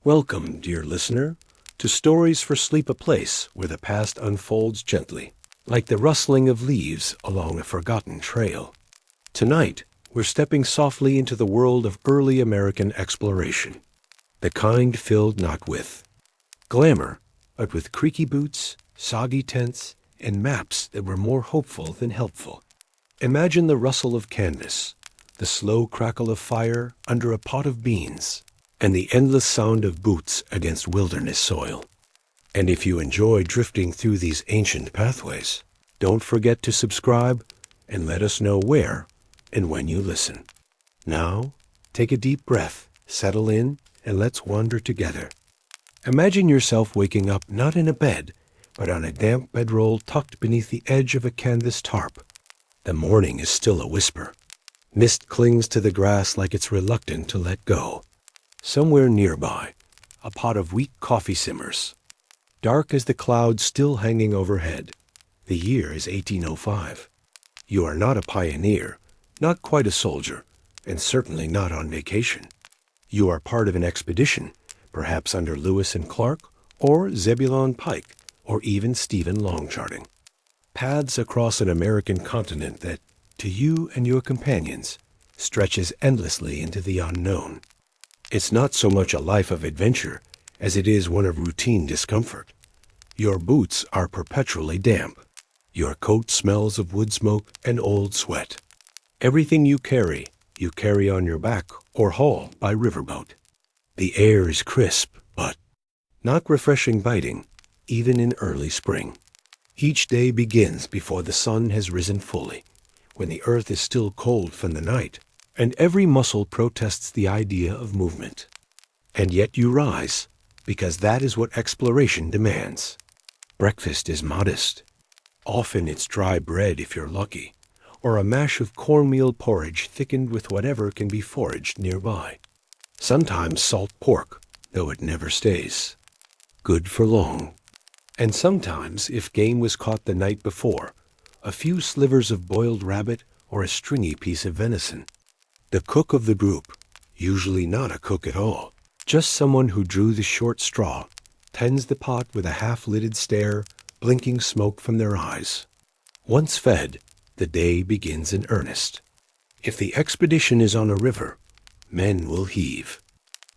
Welcome, dear listener, to Stories for Sleep, a place where the past unfolds gently, like the rustling of leaves along a forgotten trail. Tonight, we're stepping softly into the world of early American exploration, the kind filled not with glamour, but with creaky boots, soggy tents, and maps that were more hopeful than helpful. Imagine the rustle of canvas, the slow crackle of fire under a pot of beans, and the endless sound of boots against wilderness soil. And if you enjoy drifting through these ancient pathways, don't forget to subscribe and let us know where and when you listen. Now, take a deep breath, settle in, and let's wander together. Imagine yourself waking up not in a bed, but on a damp bedroll tucked beneath the edge of a canvas tarp. The morning is still a whisper. Mist clings to the grass like it's reluctant to let go. Somewhere nearby, a pot of weak coffee simmers. Dark as the clouds still hanging overhead. The year is 1805. You are not a pioneer, not quite a soldier, and certainly not on vacation. You are part of an expedition, perhaps under Lewis and Clark, or Zebulon Pike, or even Stephen Longcharting. Paths across an American continent that, to you and your companions, stretches endlessly into the unknown. It's not so much a life of adventure as it is one of routine discomfort. Your boots are perpetually damp. Your coat smells of wood smoke and old sweat. Everything you carry on your back or haul by riverboat. The air is crisp, but not refreshing biting, even in early spring. Each day begins before the sun has risen fully, when the earth is still cold from the night, and every muscle protests the idea of movement. And yet you rise, because that is what exploration demands. Breakfast is modest. Often it's dry bread if you're lucky, or a mash of cornmeal porridge thickened with whatever can be foraged nearby. Sometimes salt pork, though it never stays. Good for long. And sometimes, if game was caught the night before, a few slivers of boiled rabbit or a stringy piece of venison. The cook of the group, usually not a cook at all, just someone who drew the short straw, tends the pot with a half-lidded stare, blinking smoke from their eyes. Once fed, the day begins in earnest. If the expedition is on a river, men will heave.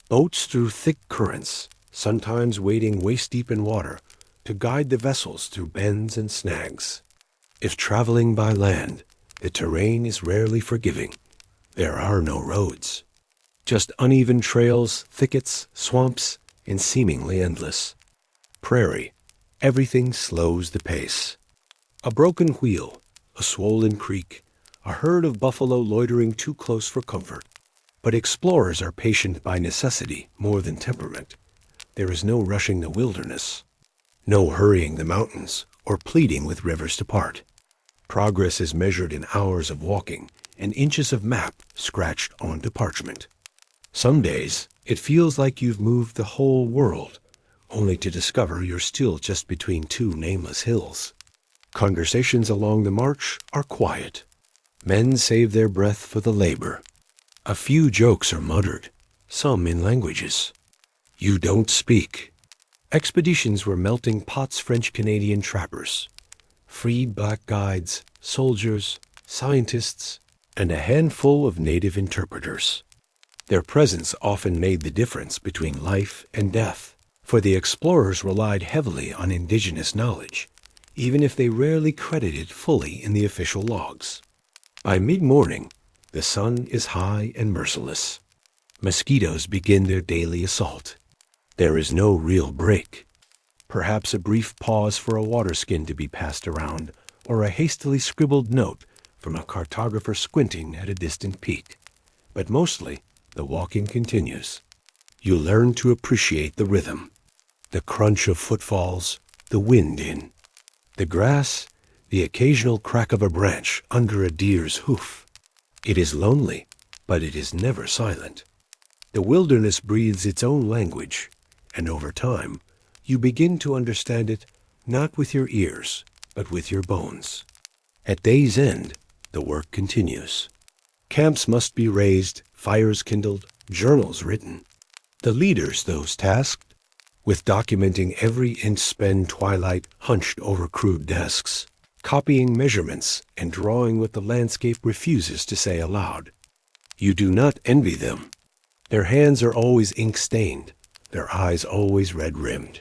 Boats through thick currents, sometimes wading waist-deep in water, to guide the vessels through bends and snags. If traveling by land, the terrain is rarely forgiving. There are no roads. Just uneven trails, thickets, swamps, and seemingly endless. Prairie. Everything slows the pace. A broken wheel, a swollen creek, a herd of buffalo loitering too close for comfort. But explorers are patient by necessity more than temperament. There is no rushing the wilderness, no hurrying the mountains, or pleading with rivers to part. Progress is measured in hours of walking and inches of map scratched onto parchment. Some days, it feels like you've moved the whole world, only to discover you're still just between two nameless hills. Conversations along the march are quiet. Men save their breath for the labor. A few jokes are muttered, some in languages you don't speak. Expeditions were melting pot's French-Canadian trappers, freed black guides, soldiers, scientists, and a handful of native interpreters. Their presence often made the difference between life and death, for the explorers relied heavily on indigenous knowledge, even if they rarely credited fully in the official logs. By mid-morning, the sun is high and merciless. Mosquitoes begin their daily assault. There is no real break. Perhaps a brief pause for a water skin to be passed around, or a hastily scribbled note from a cartographer squinting at a distant peak. But mostly, the walking continues. You learn to appreciate the rhythm, the crunch of footfalls, the wind in, the grass, the occasional crack of a branch under a deer's hoof. It is lonely, but it is never silent. The wilderness breathes its own language, and over time, you begin to understand it not with your ears, but with your bones. At day's end, the work continues. Camps must be raised, fires kindled, journals written. The leaders, those tasked with documenting every inch spent twilight hunched over crude desks, copying measurements and drawing what the landscape refuses to say aloud. You do not envy them. Their hands are always ink-stained, their eyes always red-rimmed.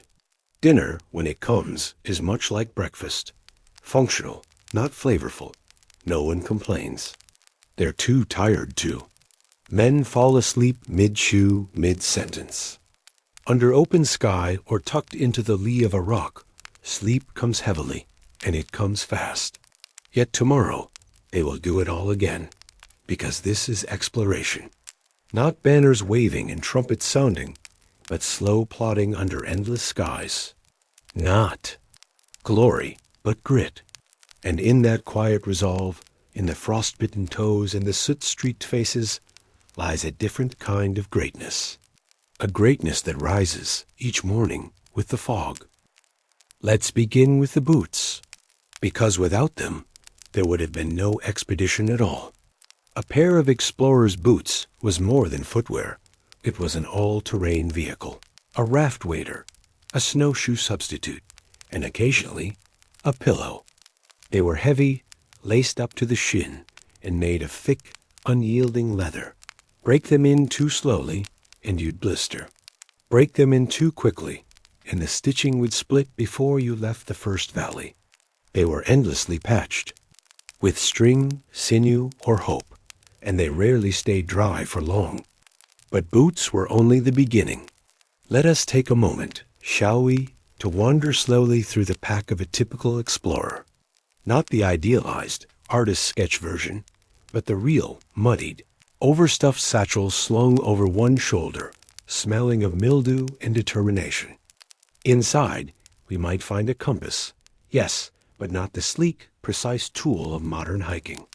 Dinner, when it comes, is much like breakfast. Functional, not flavorful. No one complains. They're too tired to. Men fall asleep mid-chew, mid-sentence. Under open sky or tucked into the lee of a rock, sleep comes heavily, and it comes fast. Yet tomorrow, they will do it all again, because this is exploration. Not banners waving and trumpets sounding, but slow plodding under endless skies. Not glory, but grit. And in that quiet resolve, in the frostbitten toes and the soot-streaked faces, lies a different kind of greatness. A greatness that rises each morning with the fog. Let's begin with the boots, because without them, there would have been no expedition at all. A pair of explorer's boots was more than footwear. It was an all-terrain vehicle, a raft waiter, a snowshoe substitute, and occasionally a pillow. They were heavy, laced up to the shin, and made of thick, unyielding leather. Break them in too slowly, and you'd blister. Break them in too quickly, and the stitching would split before you left the first valley. They were endlessly patched, with string, sinew, or hope, and they rarely stayed dry for long. But boots were only the beginning. Let us take a moment, shall we, to wander slowly through the pack of a typical explorer. Not the idealized, artist's sketch version, but the real, muddied, overstuffed satchel slung over one shoulder, smelling of mildew and determination. Inside, we might find a compass, yes, but not the sleek, precise tool of modern hiking.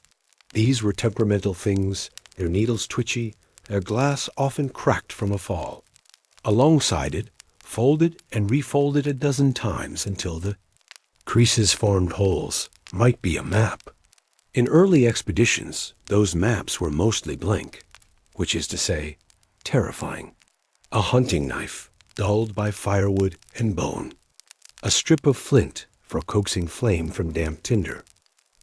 These were temperamental things, their needles twitchy, their glass often cracked from a fall. Alongside it, folded and refolded a dozen times until the creases formed holes, might be a map. In early expeditions, those maps were mostly blank, which is to say, terrifying. A hunting knife, dulled by firewood and bone. A strip of flint for coaxing flame from damp tinder.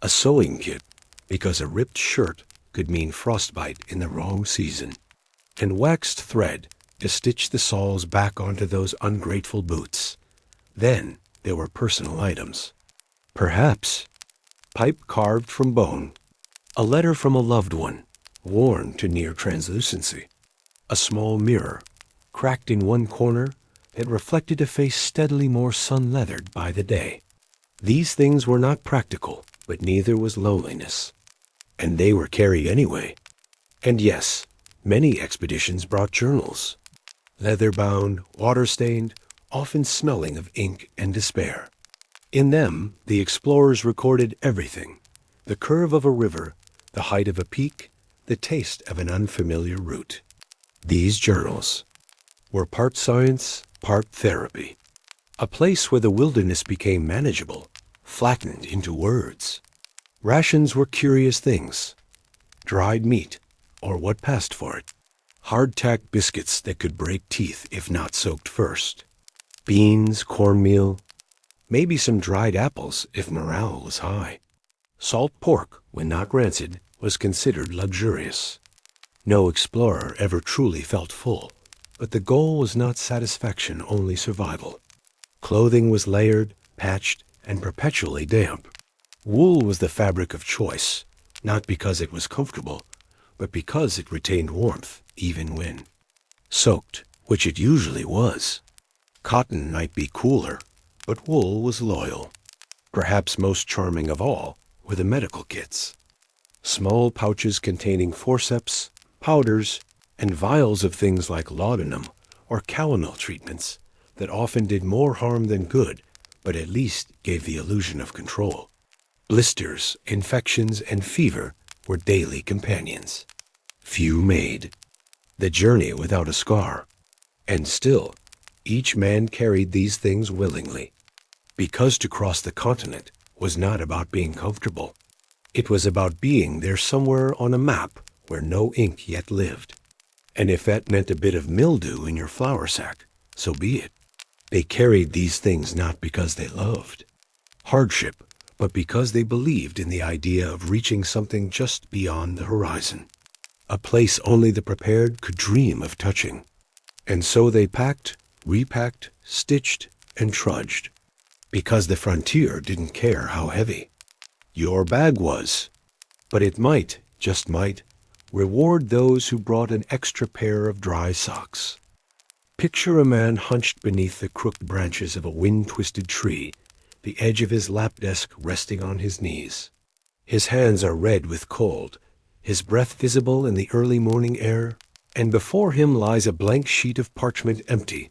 A sewing kit, because a ripped shirt could mean frostbite in the wrong season. And waxed thread to stitch the soles back onto those ungrateful boots. Then there were personal items. Perhaps pipe carved from bone, a letter from a loved one, worn to near translucency, a small mirror, cracked in one corner, that reflected a face steadily more sun-leathered by the day. These things were not practical, but neither was loneliness. And they were carried anyway. And yes, many expeditions brought journals, leather-bound, water-stained, often smelling of ink and despair. In them, the explorers recorded everything: the curve of a river, the height of a peak, the taste of an unfamiliar route. These journals were part science, part therapy. A place where the wilderness became manageable, flattened into words. Rations were curious things. Dried meat, or what passed for it. Hardtack biscuits that could break teeth if not soaked first. Beans, cornmeal, maybe some dried apples if morale was high. Salt pork, when not rancid, was considered luxurious. No explorer ever truly felt full, but the goal was not satisfaction, only survival. Clothing was layered, patched, and perpetually damp. Wool was the fabric of choice, not because it was comfortable, but because it retained warmth, even when soaked, which it usually was. Cotton might be cooler, but wool was loyal. Perhaps most charming of all were the medical kits. Small pouches containing forceps, powders, and vials of things like laudanum or calomel treatments that often did more harm than good, but at least gave the illusion of control. Blisters, infections, and fever were daily companions. Few made the journey without a scar, and still, each man carried these things willingly, because to cross the continent was not about being comfortable. It was about being there somewhere on a map where no ink yet lived. And if that meant a bit of mildew in your flour sack, so be it. They carried these things not because they loved hardship, but because they believed in the idea of reaching something just beyond the horizon, a place only the prepared could dream of touching. And so they packed, repacked, stitched, and trudged, because the frontier didn't care how heavy your bag was, but it might, just might, reward those who brought an extra pair of dry socks. Picture a man hunched beneath the crooked branches of a wind-twisted tree, the edge of his lap desk resting on his knees. His hands are red with cold, his breath visible in the early morning air, and before him lies a blank sheet of parchment empty,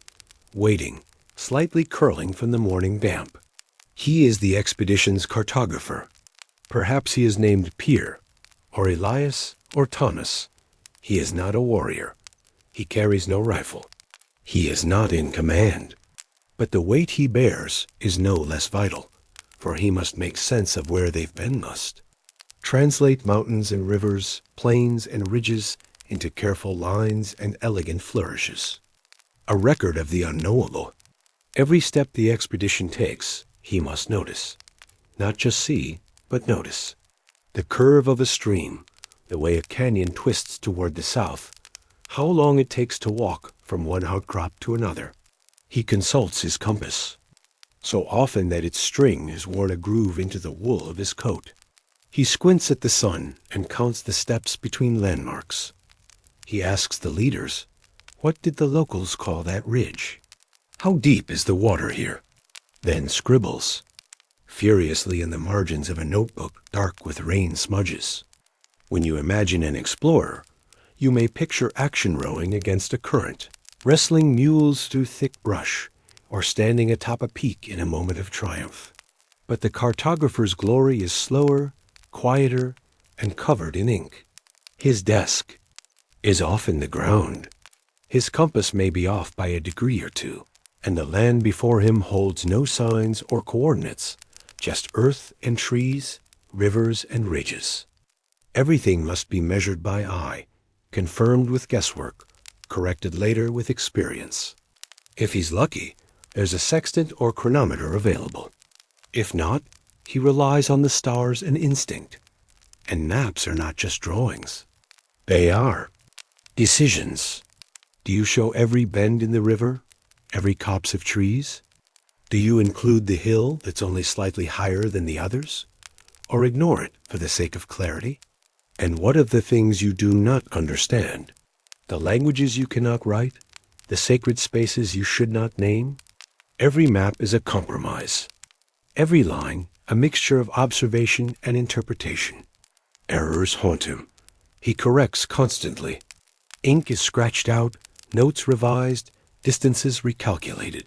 waiting, slightly curling from the morning damp. He is the expedition's cartographer. Perhaps he is named Pier, or Elias, or Taunus. He is not a warrior. He carries no rifle. He is not in command. But the weight he bears is no less vital, for he must make sense of where they've been must. Translate mountains and rivers, plains and ridges into careful lines and elegant flourishes. A record of the unknowable. Every step the expedition takes, he must notice. Not just see, but notice. The curve of a stream, the way a canyon twists toward the south, how long it takes to walk from one outcrop to another. He consults his compass, so often that its string has worn a groove into the wool of his coat. He squints at the sun and counts the steps between landmarks. He asks the leaders, what did the locals call that ridge? How deep is the water here? Then scribbles, furiously in the margins of a notebook dark with rain smudges. When you imagine an explorer, you may picture action rowing against a current, wrestling mules through thick brush, or standing atop a peak in a moment of triumph. But the cartographer's glory is slower, quieter, and covered in ink. His desk is often the ground. His compass may be off by a degree or two, and the land before him holds no signs or coordinates, just earth and trees, rivers and ridges. Everything must be measured by eye, confirmed with guesswork, corrected later with experience. If he's lucky, there's a sextant or chronometer available. If not, he relies on the stars and instinct. And maps are not just drawings. They are decisions. Do you show every bend in the river, every copse of trees? Do you include the hill that's only slightly higher than the others, or ignore it for the sake of clarity? And what of the things you do not understand? The languages you cannot write, the sacred spaces you should not name? Every map is a compromise. Every line a mixture of observation and interpretation. Errors haunt him. He corrects constantly. Ink is scratched out, notes revised, distances recalculated.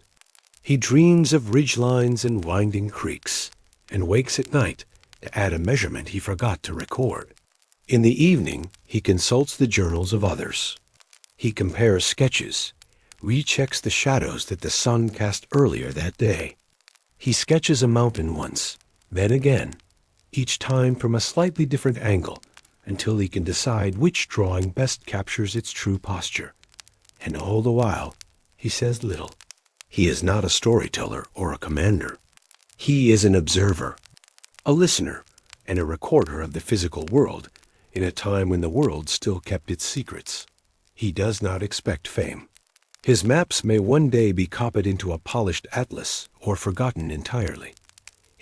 He dreams of ridgelines and winding creeks, and wakes at night to add a measurement he forgot to record. In the evening, he consults the journals of others. He compares sketches, rechecks the shadows that the sun cast earlier that day. He sketches a mountain once, then again, each time from a slightly different angle, until he can decide which drawing best captures its true posture. And all the while, he says little. He is not a storyteller or a commander. He is an observer, a listener, and a recorder of the physical world in a time when the world still kept its secrets. He does not expect fame. His maps may one day be copied into a polished atlas or forgotten entirely.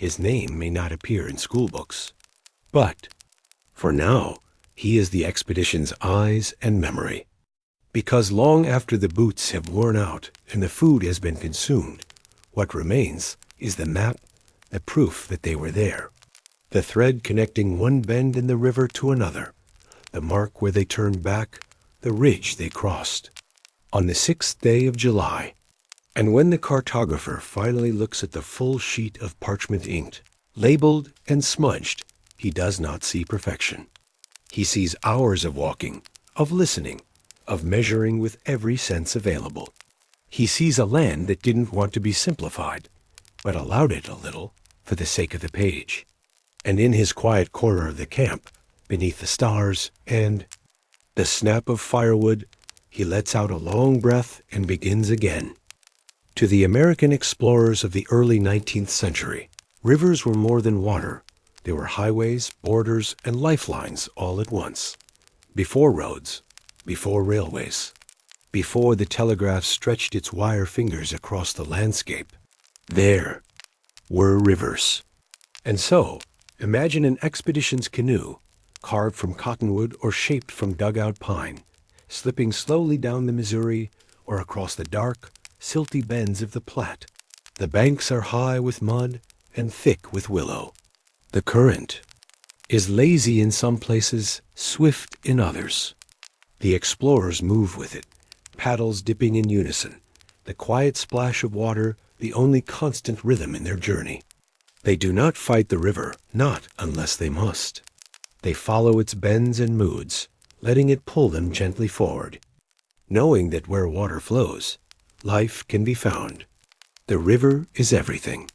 His name may not appear in schoolbooks. But, for now, he is the expedition's eyes and memory. Because long after the boots have worn out and the food has been consumed, what remains is the map, the proof that they were there. The thread connecting one bend in the river to another, the mark where they turned back, the ridge they crossed. On the 6th day of July, and when the cartographer finally looks at the full sheet of parchment inked, labeled and smudged, he does not see perfection. He sees hours of walking, of listening, of measuring with every sense available. He sees a land that didn't want to be simplified, but allowed it a little for the sake of the page. And in his quiet corner of the camp, beneath the stars and the snap of firewood, He lets out a long breath and begins again. To the American explorers of the early 19th century, rivers were more than water. They were highways, borders, and lifelines all at once. Before roads, before railways, before the telegraph stretched its wire fingers across the landscape, there were rivers. And so, imagine an expedition's canoe, carved from cottonwood or shaped from dugout pine, slipping slowly down the Missouri or across the dark, silty bends of the Platte. The banks are high with mud and thick with willow. The current is lazy in some places, swift in others. The explorers move with it, paddles dipping in unison, the quiet splash of water the only constant rhythm in their journey. They do not fight the river, not unless they must. They follow its bends and moods, letting it pull them gently forward, knowing that where water flows, life can be found. The river is everything.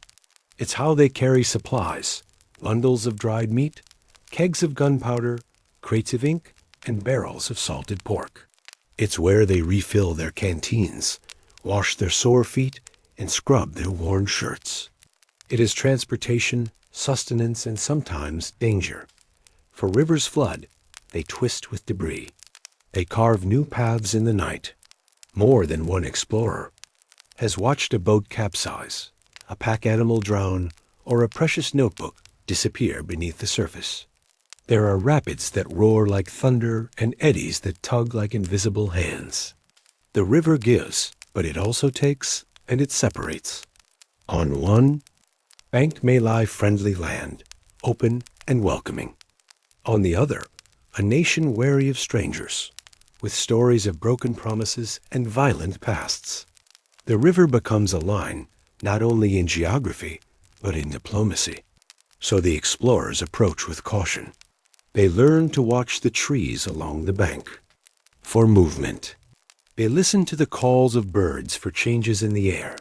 It's how they carry supplies, bundles of dried meat, kegs of gunpowder, crates of ink, and barrels of salted pork. It's where they refill their canteens, wash their sore feet, and scrub their worn shirts. It is transportation, sustenance, and sometimes danger. For rivers flood, they twist with debris. They carve new paths in the night. More than one explorer has watched a boat capsize, a pack animal drown, or a precious notebook disappear beneath the surface. There are rapids that roar like thunder and eddies that tug like invisible hands. The river gives, but it also takes, and it separates. On one bank may lie friendly land, open and welcoming. On the other, a nation wary of strangers, with stories of broken promises and violent pasts. The river becomes a line, not only in geography, but in diplomacy. So the explorers approach with caution. They learn to watch the trees along the bank for movement. They listen to the calls of birds for changes in the air.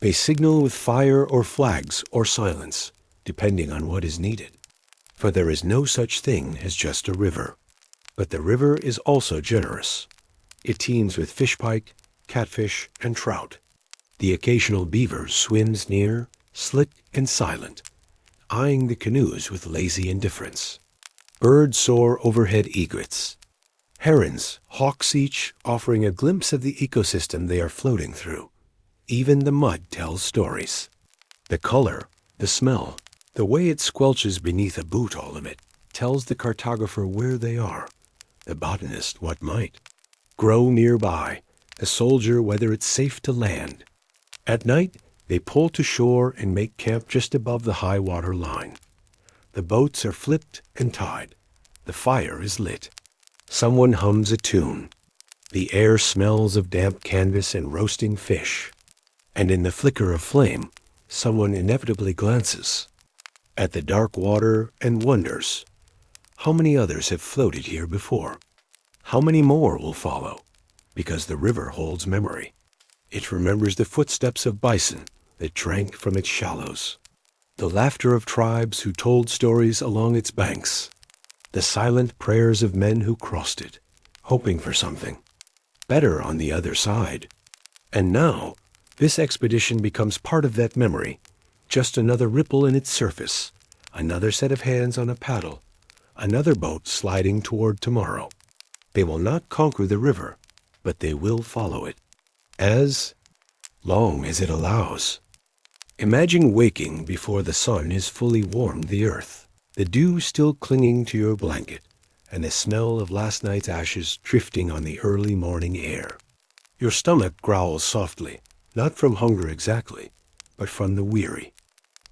They signal with fire or flags or silence, depending on what is needed. For there is no such thing as just a river. But the river is also generous. It teems with fish pike, catfish, and trout. The occasional beaver swims near, slick and silent, eyeing the canoes with lazy indifference. Birds soar overhead egrets. Herons, hawks each, offering a glimpse of the ecosystem they are floating through. Even the mud tells stories. The color, the smell, the way it squelches beneath a boot, all of it, tells the cartographer where they are, the botanist what might grow nearby, the soldier whether it's safe to land. At night, they pull to shore and make camp just above the high water line. The boats are flipped and tied. The fire is lit. Someone hums a tune. The air smells of damp canvas and roasting fish. And in the flicker of flame, someone inevitably glances at the dark water and wonders, how many others have floated here before? How many more will follow? Because the river holds memory. It remembers the footsteps of bison that drank from its shallows, the laughter of tribes who told stories along its banks, the silent prayers of men who crossed it, hoping for something better on the other side. And now, this expedition becomes part of that memory, just another ripple in its surface, another set of hands on a paddle, another boat sliding toward tomorrow. They will not conquer the river, but they will follow it, as long as it allows. Imagine waking before the sun has fully warmed the earth, the dew still clinging to your blanket, and the smell of last night's ashes drifting on the early morning air. Your stomach growls softly, not from hunger exactly, but from the weary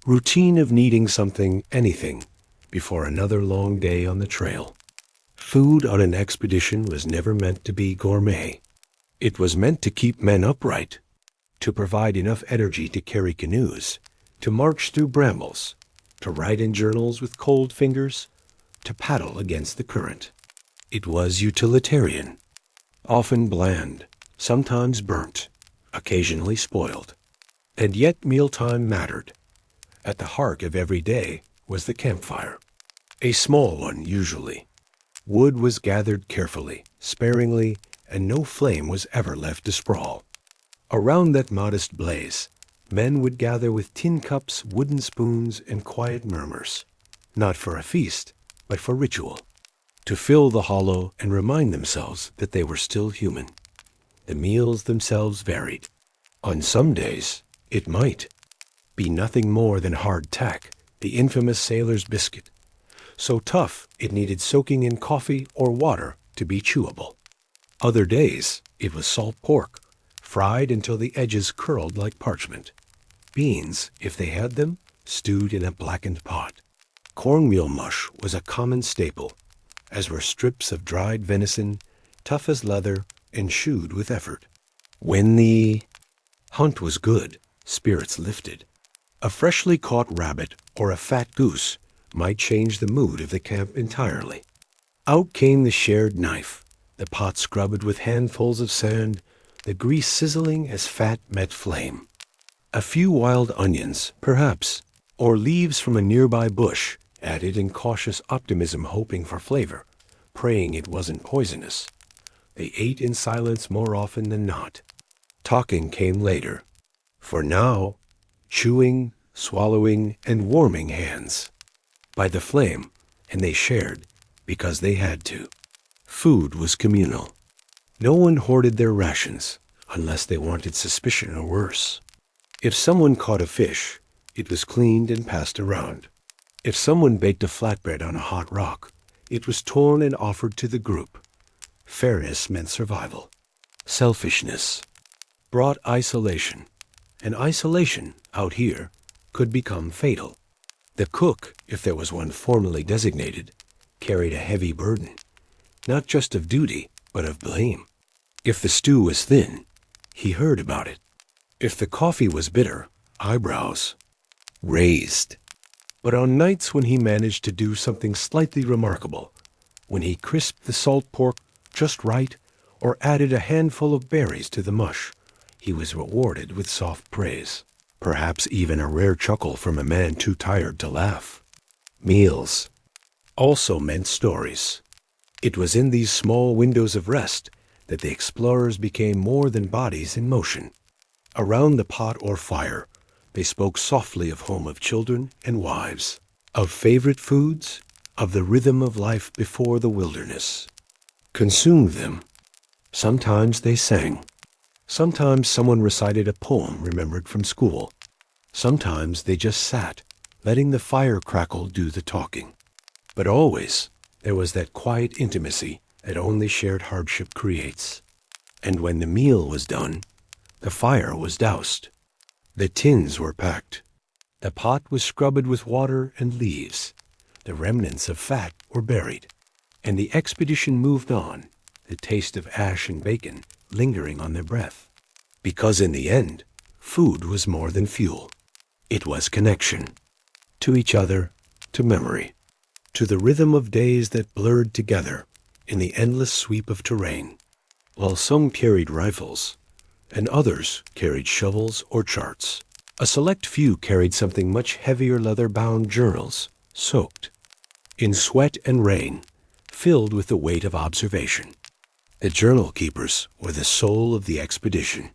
routine of needing something, anything, before another long day on the trail. Food on an expedition was never meant to be gourmet. It was meant to keep men upright, to provide enough energy to carry canoes, to march through brambles, to write in journals with cold fingers, to paddle against the current. It was utilitarian, often bland, sometimes burnt, occasionally spoiled. And yet mealtime mattered. At the heart of every day was the campfire, a small one usually. Wood was gathered carefully, sparingly, and no flame was ever left to sprawl. Around that modest blaze, men would gather with tin cups, wooden spoons, and quiet murmurs, not for a feast, but for ritual, to fill the hollow and remind themselves that they were still human. The meals themselves varied. On some days, it might be nothing more than hard tack, the infamous sailor's biscuit, so tough it needed soaking in coffee or water to be chewable. Other days, it was salt pork, fried until the edges curled like parchment. Beans, if they had them, stewed in a blackened pot. Cornmeal mush was a common staple, as were strips of dried venison, tough as leather and chewed with effort. When the hunt was good, spirits lifted. A freshly caught rabbit or a fat goose might change the mood of the camp entirely. Out came the shared knife, the pot scrubbed with handfuls of sand, the grease sizzling as fat met flame. A few wild onions, perhaps, or leaves from a nearby bush, added in cautious optimism, hoping for flavor, praying it wasn't poisonous. They ate in silence more often than not. Talking came later. For now, chewing, swallowing, and warming hands by the flame, and they shared because they had to. Food was communal. No one hoarded their rations unless they wanted suspicion or worse. If someone caught a fish, it was cleaned and passed around. If someone baked a flatbread on a hot rock, it was torn and offered to the group. Fairness meant survival. Selfishness brought isolation, and isolation, out here, could become fatal. The cook, if there was one formally designated, carried a heavy burden, not just of duty, but of blame. If the stew was thin, he heard about it. If the coffee was bitter, eyebrows raised. But on nights when he managed to do something slightly remarkable, when he crisped the salt pork just right or added a handful of berries to the mush, he was rewarded with soft praise, perhaps even a rare chuckle from a man too tired to laugh. Meals also meant stories. It was in these small windows of rest that the explorers became more than bodies in motion. Around the pot or fire, they spoke softly of home, of children and wives, of favorite foods, of the rhythm of life before the wilderness consumed them. Sometimes they sang. Sometimes someone recited a poem remembered from school. Sometimes they just sat, letting the fire crackle do the talking. But always there was that quiet intimacy that only shared hardship creates. And when the meal was done, the fire was doused. The tins were packed. The pot was scrubbed with water and leaves. The remnants of fat were buried. And the expedition moved on, the taste of ash and bacon lingering on their breath. Because in the end, food was more than fuel. It was connection. To each other, to memory, to the rhythm of days that blurred together in the endless sweep of terrain. While some carried rifles, and others carried shovels or charts, a select few carried something much heavier, leather-bound journals, soaked in sweat and rain, filled with the weight of observation. The journal keepers were the soul of the expedition.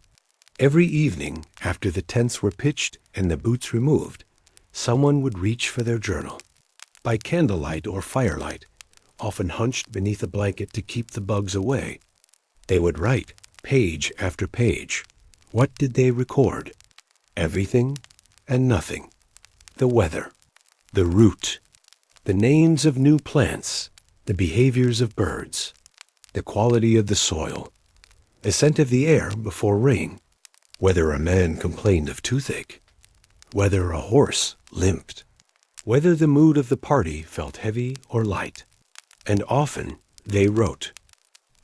Every evening, after the tents were pitched and the boots removed, someone would reach for their journal. By candlelight or firelight, often hunched beneath a blanket to keep the bugs away, they would write, page after page. What did they record? Everything and nothing. The weather, the route, the names of new plants, the behaviors of birds, the quality of the soil, the scent of the air before rain, whether a man complained of toothache, whether a horse limped, whether the mood of the party felt heavy or light. And often they wrote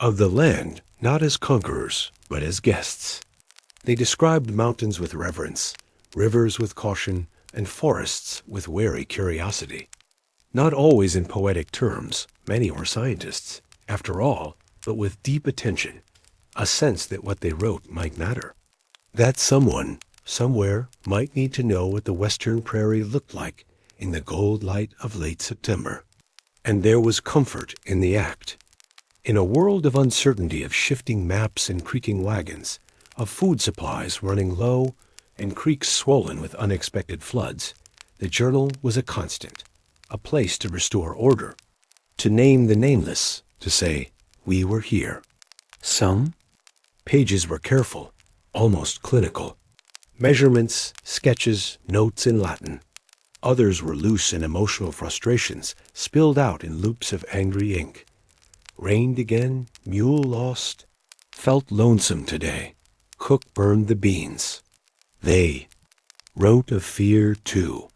of the land not as conquerors, but as guests. They described mountains with reverence, rivers with caution, and forests with wary curiosity. Not always in poetic terms, many were scientists, after all, but with deep attention, a sense that what they wrote might matter. That someone, somewhere, might need to know what the western prairie looked like in the gold light of late September. And there was comfort in the act. In a world of uncertainty, of shifting maps and creaking wagons, of food supplies running low and creeks swollen with unexpected floods, the journal was a constant, a place to restore order, to name the nameless, to say, "We were here." Some pages were careful, almost clinical. Measurements, sketches, notes in Latin. Others were loose in emotional frustrations, spilled out in loops of angry ink. Rained again, mule lost, felt lonesome today. Cook burned the beans. They wrote of fear too,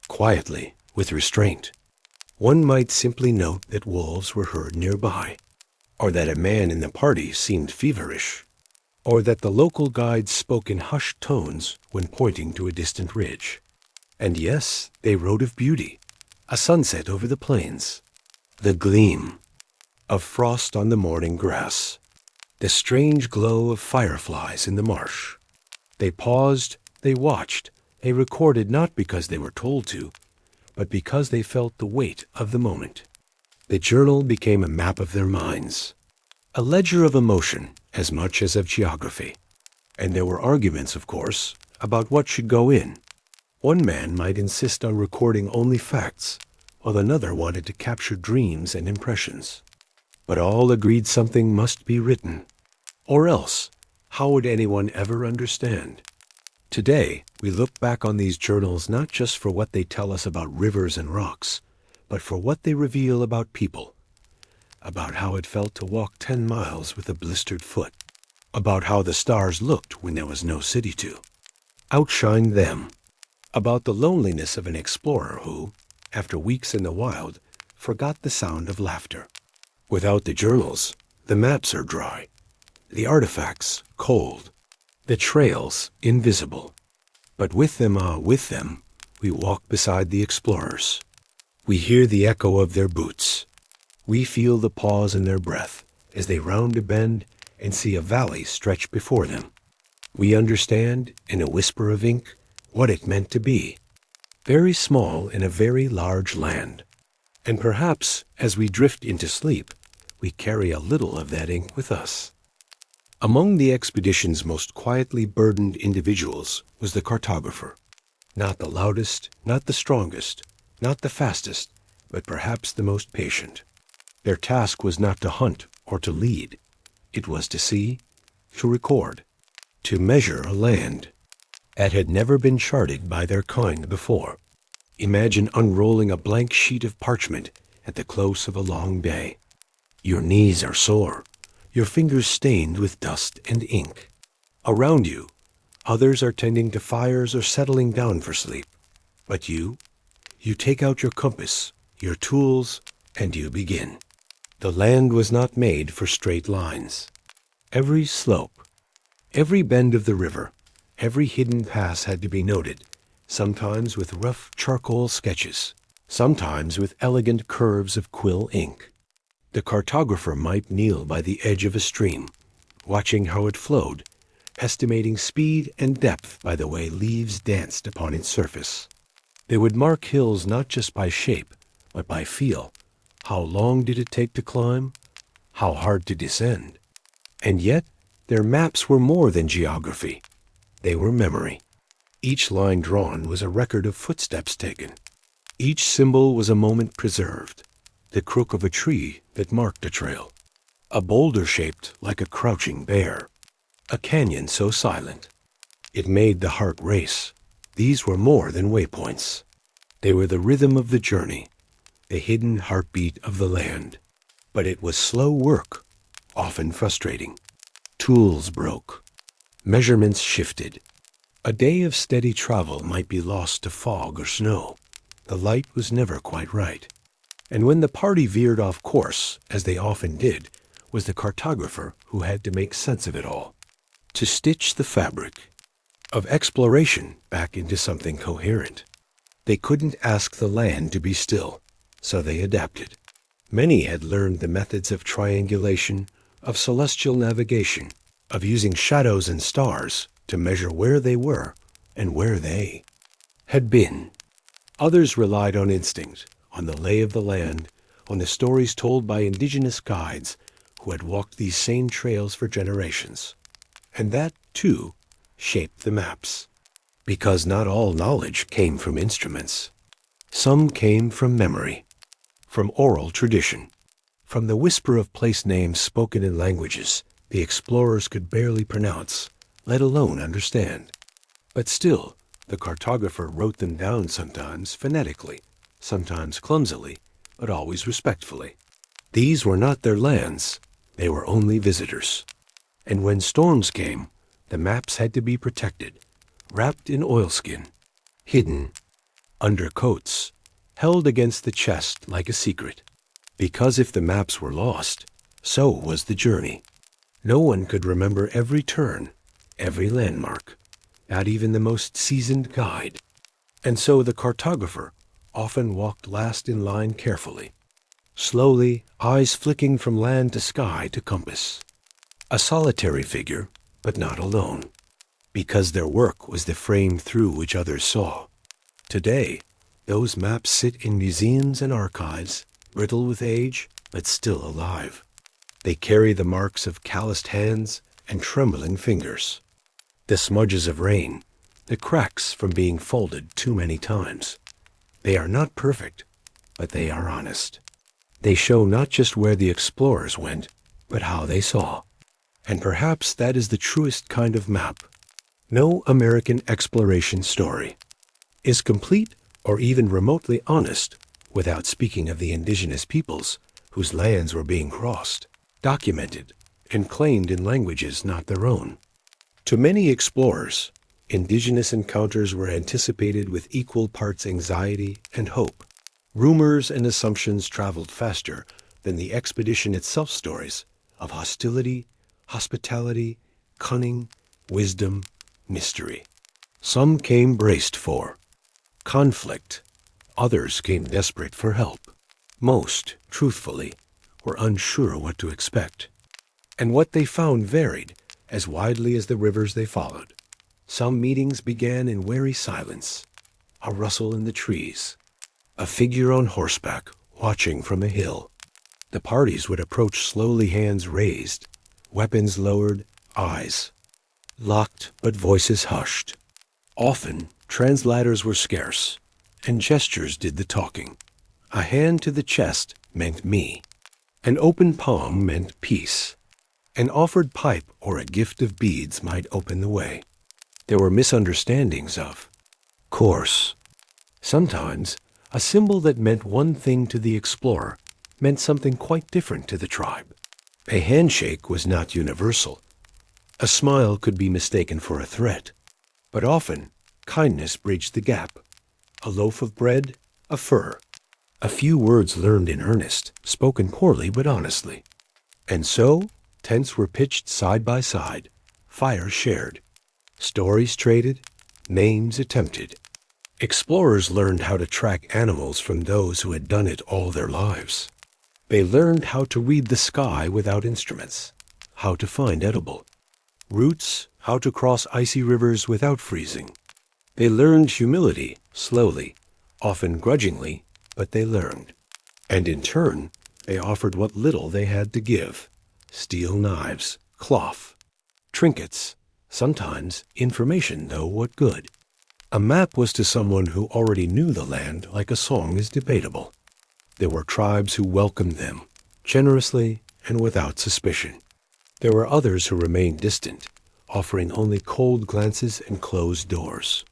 quietly, with restraint. One might simply note that wolves were heard nearby, or that a man in the party seemed feverish, or that the local guide spoke in hushed tones when pointing to a distant ridge. And yes, they wrote of beauty, a sunset over the plains, the gleam of frost on the morning grass, the strange glow of fireflies in the marsh. They paused, they watched, they recorded not because they were told to, but because they felt the weight of the moment. The journal became a map of their minds, a ledger of emotion as much as of geography. And there were arguments, of course, about what should go in. One man might insist on recording only facts, while another wanted to capture dreams and impressions. But all agreed something must be written. Or else, how would anyone ever understand? Today, we look back on these journals not just for what they tell us about rivers and rocks, but for what they reveal about people, about how it felt to walk 10 miles with a blistered foot, about how the stars looked when there was no city to outshine them, about the loneliness of an explorer who, after weeks in the wild, forgot the sound of laughter. Without the journals, the maps are dry, the artifacts cold, the trails invisible. But with them, we walk beside the explorers. We hear the echo of their boots. We feel the pause in their breath as they round a bend and see a valley stretch before them. We understand, in a whisper of ink, what it meant to be, very small in a very large land. And perhaps, as we drift into sleep, we carry a little of that ink with us. Among the expedition's most quietly burdened individuals was the cartographer. Not the loudest, not the strongest, not the fastest, but perhaps the most patient. Their task was not to hunt or to lead. It was to see, to record, to measure a land that had never been charted by their kind before. Imagine unrolling a blank sheet of parchment at the close of a long day. Your knees are sore, your fingers stained with dust and ink. Around you, others are tending to fires or settling down for sleep. But you take out your compass, your tools, and you begin. The land was not made for straight lines. Every slope, every bend of the river, every hidden pass had to be noted, sometimes with rough charcoal sketches, sometimes with elegant curves of quill ink. The cartographer might kneel by the edge of a stream, watching how it flowed, estimating speed and depth by the way leaves danced upon its surface. They would mark hills not just by shape, but by feel. How long did it take to climb? How hard to descend? And yet, their maps were more than geography. They were memory. Each line drawn was a record of footsteps taken. Each symbol was a moment preserved. The crook of a tree that marked a trail, a boulder shaped like a crouching bear, a canyon so silent it made the heart race. These were more than waypoints. They were the rhythm of the journey, the hidden heartbeat of the land. But it was slow work, often frustrating. Tools broke. Measurements shifted. A day of steady travel might be lost to fog or snow. The light was never quite right. And when the party veered off course, as they often did, was the cartographer who had to make sense of it all, to stitch the fabric of exploration back into something coherent. They couldn't ask the land to be still, so they adapted. Many had learned the methods of triangulation, of celestial navigation, of using shadows and stars to measure where they were and where they had been. Others relied on instinct, on the lay of the land, on the stories told by indigenous guides who had walked these same trails for generations. And that, too, shaped the maps. Because not all knowledge came from instruments. Some came from memory, from oral tradition, from the whisper of place names spoken in languages the explorers could barely pronounce, let alone understand. But still, the cartographer wrote them down sometimes phonetically, sometimes clumsily, but always respectfully. These were not their lands, they were only visitors. And when storms came, the maps had to be protected, wrapped in oilskin, hidden, under coats, held against the chest like a secret. Because if the maps were lost, so was the journey. No one could remember every turn, every landmark, not even the most seasoned guide. And so the cartographer often walked last in line carefully, slowly, eyes flicking from land to sky to compass. A solitary figure, but not alone, because their work was the frame through which others saw. Today, those maps sit in museums and archives, brittle with age, but still alive. They carry the marks of calloused hands and trembling fingers, the smudges of rain, the cracks from being folded too many times. They are not perfect, but they are honest. They show not just where the explorers went, but how they saw. And perhaps that is the truest kind of map. No American exploration story is complete or even remotely honest without speaking of the indigenous peoples whose lands were being crossed, documented, and claimed in languages not their own. To many explorers, indigenous encounters were anticipated with equal parts anxiety and hope. Rumors and assumptions traveled faster than the expedition itself. Stories of hostility, hospitality, cunning, wisdom, mystery. Some came braced for conflict. Others came desperate for help. Most, truthfully, were unsure what to expect. And what they found varied as widely as the rivers they followed. Some meetings began in wary silence, a rustle in the trees, a figure on horseback watching from a hill. The parties would approach slowly, hands raised, weapons lowered, eyes locked, but voices hushed. Often, translators were scarce, and gestures did the talking. A hand to the chest meant me. An open palm meant peace. An offered pipe or a gift of beads might open the way. There were misunderstandings of course. Sometimes, a symbol that meant one thing to the explorer meant something quite different to the tribe. A handshake was not universal. A smile could be mistaken for a threat. But often, kindness bridged the gap. A loaf of bread, a fur. A few words learned in earnest, spoken poorly but honestly. And so, tents were pitched side by side, fires shared, stories traded, names attempted. Explorers learned how to track animals from those who had done it all their lives. They learned how to read the sky without instruments, how to find edible roots, how to cross icy rivers without freezing. They learned humility, slowly, often grudgingly, but they learned. And in turn, they offered what little they had to give: steel knives, cloth, trinkets, sometimes information, though what good. A map was to someone who already knew the land like a song is debatable. There were tribes who welcomed them, generously and without suspicion. There were others who remained distant, offering only cold glances and closed doors.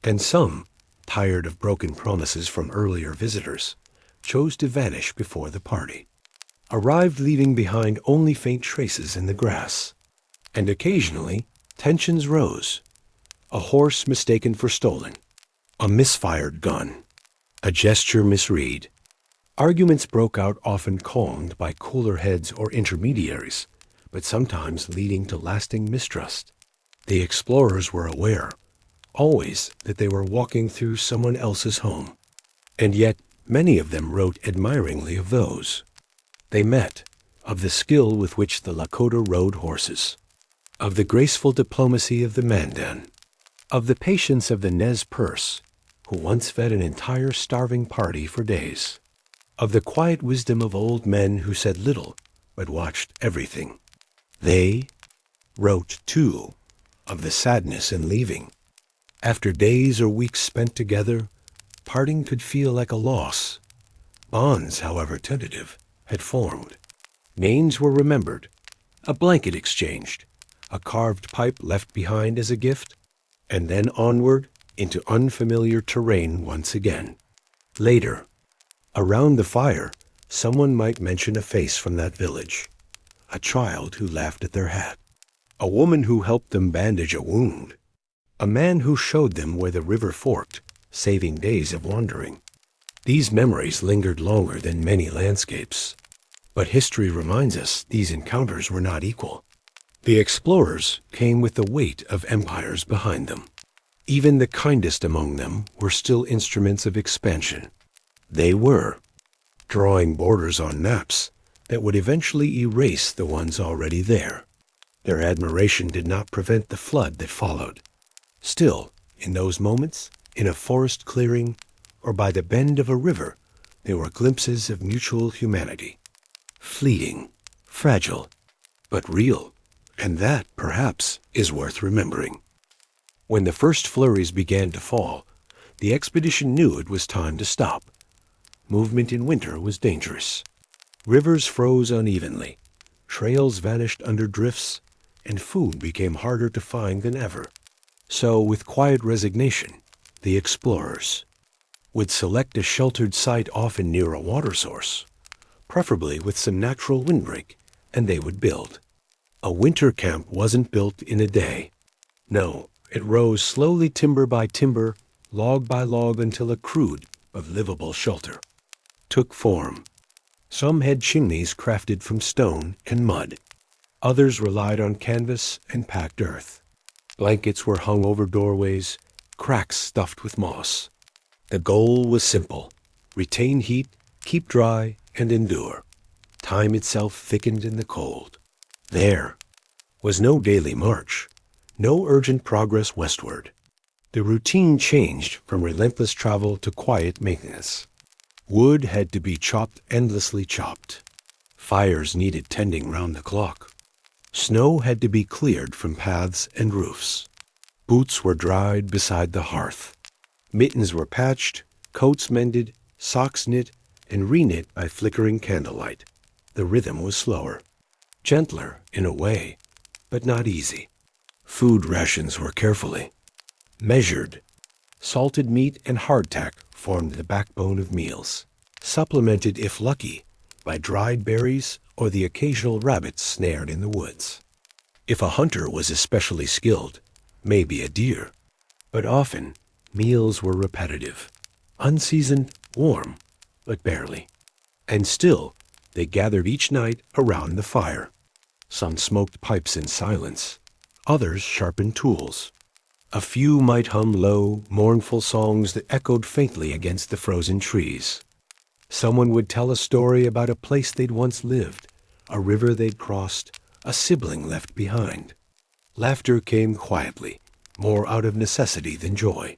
And some, tired of broken promises from earlier visitors, chose to vanish before the party, arrived leaving behind only faint traces in the grass. And occasionally, tensions rose. A horse mistaken for stolen, a misfired gun, a gesture misread. Arguments broke out, often calmed by cooler heads or intermediaries, but sometimes leading to lasting mistrust. The explorers were aware, always, that they were walking through someone else's home. And yet, many of them wrote admiringly of those they met, of the skill with which the Lakota rode horses, of the graceful diplomacy of the Mandan, of the patience of the Nez Perce, who once fed an entire starving party for days, of the quiet wisdom of old men who said little but watched everything. They wrote, too, of the sadness in leaving. After days or weeks spent together, parting could feel like a loss. Bonds, however tentative, had formed. Names were remembered, a blanket exchanged, a carved pipe left behind as a gift, and then onward into unfamiliar terrain once again. Later, around the fire, someone might mention a face from that village, a child who laughed at their hat, a woman who helped them bandage a wound, a man who showed them where the river forked, saving days of wandering. These memories lingered longer than many landscapes. But history reminds us these encounters were not equal. The explorers came with the weight of empires behind them. Even the kindest among them were still instruments of expansion. They were drawing borders on maps that would eventually erase the ones already there. Their admiration did not prevent the flood that followed. Still, in those moments, in a forest clearing, or by the bend of a river, there were glimpses of mutual humanity. Fleeting, fragile, but real, and that, perhaps, is worth remembering. When the first flurries began to fall, the expedition knew it was time to stop. Movement in winter was dangerous. Rivers froze unevenly, trails vanished under drifts, and food became harder to find than ever. So, with quiet resignation, the explorers would select a sheltered site often near a water source, preferably with some natural windbreak, and they would build. A winter camp wasn't built in a day. No, it rose slowly timber by timber, log by log until a crude but livable shelter took form. Some had chimneys crafted from stone and mud. Others relied on canvas and packed earth. Blankets were hung over doorways, cracks stuffed with moss. The goal was simple: retain heat, keep dry, and endure. Time itself thickened in the cold. There was no daily march, no urgent progress westward. The routine changed from relentless travel to quiet maintenance. Wood had to be chopped endlessly chopped. Fires needed tending round the clock. Snow had to be cleared from paths and roofs. Boots were dried beside the hearth. Mittens were patched, coats mended, socks knit, and reknit by flickering candlelight. The rhythm was slower, gentler in a way, but not easy. Food rations were carefully measured. Salted meat and hardtack formed the backbone of meals, supplemented, if lucky, by dried berries or the occasional rabbit snared in the woods. If a hunter was especially skilled, maybe a deer, but often meals were repetitive, unseasoned, warm, but barely. And still, they gathered each night around the fire. Some smoked pipes in silence, others sharpened tools. A few might hum low, mournful songs that echoed faintly against the frozen trees. Someone would tell a story about a place they'd once lived, a river they'd crossed, a sibling left behind. Laughter came quietly, more out of necessity than joy.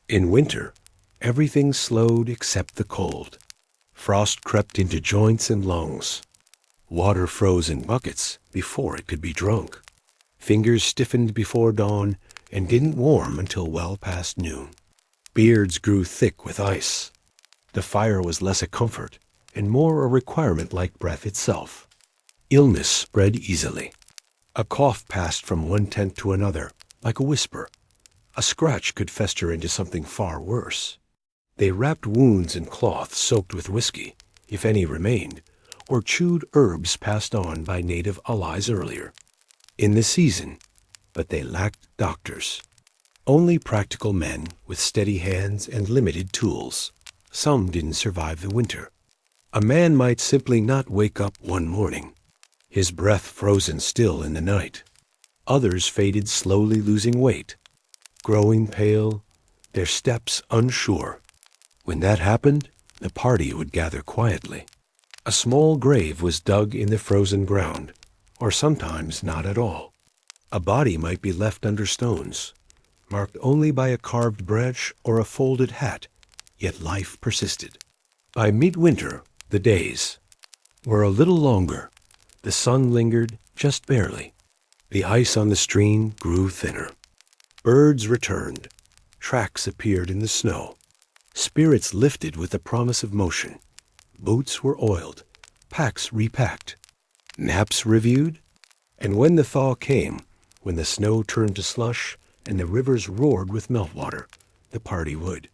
In winter, everything slowed except the cold. Frost crept into joints and lungs. Water froze in buckets before it could be drunk. Fingers stiffened before dawn and didn't warm until well past noon. Beards grew thick with ice. The fire was less a comfort and more a requirement like breath itself. Illness spread easily. A cough passed from one tent to another, like a whisper. A scratch could fester into something far worse. They wrapped wounds in cloth soaked with whiskey, if any remained, or chewed herbs passed on by native allies earlier. In the season, but they lacked doctors. Only practical men with steady hands and limited tools. Some didn't survive the winter. A man might simply not wake up one morning, his breath frozen still in the night. Others faded slowly, losing weight, growing pale, their steps unsure. When that happened, the party would gather quietly. A small grave was dug in the frozen ground, or sometimes not at all. A body might be left under stones, marked only by a carved branch or a folded hat, yet life persisted. By midwinter, the days were a little longer, The sun lingered just barely. The ice on the stream grew thinner. Birds returned. Tracks appeared in the snow. Spirits lifted with the promise of motion. Boots were oiled. Packs repacked. Maps reviewed. And when the thaw came, when the snow turned to slush and the rivers roared with meltwater, the party would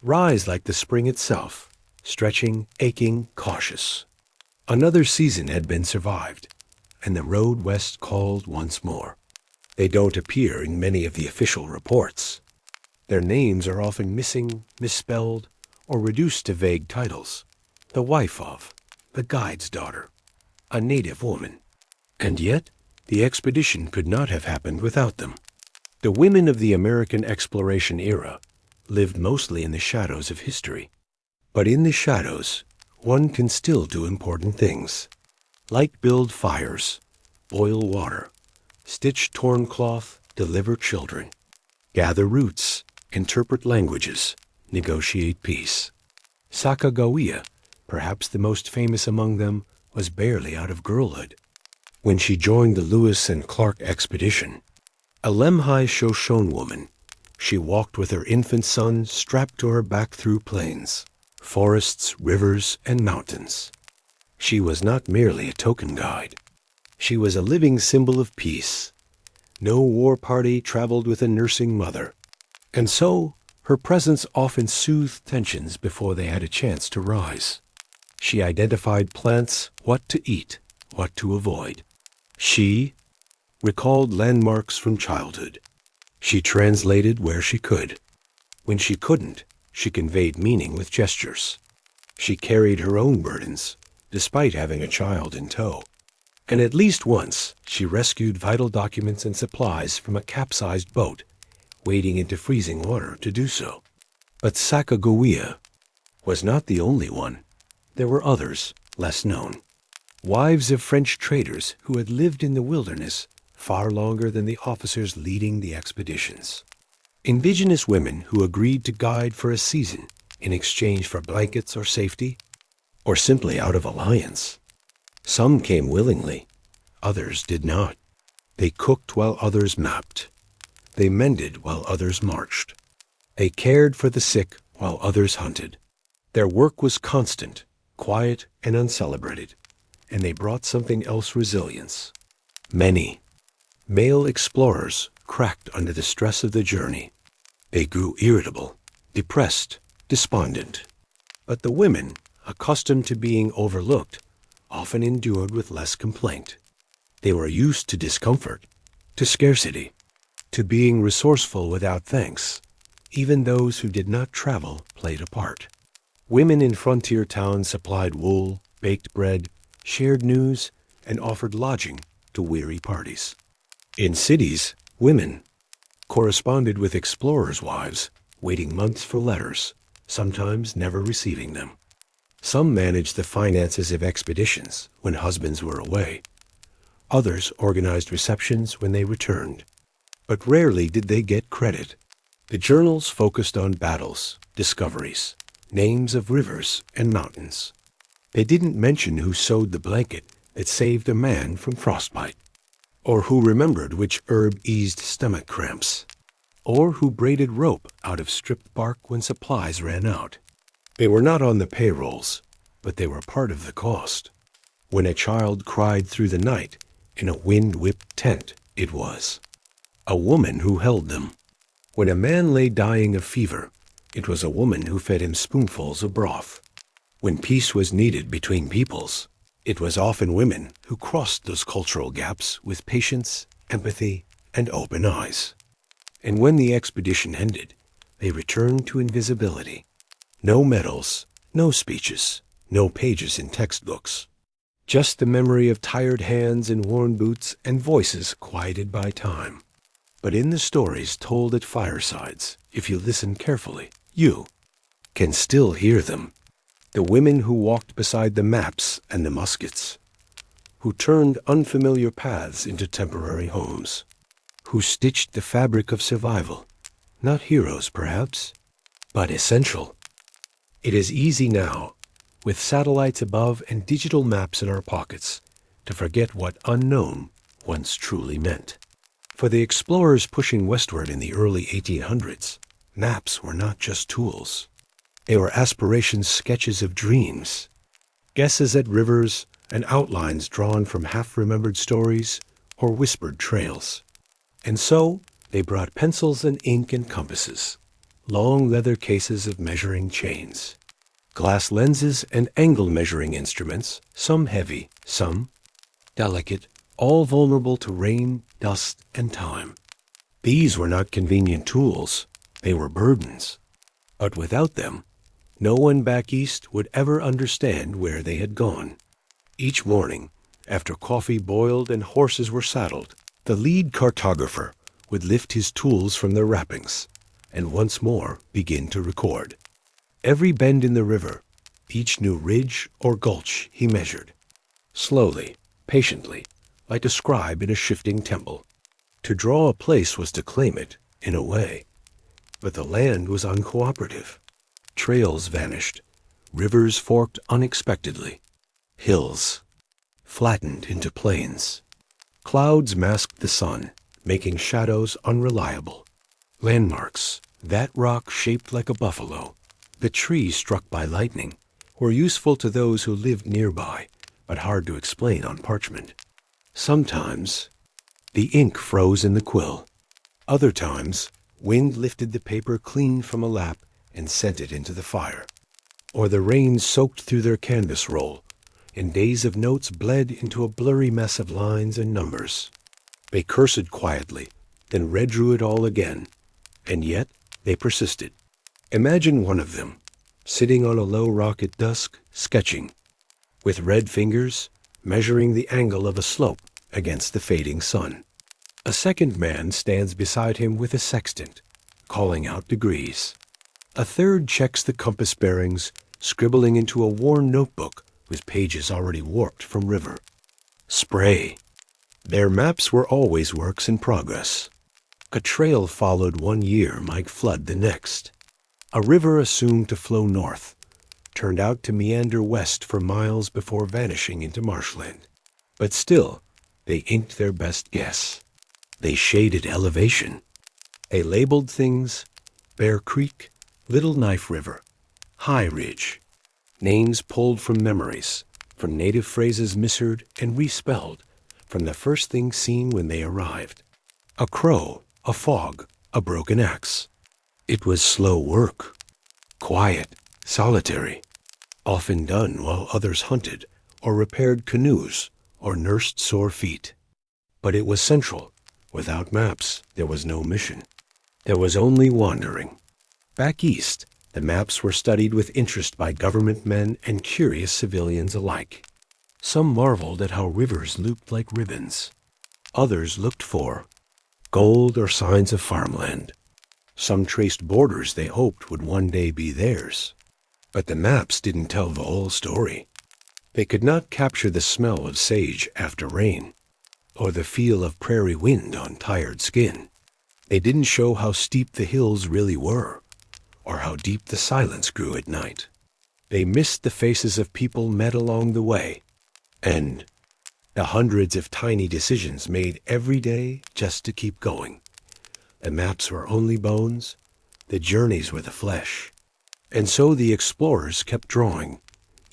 rise like the spring itself, stretching, aching, cautious. Another season had been survived, and the road west called once more. They don't appear in many of the official reports. Their names are often missing, misspelled, or reduced to vague titles. The wife of, the guide's daughter, a native woman. And yet, the expedition could not have happened without them. The women of the American exploration era lived mostly in the shadows of history. But in the shadows, one can still do important things, like build fires, boil water, stitch torn cloth, deliver children, gather roots, interpret languages, negotiate peace. Sacagawea, perhaps the most famous among them, was barely out of girlhood when she joined the Lewis and Clark expedition. A Lemhi Shoshone woman, she walked with her infant son strapped to her back through plains, forests, rivers, and mountains. She was not merely a token guide. She was a living symbol of peace. No war party traveled with a nursing mother, and so her presence often soothed tensions before they had a chance to rise. She identified plants, what to eat, what to avoid. She recalled landmarks from childhood. She translated where she could. When she couldn't, she conveyed meaning with gestures. She carried her own burdens, despite having a child in tow. And at least once, she rescued vital documents and supplies from a capsized boat, wading into freezing water to do so. But Sacagawea was not the only one. There were others, less known. Wives of French traders who had lived in the wilderness far longer than the officers leading the expeditions. Indigenous women who agreed to guide for a season in exchange for blankets or safety, or simply out of alliance. Some came willingly, others did not. They cooked while others mapped. They mended while others marched. They cared for the sick while others hunted. Their work was constant, quiet, and uncelebrated, and they brought something else: resilience. Many male explorers cracked under the stress of the journey. They grew irritable, depressed, despondent. But the women, accustomed to being overlooked, often endured with less complaint. They were used to discomfort, to scarcity, to being resourceful without thanks. Even those who did not travel played a part. Women in frontier towns supplied wool, baked bread, shared news, and offered lodging to weary parties. In cities, women corresponded with explorers' wives, waiting months for letters, sometimes never receiving them. Some managed the finances of expeditions when husbands were away. Others organized receptions when they returned. But rarely did they get credit. The journals focused on battles, discoveries, names of rivers and mountains. They didn't mention who sewed the blanket that saved a man from frostbite, or who remembered which herb eased stomach cramps, or who braided rope out of stripped bark when supplies ran out. They were not on the payrolls, but they were part of the cost. When a child cried through the night in a wind-whipped tent, it was a woman who held them. When a man lay dying of fever, it was a woman who fed him spoonfuls of broth. When peace was needed between peoples, it was often women who crossed those cultural gaps with patience, empathy, and open eyes. And when the expedition ended, they returned to invisibility. No medals, no speeches, no pages in textbooks. Just the memory of tired hands and worn boots and voices quieted by time. But in the stories told at firesides, if you listen carefully, you can still hear them. The women who walked beside the maps and the muskets, who turned unfamiliar paths into temporary homes, who stitched the fabric of survival, not heroes perhaps, but essential. It is easy now, with satellites above and digital maps in our pockets, to forget what unknown once truly meant. For the explorers pushing westward in the early 1800s, maps were not just tools. They were aspirations, sketches of dreams, guesses at rivers, and outlines drawn from half-remembered stories or whispered trails. And so they brought pencils and ink and compasses, long leather cases of measuring chains, glass lenses and angle measuring instruments, some heavy, some delicate, all vulnerable to rain, dust, and time. These were not convenient tools, they were burdens. But without them, no one back east would ever understand where they had gone. Each morning, after coffee boiled and horses were saddled, the lead cartographer would lift his tools from their wrappings and once more begin to record. Every bend in the river, each new ridge or gulch he measured. Slowly, patiently, like a scribe in a shifting temple. To draw a place was to claim it, in a way. But the land was uncooperative. Trails vanished. Rivers forked unexpectedly. Hills flattened into plains. Clouds masked the sun, making shadows unreliable. Landmarks, that rock shaped like a buffalo, the tree struck by lightning, were useful to those who lived nearby, but hard to explain on parchment. Sometimes the ink froze in the quill. Other times, wind lifted the paper clean from a lap and sent it into the fire. Or the rain soaked through their canvas roll, and days of notes bled into a blurry mess of lines and numbers. They cursed quietly, then read-drew it all again, and yet they persisted. Imagine one of them, sitting on a low rock at dusk, sketching, with red fingers, measuring the angle of a slope against the fading sun. A second man stands beside him with a sextant, calling out degrees. A third checks the compass bearings, scribbling into a worn notebook with pages already warped from river. Spray. Their maps were always works in progress. A trail followed one year might flood the next. A river assumed to flow north, turned out to meander west for miles before vanishing into marshland. But still, they inked their best guess. They shaded elevation. They labeled things: Bear Creek, Little Knife River, High Ridge. Names pulled from memories, from native phrases misheard and respelled, from the first thing seen when they arrived. A crow, a fog, a broken axe. It was slow work, quiet, solitary, often done while others hunted or repaired canoes or nursed sore feet. But it was central. Without maps, there was no mission. There was only wandering. Back east, the maps were studied with interest by government men and curious civilians alike. Some marveled at how rivers looped like ribbons. Others looked for gold or signs of farmland. Some traced borders they hoped would one day be theirs. But the maps didn't tell the whole story. They could not capture the smell of sage after rain, or the feel of prairie wind on tired skin. They didn't show how steep the hills really were, or how deep the silence grew at night. They missed the faces of people met along the way, and the hundreds of tiny decisions made every day just to keep going. The maps were only bones, the journeys were the flesh. And so the explorers kept drawing,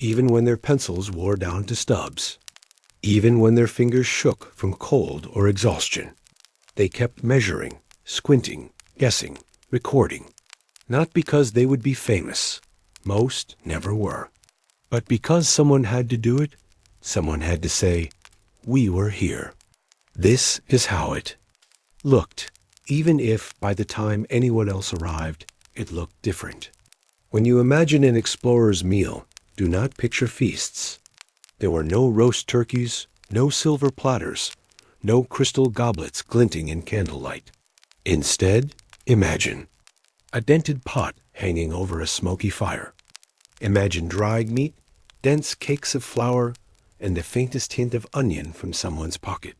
even when their pencils wore down to stubs, even when their fingers shook from cold or exhaustion. They kept measuring, squinting, guessing, recording, not because they would be famous. Most never were. But because someone had to do it, someone had to say, "We were here. This is how it looked," even if by the time anyone else arrived, it looked different. When you imagine an explorer's meal, do not picture feasts. There were no roast turkeys, no silver platters, no crystal goblets glinting in candlelight. Instead, imagine a dented pot hanging over a smoky fire. Imagine dried meat, dense cakes of flour, and the faintest hint of onion from someone's pocket.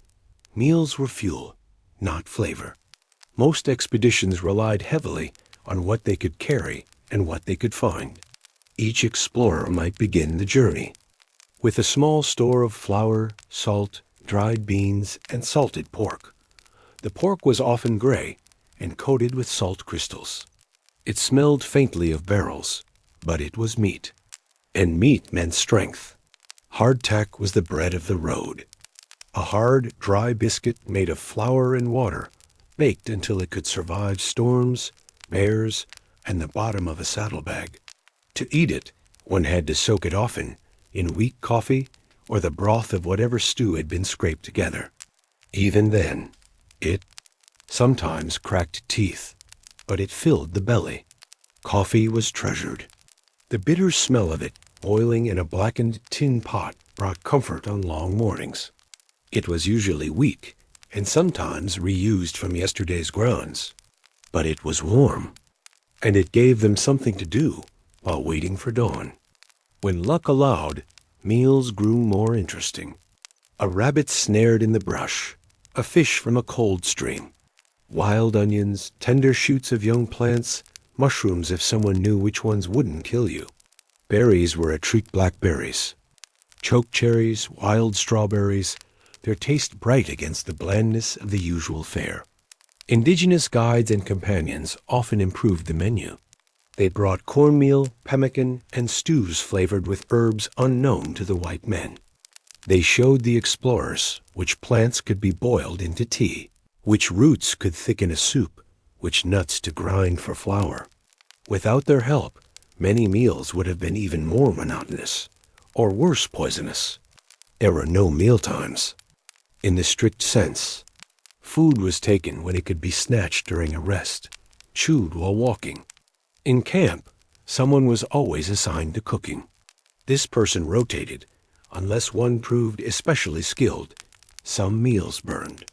Meals were fuel, not flavor. Most expeditions relied heavily on what they could carry and what they could find. Each explorer might begin the journey with a small store of flour, salt, dried beans, and salted pork. The pork was often gray and coated with salt crystals. It smelled faintly of barrels, but it was meat. And meat meant strength. Hardtack was the bread of the road. A hard, dry biscuit made of flour and water, baked until it could survive storms, bears, and the bottom of a saddlebag. To eat it, one had to soak it often in weak coffee or the broth of whatever stew had been scraped together. Even then, it sometimes cracked teeth, but it filled the belly. Coffee was treasured. The bitter smell of it, boiling in a blackened tin pot, brought comfort on long mornings. It was usually weak, and sometimes reused from yesterday's grounds. But it was warm, and it gave them something to do while waiting for dawn. When luck allowed, meals grew more interesting. A rabbit snared in the brush, a fish from a cold stream, wild onions, tender shoots of young plants, mushrooms if someone knew which ones wouldn't kill you. Berries were a treat: blackberries, chokecherries, wild strawberries, their taste bright against the blandness of the usual fare. Indigenous guides and companions often improved the menu. They brought cornmeal, pemmican, and stews flavored with herbs unknown to the white men. They showed the explorers which plants could be boiled into tea, which roots could thicken a soup, which nuts to grind for flour. Without their help, many meals would have been even more monotonous, or worse, poisonous. There were no mealtimes. In the strict sense, food was taken when it could be snatched during a rest, chewed while walking. In camp, someone was always assigned to cooking. This person rotated, unless one proved especially skilled. Some meals burned.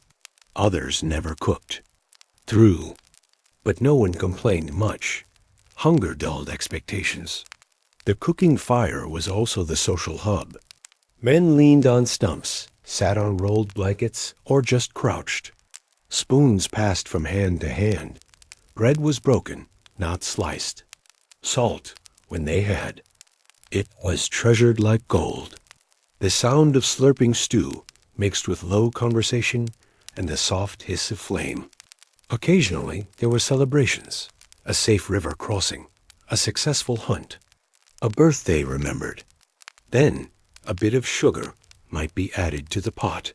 Others never cooked. True, but no one complained much. Hunger dulled expectations. The cooking fire was also the social hub. Men leaned on stumps, sat on rolled blankets, or just crouched. Spoons passed from hand to hand. Bread was broken, not sliced. Salt, when they had. It was treasured like gold. The sound of slurping stew mixed with low conversation and the soft hiss of flame. Occasionally there were celebrations, a safe river crossing, a successful hunt, a birthday remembered. Then a bit of sugar might be added to the pot.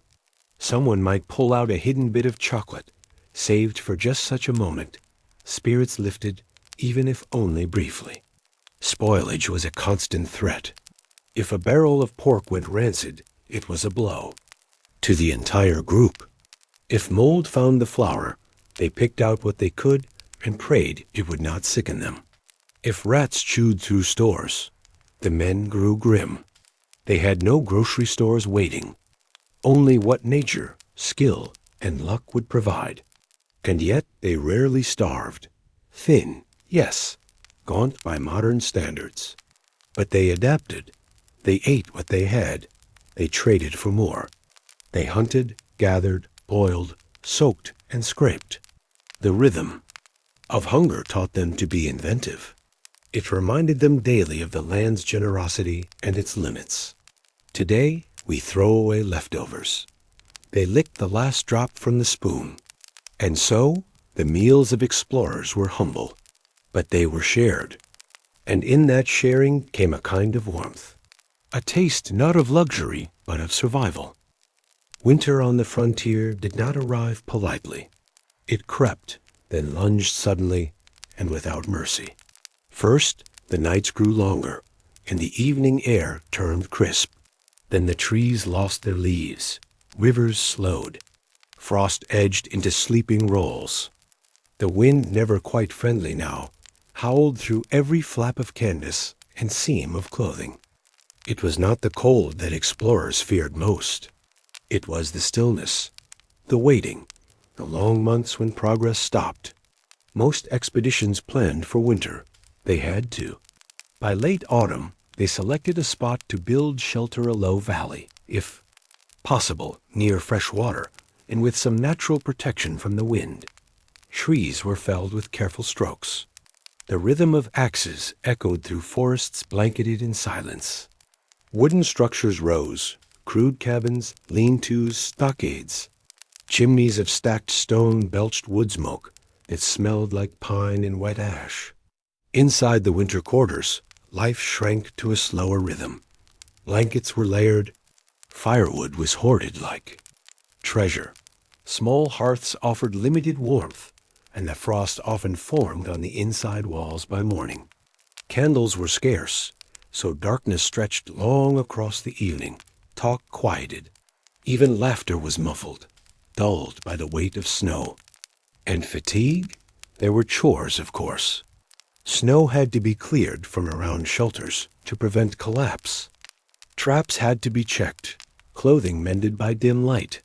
Someone might pull out a hidden bit of chocolate, saved for just such a moment. Spirits lifted, even if only briefly. Spoilage was a constant threat. If a barrel of pork went rancid, it was a blow to the entire group. If mold found the flour, they picked out what they could and prayed it would not sicken them. If rats chewed through stores, the men grew grim. They had no grocery stores waiting, only what nature, skill, and luck would provide. And yet they rarely starved. Thin, yes, gaunt by modern standards. But they adapted. They ate what they had. They traded for more. They hunted, gathered, boiled, soaked, and scraped. The rhythm of hunger taught them to be inventive. It reminded them daily of the land's generosity and its limits. Today, we throw away leftovers. They licked the last drop from the spoon. And so, the meals of explorers were humble, but they were shared. And in that sharing came a kind of warmth, a taste not of luxury, but of survival. Winter on the frontier did not arrive politely. It crept, then lunged suddenly and without mercy. First, the nights grew longer, and the evening air turned crisp. Then the trees lost their leaves, rivers slowed, frost edged into sleeping rolls. The wind, never quite friendly now, howled through every flap of canvas and seam of clothing. It was not the cold that explorers feared most. It was the stillness, the waiting, the long months when progress stopped. Most expeditions planned for winter. They had to. By late autumn, they selected a spot to build shelter, a low valley, if possible, near fresh water, and with some natural protection from the wind. Trees were felled with careful strokes. The rhythm of axes echoed through forests blanketed in silence. Wooden structures rose, crude cabins, lean-tos, stockades. Chimneys of stacked stone belched wood smoke that smelled like pine and wet ash. Inside the winter quarters, life shrank to a slower rhythm. Blankets were layered. Firewood was hoarded like treasure. Small hearths offered limited warmth, and the frost often formed on the inside walls by morning. Candles were scarce, so darkness stretched long across the evening. Talk quieted. Even laughter was muffled, dulled by the weight of snow. And fatigue? There were chores, of course. Snow had to be cleared from around shelters to prevent collapse. Traps had to be checked, clothing mended by dim light,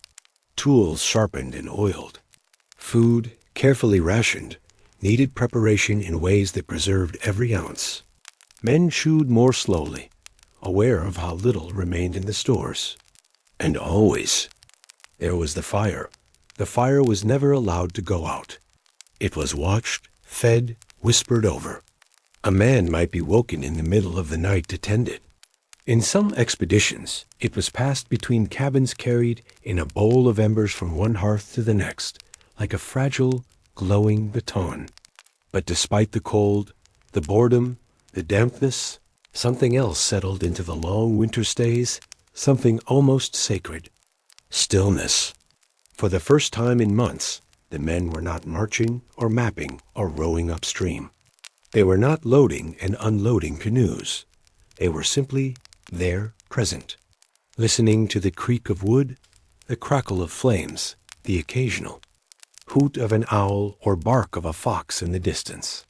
tools sharpened and oiled. Food, carefully rationed, needed preparation in ways that preserved every ounce. Men chewed more slowly, aware of how little remained in the stores. And always, there was the fire. The fire was never allowed to go out. It was watched, fed, whispered over. A man might be woken in the middle of the night to tend it. In some expeditions, it was passed between cabins carried in a bowl of embers from one hearth to the next, like a fragile, glowing baton. But despite the cold, the boredom, the dampness, something else settled into the long winter stays, something almost sacred. Stillness. For the first time in months, the men were not marching or mapping or rowing upstream. They were not loading and unloading canoes. They were simply there, present, listening to the creak of wood, the crackle of flames, the occasional hoot of an owl or bark of a fox in the distance.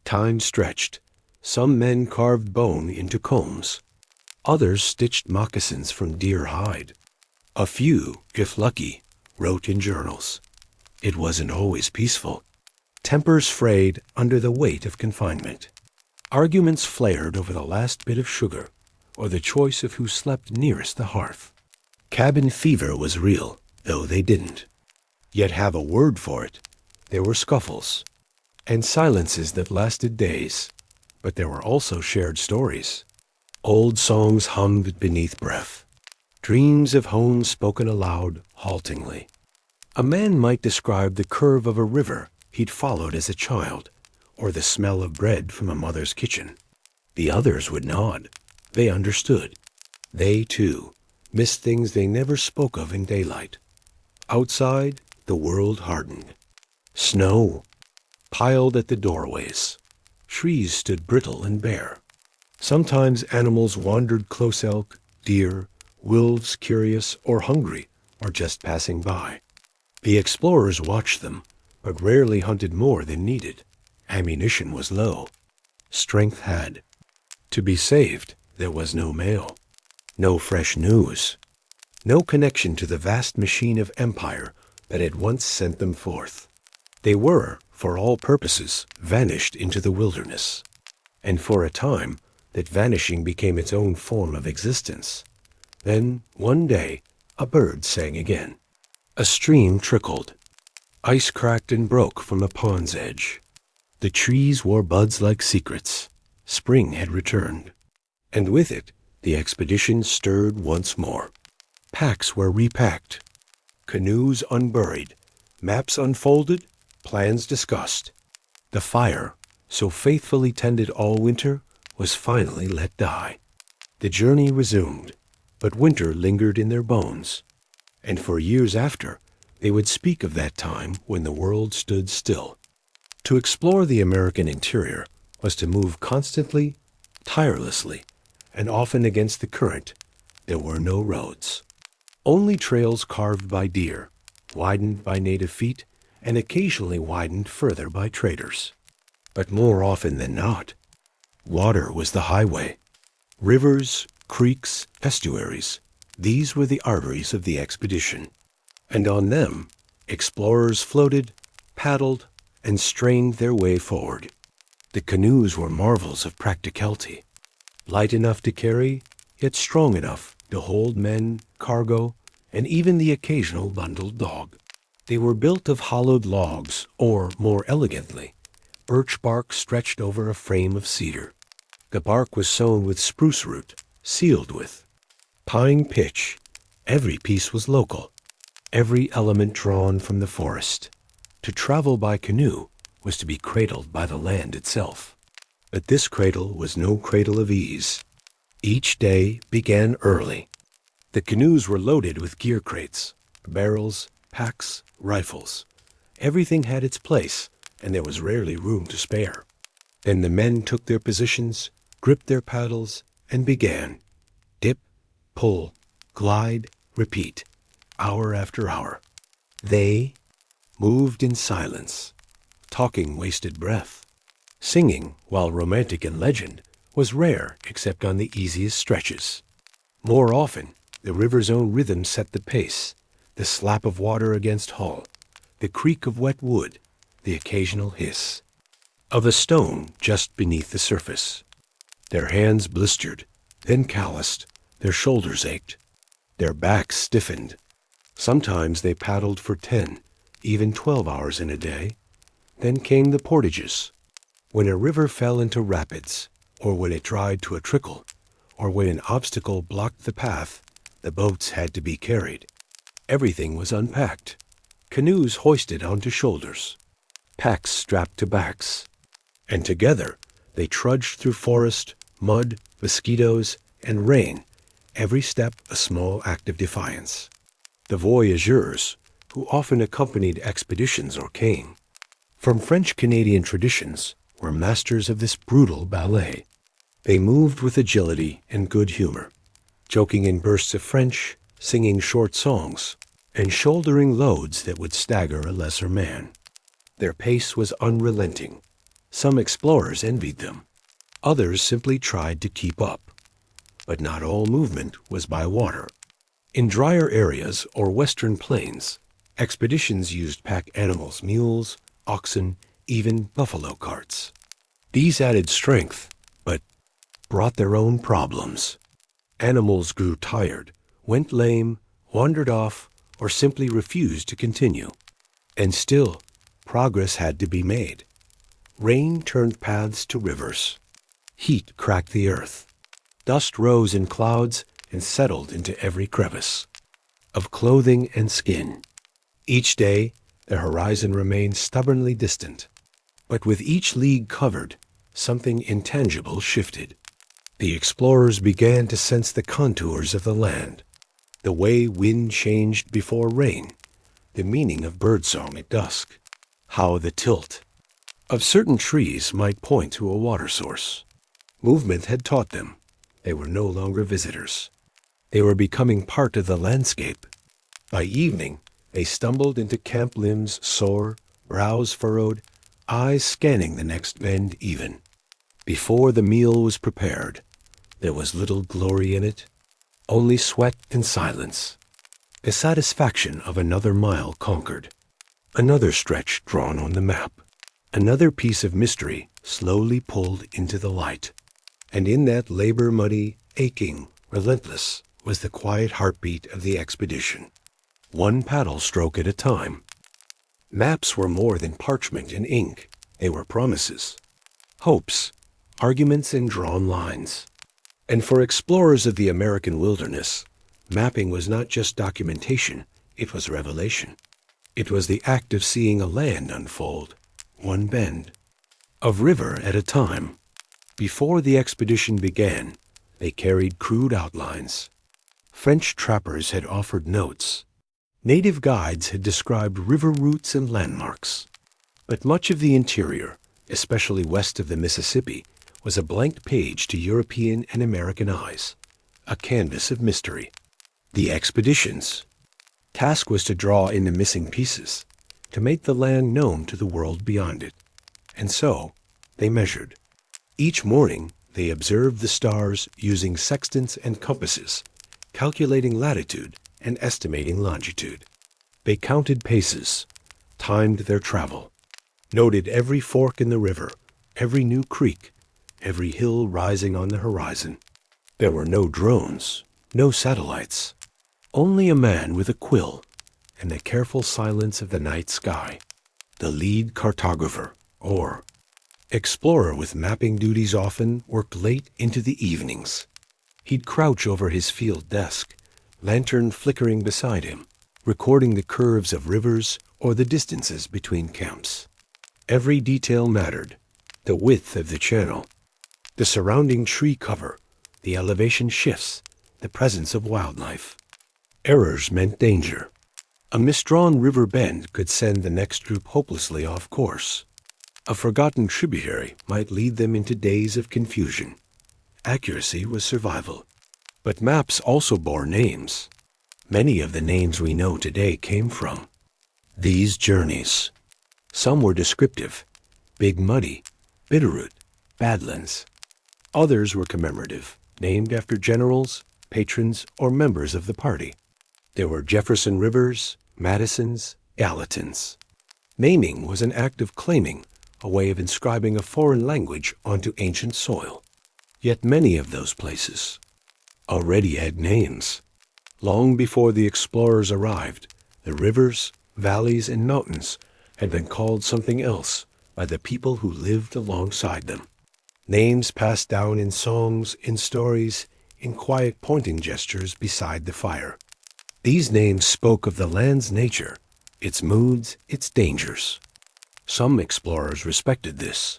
Time stretched. Some men carved bone into combs. Others stitched moccasins from deer hide. A few, if lucky, wrote in journals. It wasn't always peaceful. Tempers frayed under the weight of confinement. Arguments flared over the last bit of sugar, or the choice of who slept nearest the hearth. Cabin fever was real, though they didn't yet have a word for it. There were scuffles, and silences that lasted days, but there were also shared stories. Old songs hummed beneath breath, dreams of home spoken aloud haltingly. A man might describe the curve of a river he'd followed as a child, or the smell of bread from a mother's kitchen. The others would nod. They understood. They, too, missed things they never spoke of in daylight. Outside, the world hardened. Snow piled at the doorways. Trees stood brittle and bare. Sometimes animals wandered, close elk, deer, wolves curious or hungry, or just passing by. The explorers watched them, but rarely hunted more than needed. Ammunition was low. Strength had. To be saved, there was no mail, no fresh news, no connection to the vast machine of empire that had once sent them forth. They were, for all purposes, vanished into the wilderness. And for a time, that vanishing became its own form of existence. Then, one day, a bird sang again. A stream trickled. Ice cracked and broke from a pond's edge. The trees wore buds like secrets. Spring had returned. And with it, the expedition stirred once more. Packs were repacked. Canoes unburied. Maps unfolded. Plans discussed. The fire, so faithfully tended all winter, was finally let die. The journey resumed, but winter lingered in their bones. And for years after, they would speak of that time when the world stood still. To explore the American interior was to move constantly, tirelessly, and often against the current. There were no roads. Only trails carved by deer, widened by native feet, and occasionally widened further by traders. But more often than not, water was the highway. Rivers, creeks, estuaries, these were the arteries of the expedition. And on them, explorers floated, paddled, and strained their way forward. The canoes were marvels of practicality, light enough to carry, yet strong enough to hold men, cargo, and even the occasional bundled dog. They were built of hollowed logs, or, more elegantly, birch bark stretched over a frame of cedar. The bark was sewn with spruce root, sealed with pine pitch. Every piece was local, every element drawn from the forest. To travel by canoe was to be cradled by the land itself. But this cradle was no cradle of ease. Each day began early. The canoes were loaded with gear crates, barrels, packs, rifles. Everything had its place, and there was rarely room to spare. Then the men took their positions, gripped their paddles, and began. Dip, pull, glide, repeat, hour after hour. They moved in silence. Talking wasted breath. Singing, while romantic in legend, was rare except on the easiest stretches. More often, the river's own rhythm set the pace, the slap of water against hull, the creak of wet wood, the occasional hiss of a stone just beneath the surface. Their hands blistered, then calloused, their shoulders ached, their backs stiffened. Sometimes they paddled for 10, even 12 hours in a day. Then came the portages. When a river fell into rapids, or when it dried to a trickle, or when an obstacle blocked the path, the boats had to be carried. Everything was unpacked. Canoes hoisted onto shoulders, packs strapped to backs. And together they trudged through forest, mud, mosquitoes, and rain, every step a small act of defiance. The voyageurs, who often accompanied expeditions or came from French-Canadian traditions, were masters of this brutal ballet. They moved with agility and good humor, joking in bursts of French, singing short songs, and shouldering loads that would stagger a lesser man. Their pace was unrelenting. Some explorers envied them. Others simply tried to keep up. But not all movement was by water. In drier areas or western plains, expeditions used pack animals, mules, oxen, even buffalo carts. These added strength, but brought their own problems. Animals grew tired, went lame, wandered off, or simply refused to continue. And still, progress had to be made. Rain turned paths to rivers. Heat cracked the earth. Dust rose in clouds and settled into every crevice of clothing and skin. Each day, the horizon remained stubbornly distant. But with each league covered, something intangible shifted. The explorers began to sense the contours of the land, the way wind changed before rain, the meaning of birdsong at dusk, how the tilt of certain trees might point to a water source. Movement had taught them. They were no longer visitors. They were becoming part of the landscape. By evening, they stumbled into camp limbs sore, brows furrowed, eyes scanning the next bend even. Before the meal was prepared, there was little glory in it, only sweat and silence. The satisfaction of another mile conquered, another stretch drawn on the map, another piece of mystery slowly pulled into the light. And in that labor muddy, aching, relentless, was the quiet heartbeat of the expedition. One paddle stroke at a time. Maps were more than parchment and ink. They were promises, hopes, arguments, and drawn lines. And for explorers of the American wilderness, mapping was not just documentation, it was revelation. It was the act of seeing a land unfold, one bend, of river at a time. Before the expedition began, they carried crude outlines. French trappers had offered notes. Native guides had described river routes and landmarks. But much of the interior, especially west of the Mississippi, was a blank page to European and American eyes, a canvas of mystery. The expedition's task was to draw in the missing pieces, to make the land known to the world beyond it. And so, they measured. Each morning, they observed the stars using sextants and compasses, calculating latitude and estimating longitude. They counted paces, timed their travel, noted every fork in the river, every new creek, every hill rising on the horizon. There were no drones, no satellites, only a man with a quill and the careful silence of the night sky, the lead cartographer, or explorer with mapping duties often worked late into the evenings. He'd crouch over his field desk, lantern flickering beside him, recording the curves of rivers or the distances between camps. Every detail mattered: the width of the channel, the surrounding tree cover, the elevation shifts, the presence of wildlife. Errors meant danger. A misdrawn river bend could send the next group hopelessly off course. A forgotten tributary might lead them into days of confusion. Accuracy was survival. But maps also bore names. Many of the names we know today came from these journeys. Some were descriptive: Big Muddy, Bitterroot, Badlands. Others were commemorative, named after generals, patrons, or members of the party. There were Jefferson Rivers, Madisons, Gallatin's. Naming was an act of claiming, a way of inscribing a foreign language onto ancient soil. Yet many of those places already had names. Long before the explorers arrived, the rivers, valleys, and mountains had been called something else by the people who lived alongside them. Names passed down in songs, in stories, in quiet pointing gestures beside the fire. These names spoke of the land's nature, its moods, its dangers. Some explorers respected this.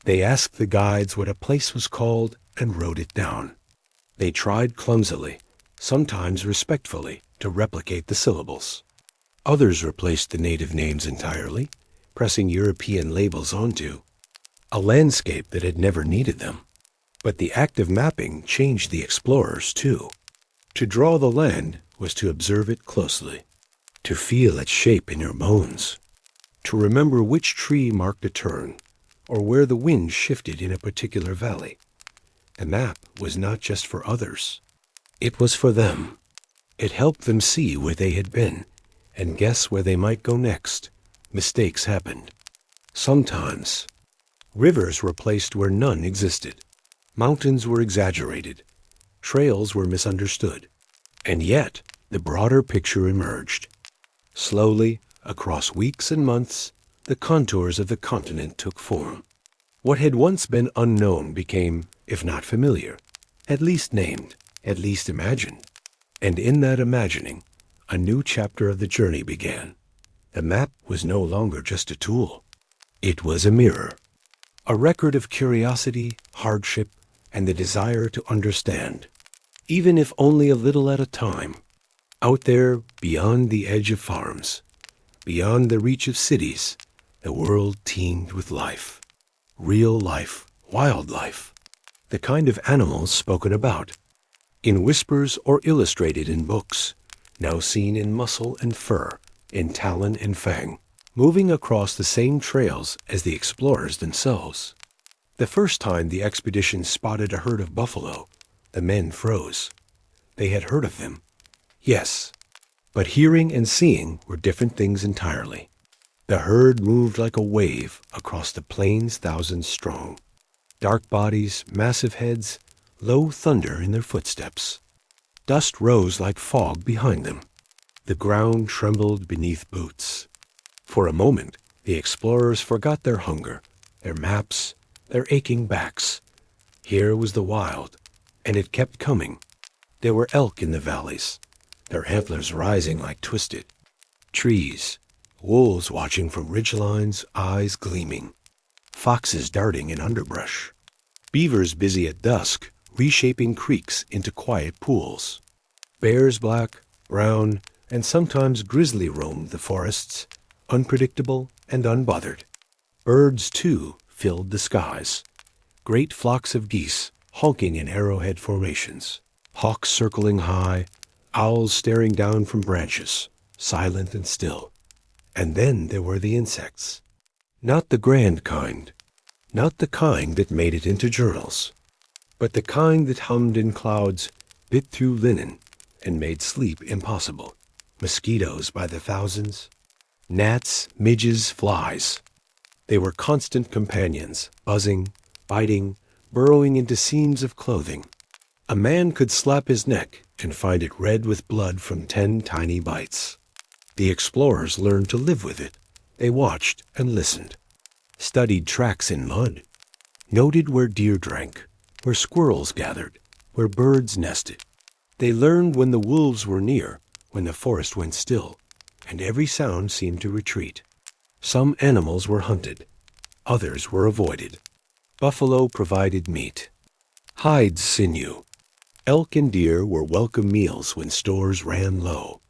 They asked the guides what a place was called and wrote it down. They tried clumsily, sometimes respectfully, to replicate the syllables. Others replaced the native names entirely, pressing European labels onto a landscape that had never needed them. But the act of mapping changed the explorers too. To draw the land was to observe it closely, to feel its shape in your bones, to remember which tree marked a turn, or where the wind shifted in a particular valley. The map was not just for others. It was for them. It helped them see where they had been and guess where they might go next. Mistakes happened. Sometimes. Rivers were placed where none existed. Mountains were exaggerated. Trails were misunderstood. And yet, the broader picture emerged. Slowly, across weeks and months, the contours of the continent took form. What had once been unknown became, if not familiar, at least named, at least imagined. And in that imagining, a new chapter of the journey began. The map was no longer just a tool. It was a mirror, a record of curiosity, hardship, and the desire to understand, even if only a little at a time. Out there, beyond the edge of farms, beyond the reach of cities, the world teemed with life. Real life, wild life, the kind of animals spoken about in whispers or illustrated in books, now seen in muscle and fur, in talon and fang, moving across the same trails as the explorers themselves. The first time the expedition spotted a herd of buffalo, the men froze. They had heard of them, yes, but hearing and seeing were different things entirely. The herd moved like a wave across the plains, thousands strong. Dark bodies, massive heads, low thunder in their footsteps. Dust rose like fog behind them. The ground trembled beneath boots. For a moment, the explorers forgot their hunger, their maps, their aching backs. Here was the wild, and it kept coming. There were elk in the valleys, their antlers rising like twisted. Trees, wolves watching from ridgelines, eyes gleaming. Foxes darting in underbrush. Beavers busy at dusk, reshaping creeks into quiet pools. Bears black, brown, and sometimes grizzly roamed the forests, unpredictable and unbothered. Birds, too, filled the skies. Great flocks of geese honking in arrowhead formations. Hawks circling high, owls staring down from branches, silent and still. And then there were the insects. Not the grand kind, not the kind that made it into journals, but the kind that hummed in clouds, bit through linen, and made sleep impossible. Mosquitoes by the thousands, gnats, midges, flies. They were constant companions, buzzing, biting, burrowing into seams of clothing. A man could slap his neck and find it red with blood from 10 tiny bites. The explorers learned to live with it. They watched and listened, studied tracks in mud, noted where deer drank, where squirrels gathered, where birds nested. They learned when the wolves were near, when the forest went still, and every sound seemed to retreat. Some animals were hunted, others were avoided. Buffalo provided meat, hides sinew. Elk and deer were welcome meals when stores ran low.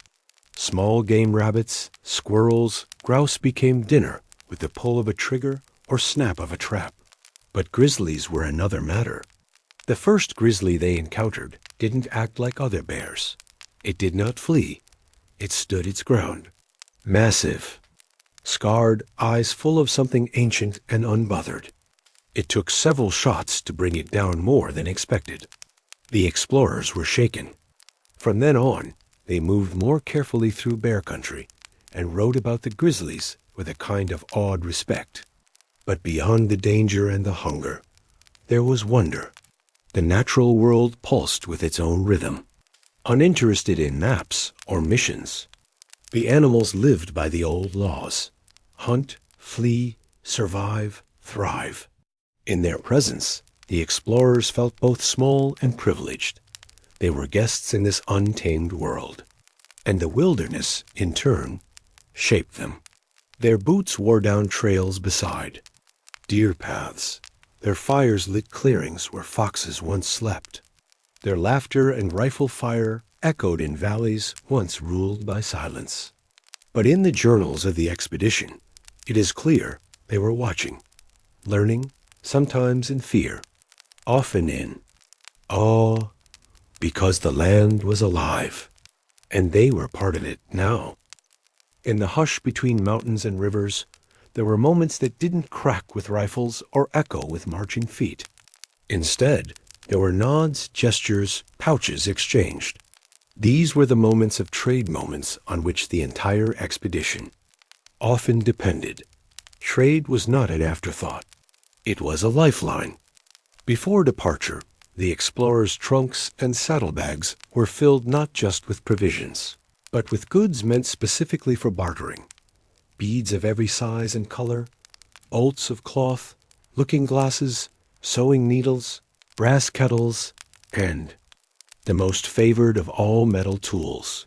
Small game rabbits, squirrels, grouse became dinner with the pull of a trigger or snap of a trap. But grizzlies were another matter. The first grizzly they encountered didn't act like other bears. It did not flee. It stood its ground. Massive, scarred, eyes full of something ancient and unbothered. It took several shots to bring it down more than expected. The explorers were shaken. From then on, they moved more carefully through bear country and wrote about the grizzlies with a kind of awed respect. But beyond the danger and the hunger, there was wonder. The natural world pulsed with its own rhythm. Uninterested in maps or missions, the animals lived by the old laws: hunt, flee, survive, thrive. In their presence, the explorers felt both small and privileged. They were guests in this untamed world. And the wilderness, in turn, shaped them. Their boots wore down trails beside, deer paths. Their fires lit clearings where foxes once slept. Their laughter and rifle fire echoed in valleys once ruled by silence. But in the journals of the expedition, it is clear they were watching, learning, sometimes in fear, often in awe, because the land was alive, and they were part of it now. In the hush between mountains and rivers, there were moments that didn't crack with rifles or echo with marching feet. Instead, there were nods, gestures, pouches exchanged. These were the moments of trade moments on which the entire expedition often depended. Trade was not an afterthought. It was a lifeline. Before departure, the explorers' trunks and saddlebags were filled not just with provisions, but with goods meant specifically for bartering. Beads of every size and color, bolts of cloth, looking glasses, sewing needles, brass kettles, and the most favored of all metal tools: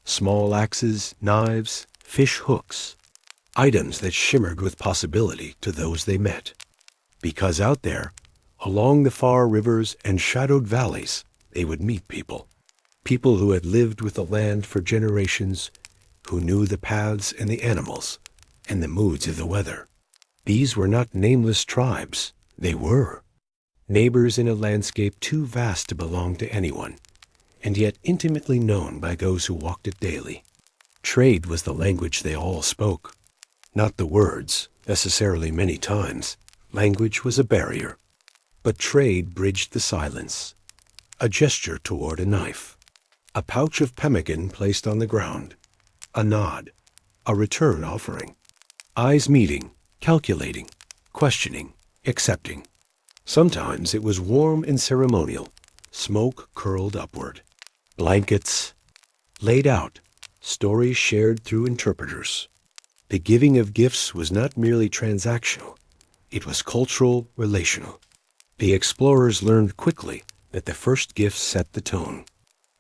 small axes, knives, fish hooks, items that shimmered with possibility to those they met. Because out there, along the far rivers and shadowed valleys, they would meet people. People who had lived with the land for generations, who knew the paths and the animals and the moods of the weather. These were not nameless tribes. They were neighbors in a landscape too vast to belong to anyone, and yet intimately known by those who walked it daily. Trade was the language they all spoke. Not the words, necessarily many times. Language was a barrier. But trade bridged the silence. A gesture toward a knife. A pouch of pemmican placed on the ground. A nod. A return offering. Eyes meeting, calculating, questioning, accepting. Sometimes it was warm and ceremonial. Smoke curled upward. Blankets laid out. Stories shared through interpreters. The giving of gifts was not merely transactional. It was cultural, relational. The explorers learned quickly that the first gift set the tone.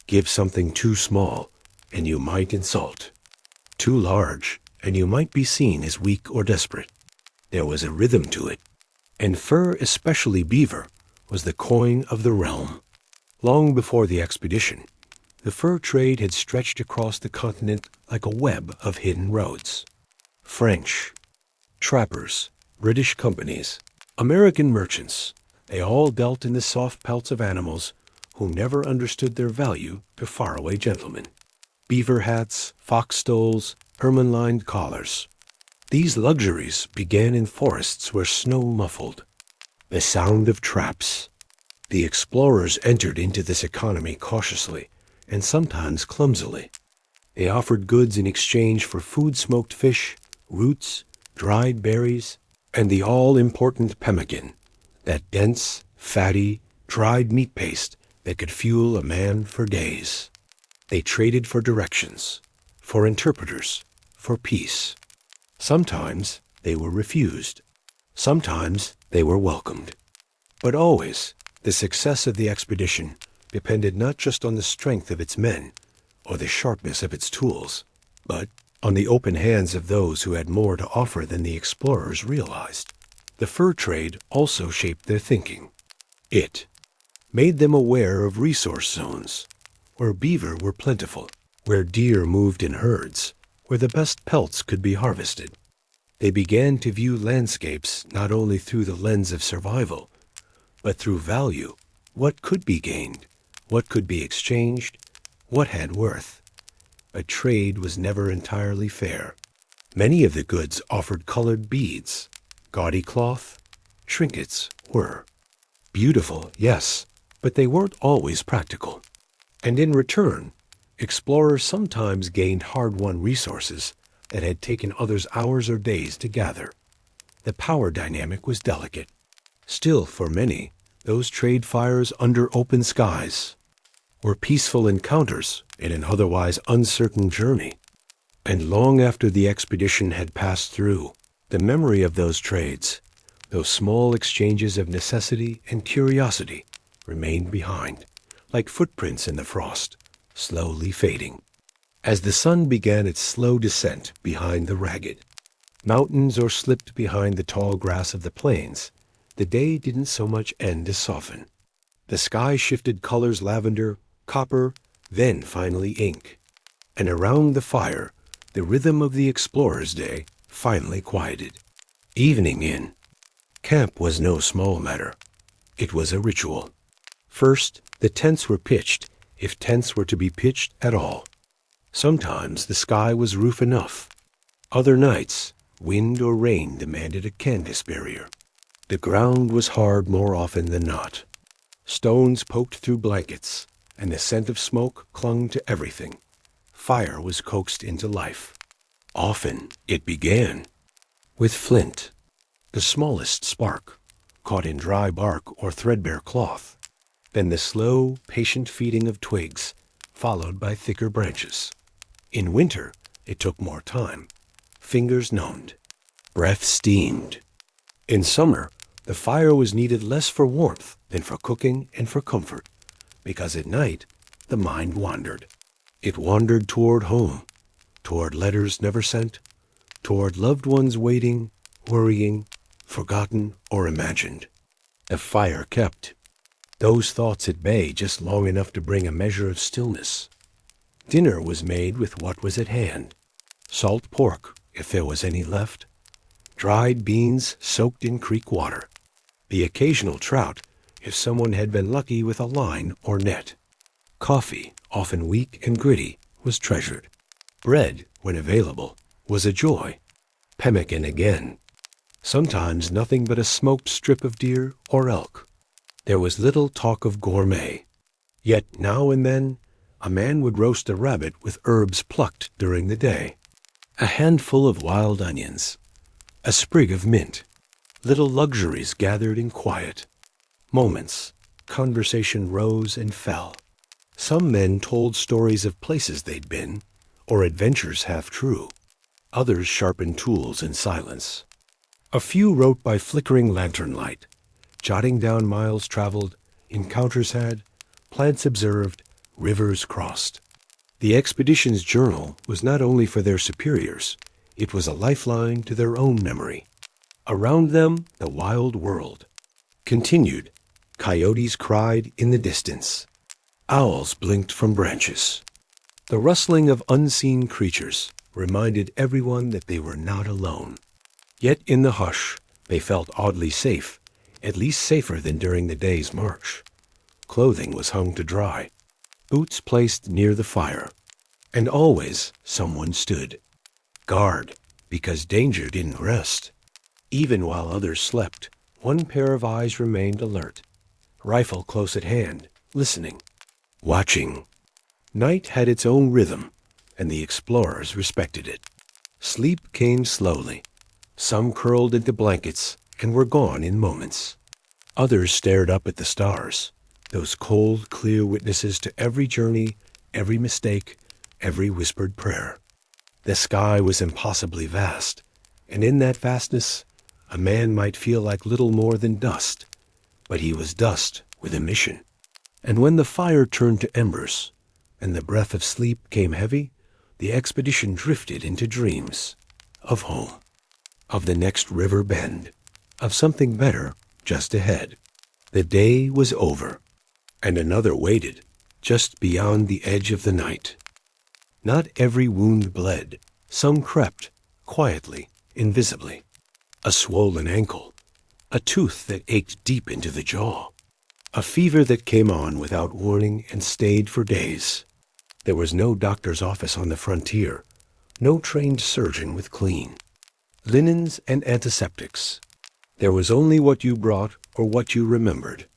Give something too small, and you might insult. Too large, and you might be seen as weak or desperate. There was a rhythm to it. And fur, especially beaver, was the coin of the realm. Long before the expedition, the fur trade had stretched across the continent like a web of hidden roads. French, trappers, British companies, American merchants, they all dealt in the soft pelts of animals who never understood their value to faraway gentlemen. Beaver hats, fox stoles, ermine-lined collars. These luxuries began in forests where snow muffled the sound of traps. The explorers entered into this economy cautiously and sometimes clumsily. They offered goods in exchange for food-smoked fish, roots, dried berries, and the all-important pemmican, that dense, fatty, dried meat paste that could fuel a man for days. They traded for directions, for interpreters, for peace. Sometimes they were refused. Sometimes they were welcomed. But always, the success of the expedition depended not just on the strength of its men or the sharpness of its tools, but on the open hands of those who had more to offer than the explorers realized. The fur trade also shaped their thinking. It made them aware of resource zones, where beaver were plentiful, where deer moved in herds, where the best pelts could be harvested. They began to view landscapes not only through the lens of survival, but through value. What could be gained? What could be exchanged? What had worth? But trade was never entirely fair. Many of the goods offered colored beads, gaudy cloth, trinkets were. Beautiful, yes, but they weren't always practical. And in return, explorers sometimes gained hard-won resources that had taken others hours or days to gather. The power dynamic was delicate. Still, for many, those trade fires under open skies were peaceful encounters in an otherwise uncertain journey. And long after the expedition had passed through, the memory of those trades, those small exchanges of necessity and curiosity, remained behind, like footprints in the frost, slowly fading. As the sun began its slow descent behind the ragged mountains or slipped behind the tall grass of the plains, the day didn't so much end as soften. The sky shifted colors: lavender, copper, then finally ink. And around the fire, the rhythm of the explorer's day finally quieted. Evening in. Camp was no small matter. It was a ritual. First, the tents were pitched, if tents were to be pitched at all. Sometimes the sky was roof enough. Other nights, wind or rain demanded a canvas barrier. The ground was hard more often than not. Stones poked through blankets, and the scent of smoke clung to everything. Fire was coaxed into life. Often it began with flint, the smallest spark, caught in dry bark or threadbare cloth. Then the slow, patient feeding of twigs, followed by thicker branches. In winter, it took more time. Fingers numbed. Breath steamed. In summer, the fire was needed less for warmth than for cooking and for comfort, because at night, the mind wandered. It wandered toward home, toward letters never sent, toward loved ones waiting, worrying, forgotten or imagined. The fire kept those thoughts at bay just long enough to bring a measure of stillness. Dinner was made with what was at hand. Salt pork, if there was any left. Dried beans soaked in creek water. The occasional trout, if someone had been lucky with a line or net. Coffee, often weak and gritty, was treasured. Bread, when available, was a joy. Pemmican again. Sometimes nothing but a smoked strip of deer or elk. There was little talk of gourmet. Yet now and then, a man would roast a rabbit with herbs plucked during the day. A handful of wild onions. A sprig of mint. Little luxuries gathered in quiet. Moments. Conversation rose and fell. Some men told stories of places they'd been, or adventures half true. Others sharpened tools in silence. A few wrote by flickering lantern light, jotting down miles traveled, encounters had, plants observed, rivers crossed. The expedition's journal was not only for their superiors, it was a lifeline to their own memory. Around them, the wild world continued. Coyotes cried in the distance. Owls blinked from branches. The rustling of unseen creatures reminded everyone that they were not alone. Yet in the hush, they felt oddly safe, at least safer than during the day's march. Clothing was hung to dry, boots placed near the fire, and always someone stood. Guard, because danger didn't rest. Even while others slept, one pair of eyes remained alert, rifle close at hand, listening, watching. Night had its own rhythm, and the explorers respected it. Sleep came slowly. Some curled into blankets and were gone in moments. Others stared up at the stars, those cold, clear witnesses to every journey, every mistake, every whispered prayer. The sky was impossibly vast, and in that vastness, a man might feel like little more than dust, but he was dust with a mission. And when the fire turned to embers, and the breath of sleep came heavy, the expedition drifted into dreams of home, of the next river bend, of something better just ahead. The day was over, and another waited just beyond the edge of the night. Not every wound bled. Some crept, quietly, invisibly. A swollen ankle, a tooth that ached deep into the jaw, a fever that came on without warning and stayed for days. There was no doctor's office on the frontier, no trained surgeon with clean linens and antiseptics. There was only what you brought or what you remembered.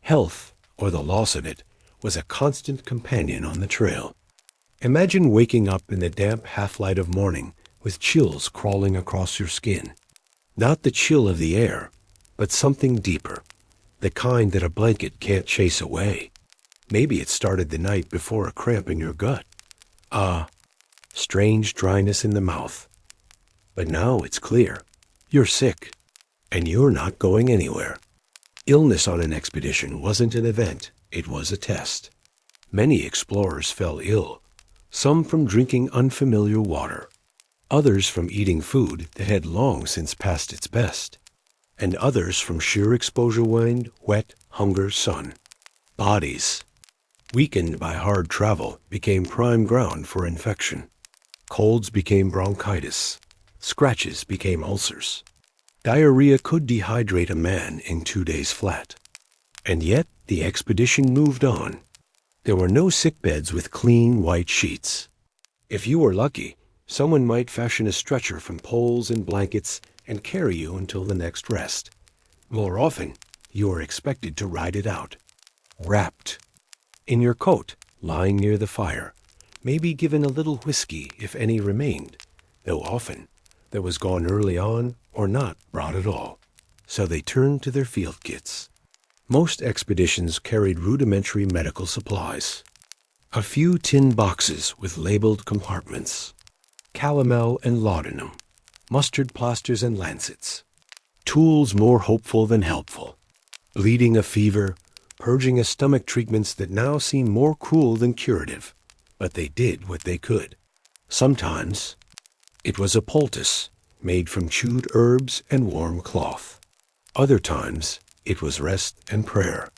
Health, or the loss of it, was a constant companion on the trail. Imagine waking up in the damp half-light of morning with chills crawling across your skin. Not the chill of the air, but something deeper, the kind that a blanket can't chase away. Maybe it started the night before a cramp in your gut. Strange dryness in the mouth. But now it's clear. You're sick, and you're not going anywhere. Illness on an expedition wasn't an event, it was a test. Many explorers fell ill, some from drinking unfamiliar water, others from eating food that had long since passed its best, and others from sheer exposure wind, wet, hunger, sun. Bodies, weakened by hard travel, became prime ground for infection. Colds became bronchitis. Scratches became ulcers. Diarrhea could dehydrate a man in 2 days flat. And yet the expedition moved on. There were no sickbeds with clean white sheets. If you were lucky, someone might fashion a stretcher from poles and blankets and carry you until the next rest. More often, you were expected to ride it out, wrapped in your coat, lying near the fire, maybe given a little whiskey if any remained, though often that was gone early on or not brought at all. So they turned to their field kits. Most expeditions carried rudimentary medical supplies. A few tin boxes with labeled compartments, calomel and laudanum, mustard plasters and lancets, tools more hopeful than helpful, bleeding a fever, purging a stomach treatments that now seem more cruel than curative, but they did what they could. Sometimes it was a poultice made from chewed herbs and warm cloth. Other times it was rest and prayer.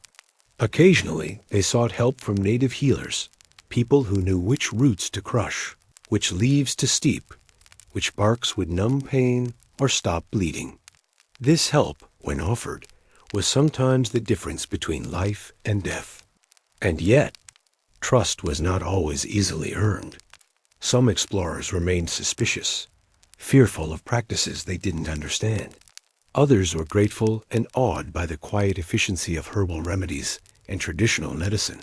Occasionally they sought help from native healers, people who knew which roots to crush, which leaves to steep, which barks would numb pain or stop bleeding. This help, when offered, was sometimes the difference between life and death. And yet, trust was not always easily earned. Some explorers remained suspicious, fearful of practices they didn't understand. Others were grateful and awed by the quiet efficiency of herbal remedies and traditional medicine.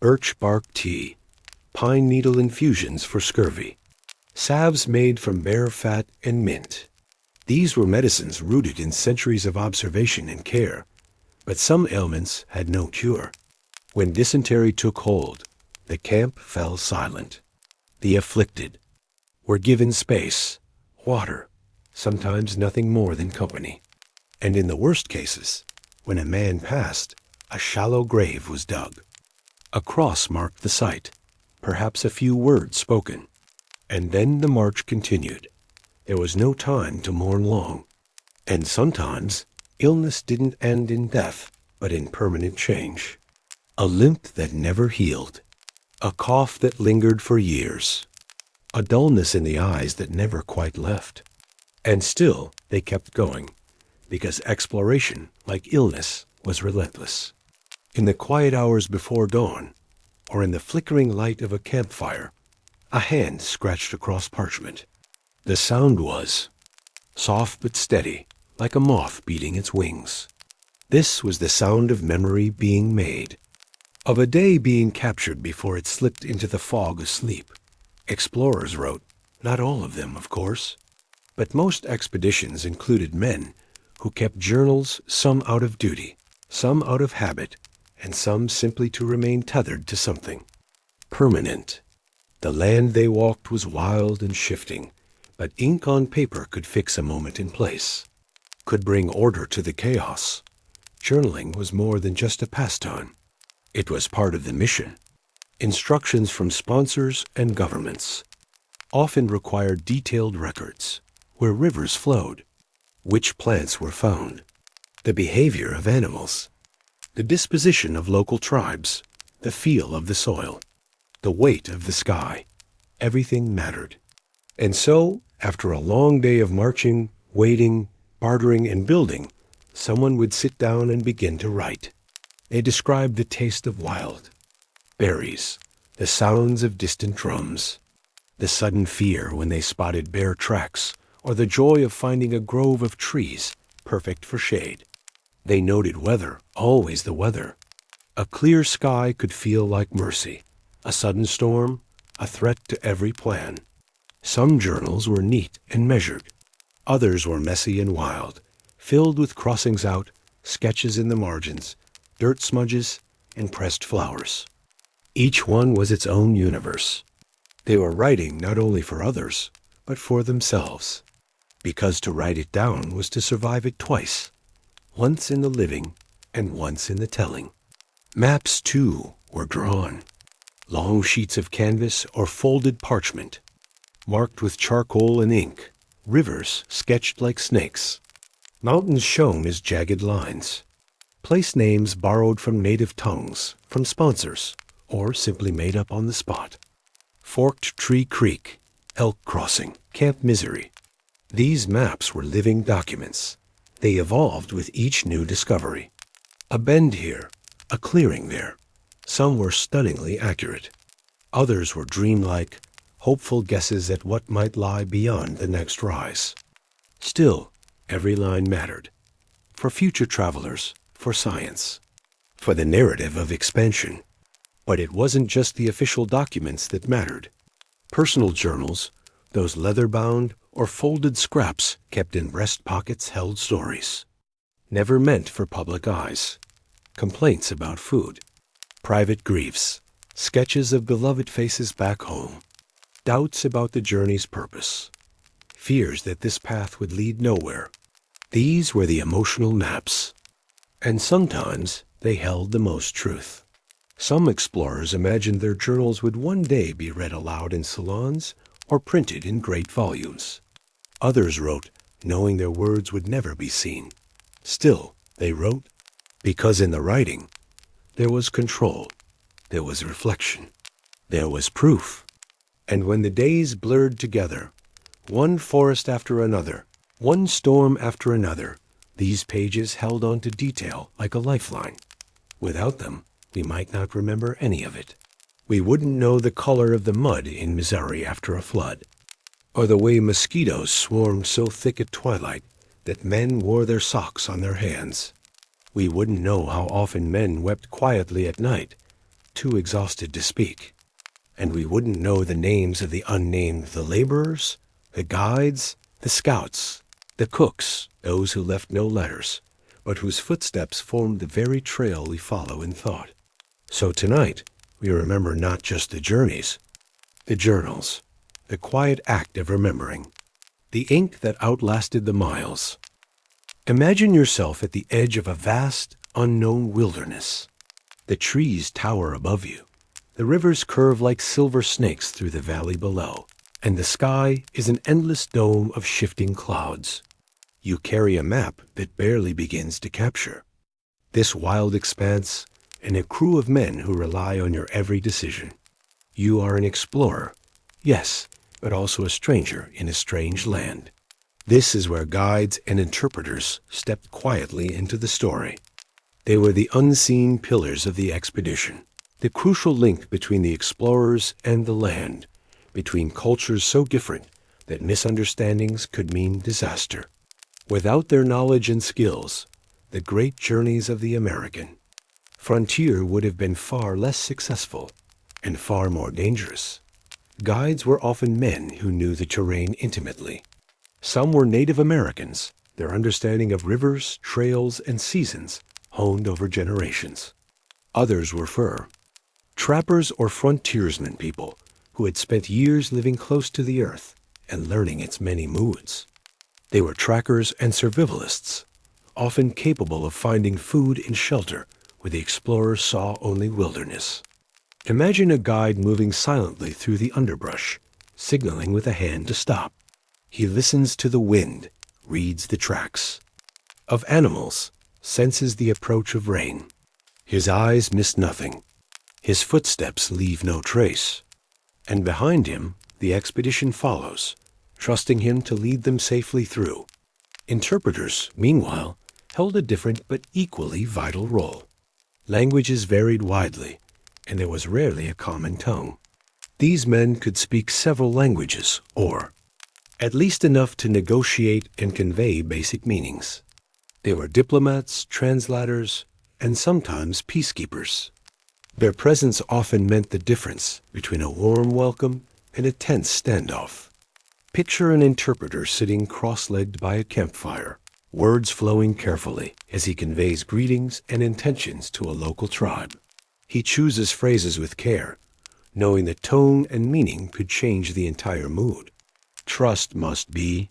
Birch bark tea, pine needle infusions for scurvy, salves made from bear fat and mint. These were medicines rooted in centuries of observation and care, but some ailments had no cure. When dysentery took hold, the camp fell silent. The afflicted were given space, water, sometimes nothing more than company. And in the worst cases, when a man passed, a shallow grave was dug. A cross marked the site, perhaps a few words spoken. And then the march continued. There was no time to mourn long. And sometimes, illness didn't end in death, but in permanent change. A limp that never healed. A cough that lingered for years. A dullness in the eyes that never quite left. And still they kept going, because exploration, like illness, was relentless. In the quiet hours before dawn, or in the flickering light of a campfire, a hand scratched across parchment. The sound was soft but steady, like a moth beating its wings. This was the sound of memory being made, of a day being captured before it slipped into the fog of sleep. Explorers wrote, not all of them, of course, but most expeditions included men who kept journals, some out of duty, some out of habit, and some simply to remain tethered to something permanent. The land they walked was wild and shifting, but ink on paper could fix a moment in place, could bring order to the chaos. Journaling was more than just a pastime. It was part of the mission. Instructions from sponsors and governments often required detailed records: where rivers flowed, which plants were found, the behavior of animals, the disposition of local tribes, the feel of the soil, the weight of the sky. Everything mattered. And so, after a long day of marching, waiting, bartering, and building, someone would sit down and begin to write. They described the taste of wild berries, the sounds of distant drums, the sudden fear when they spotted bear tracks, or the joy of finding a grove of trees perfect for shade. They noted weather, always the weather. A clear sky could feel like mercy. A sudden storm, a threat to every plan. Some journals were neat and measured. Others were messy and wild, filled with crossings out, sketches in the margins, dirt smudges, and pressed flowers. Each one was its own universe. They were writing not only for others, but for themselves, because to write it down was to survive it twice, once in the living and once in the telling. Maps, too, were drawn. Long sheets of canvas or folded parchment, marked with charcoal and ink, rivers sketched like snakes, mountains shown as jagged lines, place names borrowed from native tongues, from sponsors, or simply made up on the spot. Forked Tree Creek, Elk Crossing, Camp Misery. These maps were living documents. They evolved with each new discovery. A bend here, a clearing there. Some were stunningly accurate. Others were dreamlike, hopeful guesses at what might lie beyond the next rise. Still, every line mattered. For future travelers, for science, for the narrative of expansion. But it wasn't just the official documents that mattered. Personal journals, those leather-bound or folded scraps kept in breast pockets, held stories. Never meant for public eyes. Complaints about food, private griefs, sketches of beloved faces back home, doubts about the journey's purpose, fears that this path would lead nowhere. These were the emotional maps. And sometimes they held the most truth. Some explorers imagined their journals would one day be read aloud in salons or printed in great volumes. Others wrote, knowing their words would never be seen. Still, they wrote, because in the writing, there was control, there was reflection, there was proof. And when the days blurred together, one forest after another, one storm after another, these pages held on to detail like a lifeline. Without them, we might not remember any of it. We wouldn't know the color of the mud in Missouri after a flood, or the way mosquitoes swarmed so thick at twilight that men wore their socks on their hands. We wouldn't know how often men wept quietly at night, too exhausted to speak. And we wouldn't know the names of the unnamed, the laborers, the guides, the scouts, the cooks, those who left no letters, but whose footsteps formed the very trail we follow in thought. So tonight, we remember not just the journeys, the journals, the quiet act of remembering, the ink that outlasted the miles. Imagine yourself at the edge of a vast, unknown wilderness. The trees tower above you. The rivers curve like silver snakes through the valley below, and the sky is an endless dome of shifting clouds. You carry a map that barely begins to capture this wild expanse and a crew of men who rely on your every decision. You are an explorer, yes, but also a stranger in a strange land. This is where guides and interpreters stepped quietly into the story. They were the unseen pillars of the expedition, the crucial link between the explorers and the land, between cultures so different that misunderstandings could mean disaster. Without their knowledge and skills, the great journeys of the American frontier would have been far less successful and far more dangerous. Guides were often men who knew the terrain intimately. Some were Native Americans, their understanding of rivers, trails, and seasons honed over generations. Others were fur, trappers or frontiersmen people who had spent years living close to the earth and learning its many moods. They were trackers and survivalists, often capable of finding food and shelter where the explorer saw only wilderness. Imagine a guide moving silently through the underbrush, signaling with a hand to stop. He listens to the wind, reads the tracks of animals, senses the approach of rain. His eyes miss nothing. His footsteps leave no trace. And behind him, the expedition follows, trusting him to lead them safely through. Interpreters, meanwhile, held a different but equally vital role. Languages varied widely, and there was rarely a common tongue. These men could speak several languages, or at least enough to negotiate and convey basic meanings. They were diplomats, translators, and sometimes peacekeepers. Their presence often meant the difference between a warm welcome and a tense standoff. Picture an interpreter sitting cross-legged by a campfire, words flowing carefully as he conveys greetings and intentions to a local tribe. He chooses phrases with care, knowing that tone and meaning could change the entire mood. Trust must be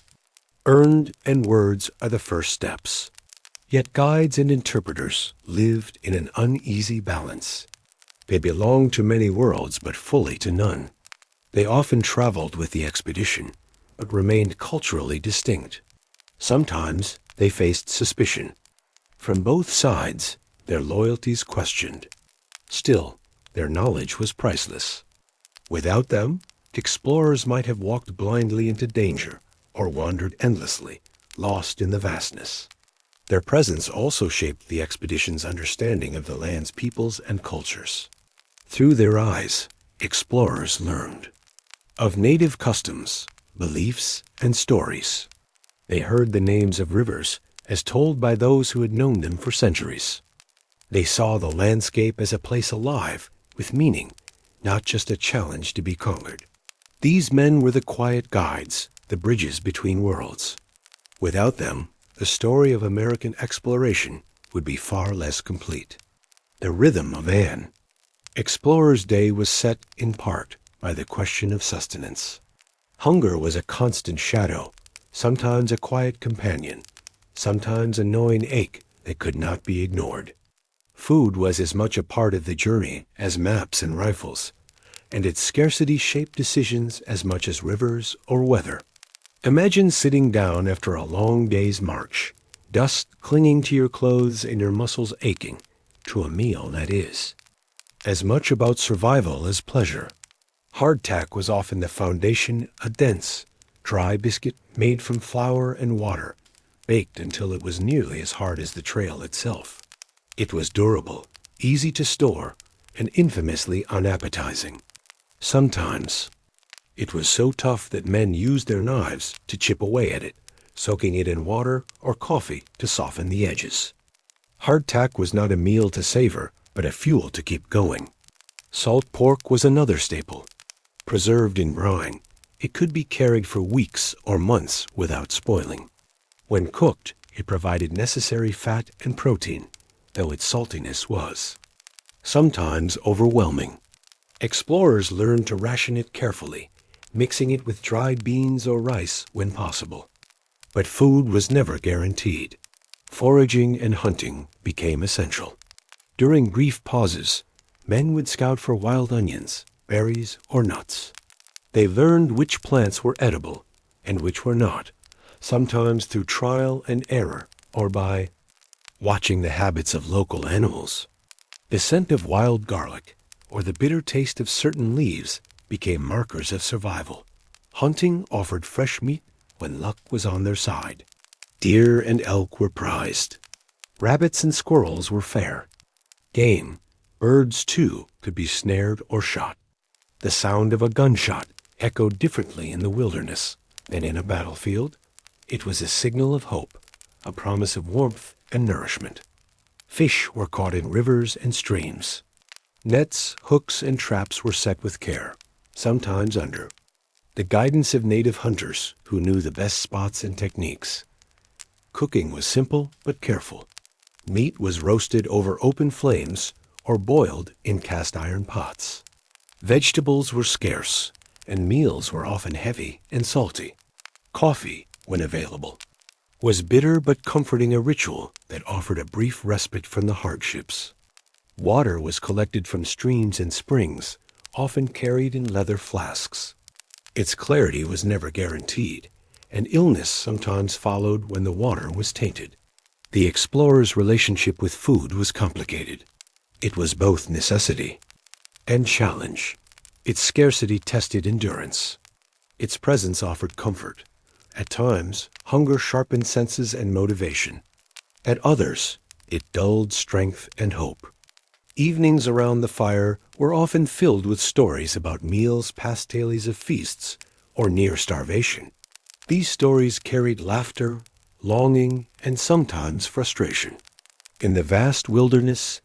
earned, and words are the first steps. Yet guides and interpreters lived in an uneasy balance. They belonged to many worlds, but fully to none. They often traveled with the expedition, but remained culturally distinct. Sometimes they faced suspicion. From both sides, their loyalties questioned. Still, their knowledge was priceless. Without them, explorers might have walked blindly into danger or wandered endlessly, lost in the vastness. Their presence also shaped the expedition's understanding of the land's peoples and cultures. Through their eyes, explorers learned of native customs, beliefs, and stories. They heard the names of rivers as told by those who had known them for centuries. They saw the landscape as a place alive, with meaning, not just a challenge to be conquered. These men were the quiet guides, the bridges between worlds. Without them, the story of American exploration would be far less complete. The rhythm of Anne. Explorer's Day was set in part by the question of sustenance. Hunger was a constant shadow, sometimes a quiet companion, sometimes a gnawing ache that could not be ignored. Food was as much a part of the journey as maps and rifles, and its scarcity shaped decisions as much as rivers or weather. Imagine sitting down after a long day's march, dust clinging to your clothes and your muscles aching, to a meal that is as much about survival as pleasure. Hardtack was often the foundation, a dense, dry biscuit made from flour and water, baked until it was nearly as hard as the trail itself. It was durable, easy to store, and infamously unappetizing. Sometimes it was so tough that men used their knives to chip away at it, soaking it in water or coffee to soften the edges. Hardtack was not a meal to savor, but a fuel to keep going. Salt pork was another staple. Preserved in brine, it could be carried for weeks or months without spoiling. When cooked, it provided necessary fat and protein, though its saltiness was sometimes overwhelming. Explorers learned to ration it carefully, mixing it with dried beans or rice when possible. But food was never guaranteed. Foraging and hunting became essential. During brief pauses, men would scout for wild onions, berries, or nuts. They learned which plants were edible and which were not, sometimes through trial and error or by watching the habits of local animals. The scent of wild garlic or the bitter taste of certain leaves became markers of survival. Hunting offered fresh meat when luck was on their side. Deer and elk were prized. Rabbits and squirrels were fair. Game, birds too, could be snared or shot. The sound of a gunshot echoed differently in the wilderness than in a battlefield. It was a signal of hope, a promise of warmth and nourishment. Fish were caught in rivers and streams. Nets, hooks, and traps were set with care, sometimes under the guidance of native hunters who knew the best spots and techniques. Cooking was simple but careful. Meat was roasted over open flames or boiled in cast iron pots. Vegetables were scarce, and meals were often heavy and salty. Coffee, when available, was bitter but comforting, a ritual that offered a brief respite from the hardships. Water was collected from streams and springs, often carried in leather flasks. Its clarity was never guaranteed, and illness sometimes followed when the water was tainted. The explorer's relationship with food was complicated. It was both necessity and challenge. Its scarcity tested endurance. Its presence offered comfort. At times, hunger sharpened senses and motivation. At others, it dulled strength and hope. Evenings around the fire were often filled with stories about meals past tales of feasts or near starvation. These stories carried laughter, longing, and sometimes frustration. In the vast wilderness,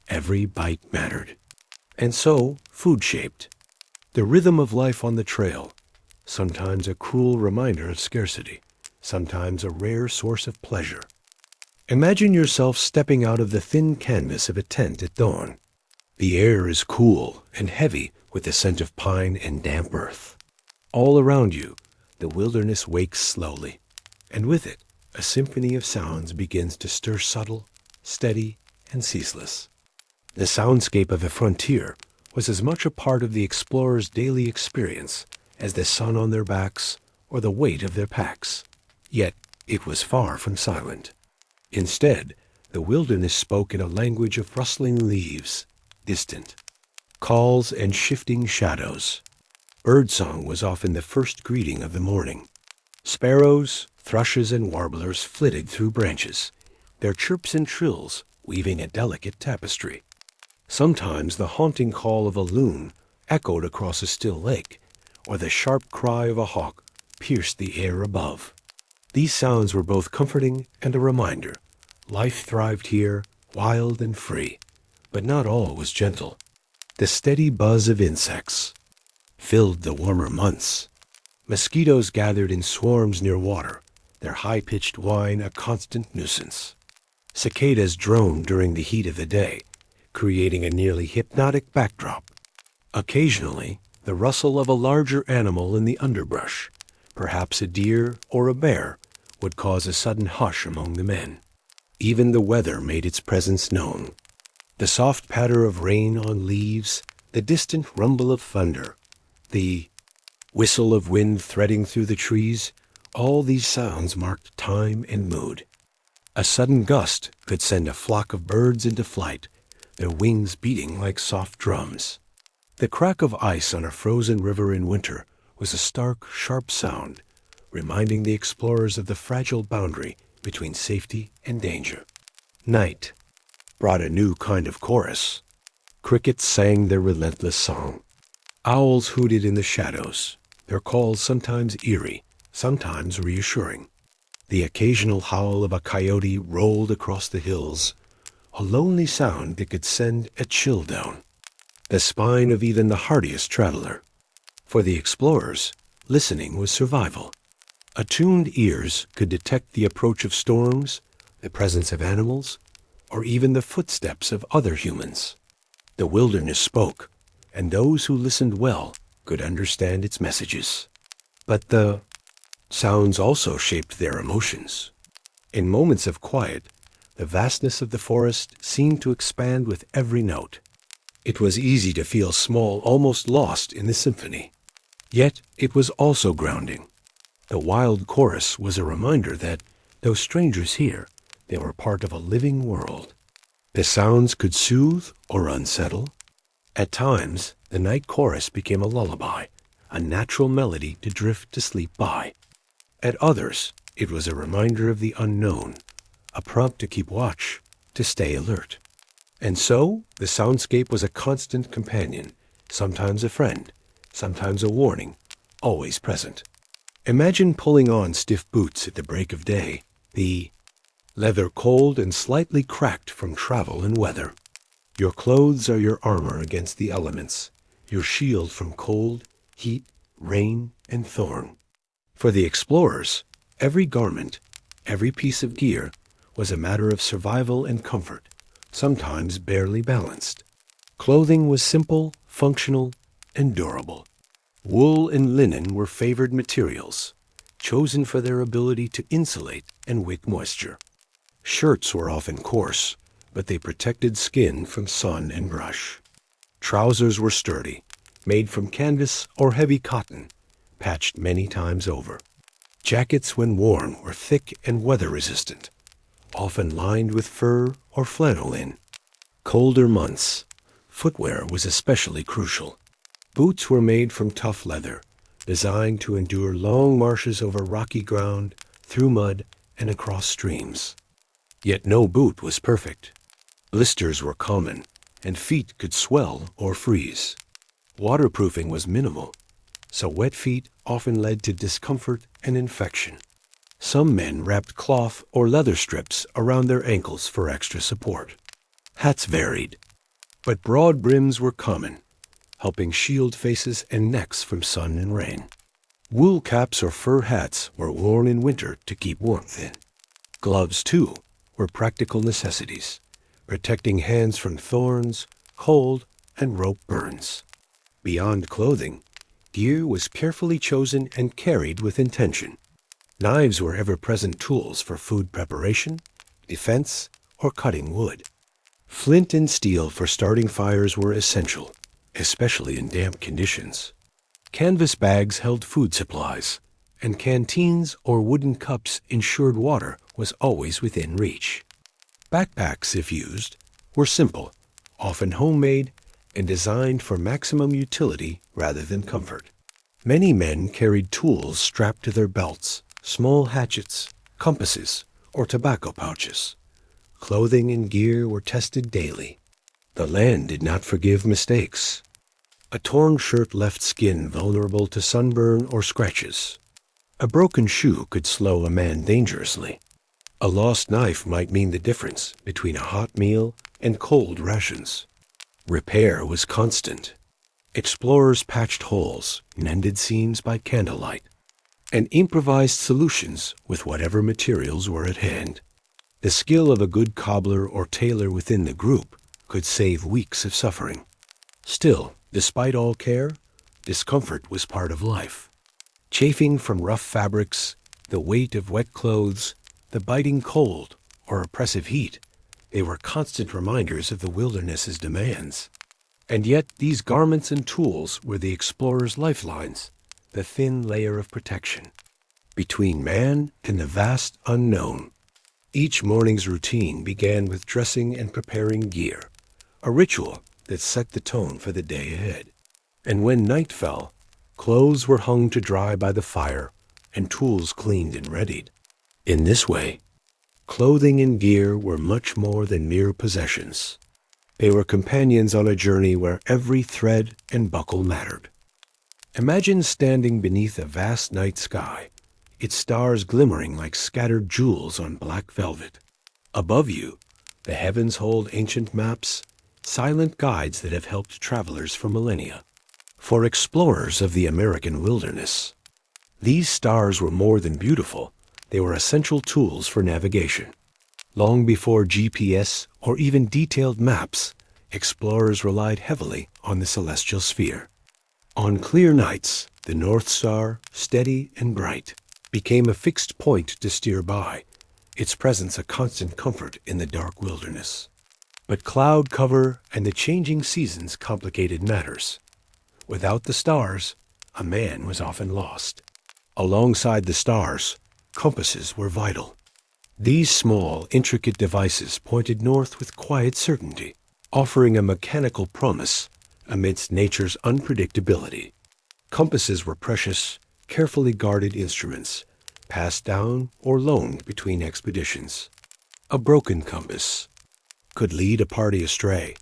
every bite mattered. And so, food shaped the rhythm of life on the trail, sometimes a cruel reminder of scarcity, sometimes a rare source of pleasure. Imagine yourself stepping out of the thin canvas of a tent at dawn. The air is cool and heavy with the scent of pine and damp earth. All around you, the wilderness wakes slowly, and with it, a symphony of sounds begins to stir, subtle, steady, and ceaseless. The soundscape of the frontier was as much a part of the explorers' daily experience as the sun on their backs or the weight of their packs. Yet it was far from silent. Instead, the wilderness spoke in a language of rustling leaves, distant calls and shifting shadows. Birdsong was often the first greeting of the morning. Sparrows, thrushes, and warblers flitted through branches, their chirps and trills weaving a delicate tapestry. Sometimes the haunting call of a loon echoed across a still lake, or the sharp cry of a hawk pierced the air above. These sounds were both comforting and a reminder. Life thrived here, wild and free, but not all was gentle. The steady buzz of insects filled the warmer months. Mosquitoes gathered in swarms near water, their high-pitched whine a constant nuisance. Cicadas droned during the heat of the day, creating a nearly hypnotic backdrop. Occasionally, the rustle of a larger animal in the underbrush, perhaps a deer or a bear, would cause a sudden hush among the men. Even the weather made its presence known. The soft patter of rain on leaves, the distant rumble of thunder, the whistle of wind threading through the trees, all these sounds marked time and mood. A sudden gust could send a flock of birds into flight, their wings beating like soft drums. The crack of ice on a frozen river in winter was a stark, sharp sound, reminding the explorers of the fragile boundary between safety and danger. Night brought a new kind of chorus. Crickets sang their relentless song. Owls hooted in the shadows, their calls sometimes eerie, sometimes reassuring. The occasional howl of a coyote rolled across the hills, a lonely sound that could send a chill down the spine of even the hardiest traveler. For the explorers, listening was survival. Attuned ears could detect the approach of storms, the presence of animals, or even the footsteps of other humans. The wilderness spoke, and those who listened well could understand its messages. But the sounds also shaped their emotions. In moments of quiet, the vastness of the forest seemed to expand with every note. It was easy to feel small, almost lost in the symphony. Yet it was also grounding. The wild chorus was a reminder that, though strangers here, they were part of a living world. The sounds could soothe or unsettle. At times, the night chorus became a lullaby, a natural melody to drift to sleep by. At others, it was a reminder of the unknown, a prompt to keep watch, to stay alert. And so, the soundscape was a constant companion, sometimes a friend, sometimes a warning, always present. Imagine pulling on stiff boots at the break of day, the leather cold and slightly cracked from travel and weather. Your clothes are your armor against the elements, your shield from cold, heat, rain, and thorn. For the explorers, every garment, every piece of gear, was a matter of survival and comfort, sometimes barely balanced. Clothing was simple, functional, and durable. Wool and linen were favored materials, chosen for their ability to insulate and wick moisture. Shirts were often coarse, but they protected skin from sun and brush. Trousers were sturdy, made from canvas or heavy cotton, patched many times over. Jackets, when worn, were thick and weather-resistant, often lined with fur or flannel in colder months. Footwear was especially crucial. Boots were made from tough leather, designed to endure long marches over rocky ground, through mud, and across streams. Yet no boot was perfect. Blisters were common, and feet could swell or freeze. Waterproofing was minimal, so wet feet often led to discomfort and infection. Some men wrapped cloth or leather strips around their ankles for extra support. Hats varied, but broad brims were common, helping shield faces and necks from sun and rain. Wool caps or fur hats were worn in winter to keep warmth in. Gloves, too, were practical necessities, protecting hands from thorns, cold, and rope burns. Beyond clothing, gear was carefully chosen and carried with intention. Knives were ever-present tools for food preparation, defense, or cutting wood. Flint and steel for starting fires were essential, especially in damp conditions. Canvas bags held food supplies, and canteens or wooden cups ensured water was always within reach. Backpacks, if used, were simple, often homemade, and designed for maximum utility rather than comfort. Many men carried tools strapped to their belts, small hatchets, compasses, or tobacco pouches. Clothing and gear were tested daily. The land did not forgive mistakes. A torn shirt left skin vulnerable to sunburn or scratches. A broken shoe could slow a man dangerously. A lost knife might mean the difference between a hot meal and cold rations. Repair was constant. Explorers patched holes, mended seams by candlelight, and improvised solutions with whatever materials were at hand. The skill of a good cobbler or tailor within the group could save weeks of suffering. Still, despite all care, discomfort was part of life. Chafing from rough fabrics, the weight of wet clothes, the biting cold, or oppressive heat, they were constant reminders of the wilderness's demands. And yet these garments and tools were the explorers' lifelines, the thin layer of protection between man and the vast unknown. Each morning's routine began with dressing and preparing gear, a ritual that set the tone for the day ahead. And when night fell, clothes were hung to dry by the fire and tools cleaned and readied. In this way, clothing and gear were much more than mere possessions. They were companions on a journey where every thread and buckle mattered. Imagine standing beneath a vast night sky, its stars glimmering like scattered jewels on black velvet. Above you, the heavens hold ancient maps, silent guides that have helped travelers for millennia. For explorers of the American wilderness, these stars were more than beautiful. They were essential tools for navigation. Long before GPS or even detailed maps, explorers relied heavily on the celestial sphere. On clear nights, the North Star, steady and bright, became a fixed point to steer by, its presence a constant comfort in the dark wilderness. But cloud cover and the changing seasons complicated matters. Without the stars, a man was often lost. Alongside the stars, compasses were vital. These small, intricate devices pointed north with quiet certainty, offering a mechanical promise amidst nature's unpredictability. Compasses were precious, carefully guarded instruments, passed down or loaned between expeditions. A broken compass could lead a party astray,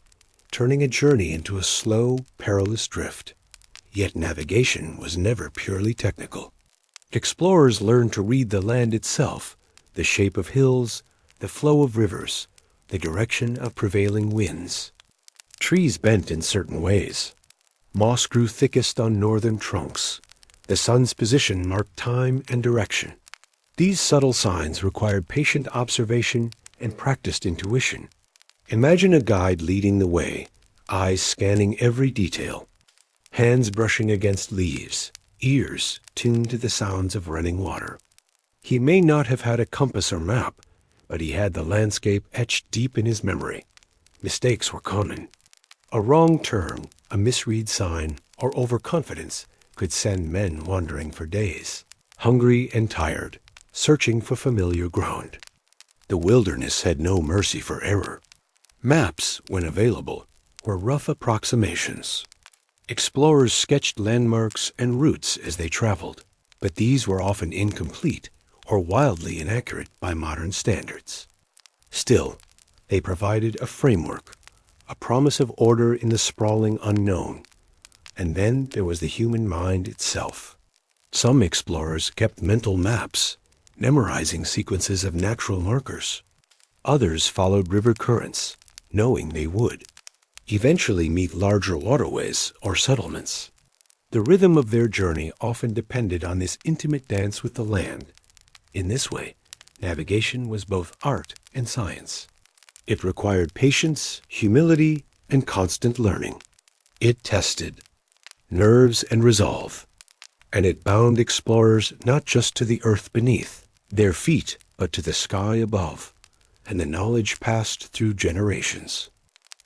turning a journey into a slow, perilous drift. Yet navigation was never purely technical. Explorers learned to read the land itself, the shape of hills, the flow of rivers, the direction of prevailing winds. Trees bent in certain ways. Moss grew thickest on northern trunks. The sun's position marked time and direction. These subtle signs required patient observation and practiced intuition. Imagine a guide leading the way, eyes scanning every detail, hands brushing against leaves, ears tuned to the sounds of running water. He may not have had a compass or map, but he had the landscape etched deep in his memory. Mistakes were common. A wrong turn, a misread sign, or overconfidence could send men wandering for days, hungry and tired, searching for familiar ground. The wilderness had no mercy for error. Maps, when available, were rough approximations. Explorers sketched landmarks and routes as they traveled, but these were often incomplete or wildly inaccurate by modern standards. Still, they provided a framework, a promise of order in the sprawling unknown. And then there was the human mind itself. Some explorers kept mental maps, memorizing sequences of natural markers. Others followed river currents, knowing they would eventually meet larger waterways or settlements. The rhythm of their journey often depended on this intimate dance with the land. In this way, navigation was both art and science. It required patience, humility, and constant learning. It tested nerves and resolve, and it bound explorers not just to the earth beneath their feet, but to the sky above, and the knowledge passed through generations.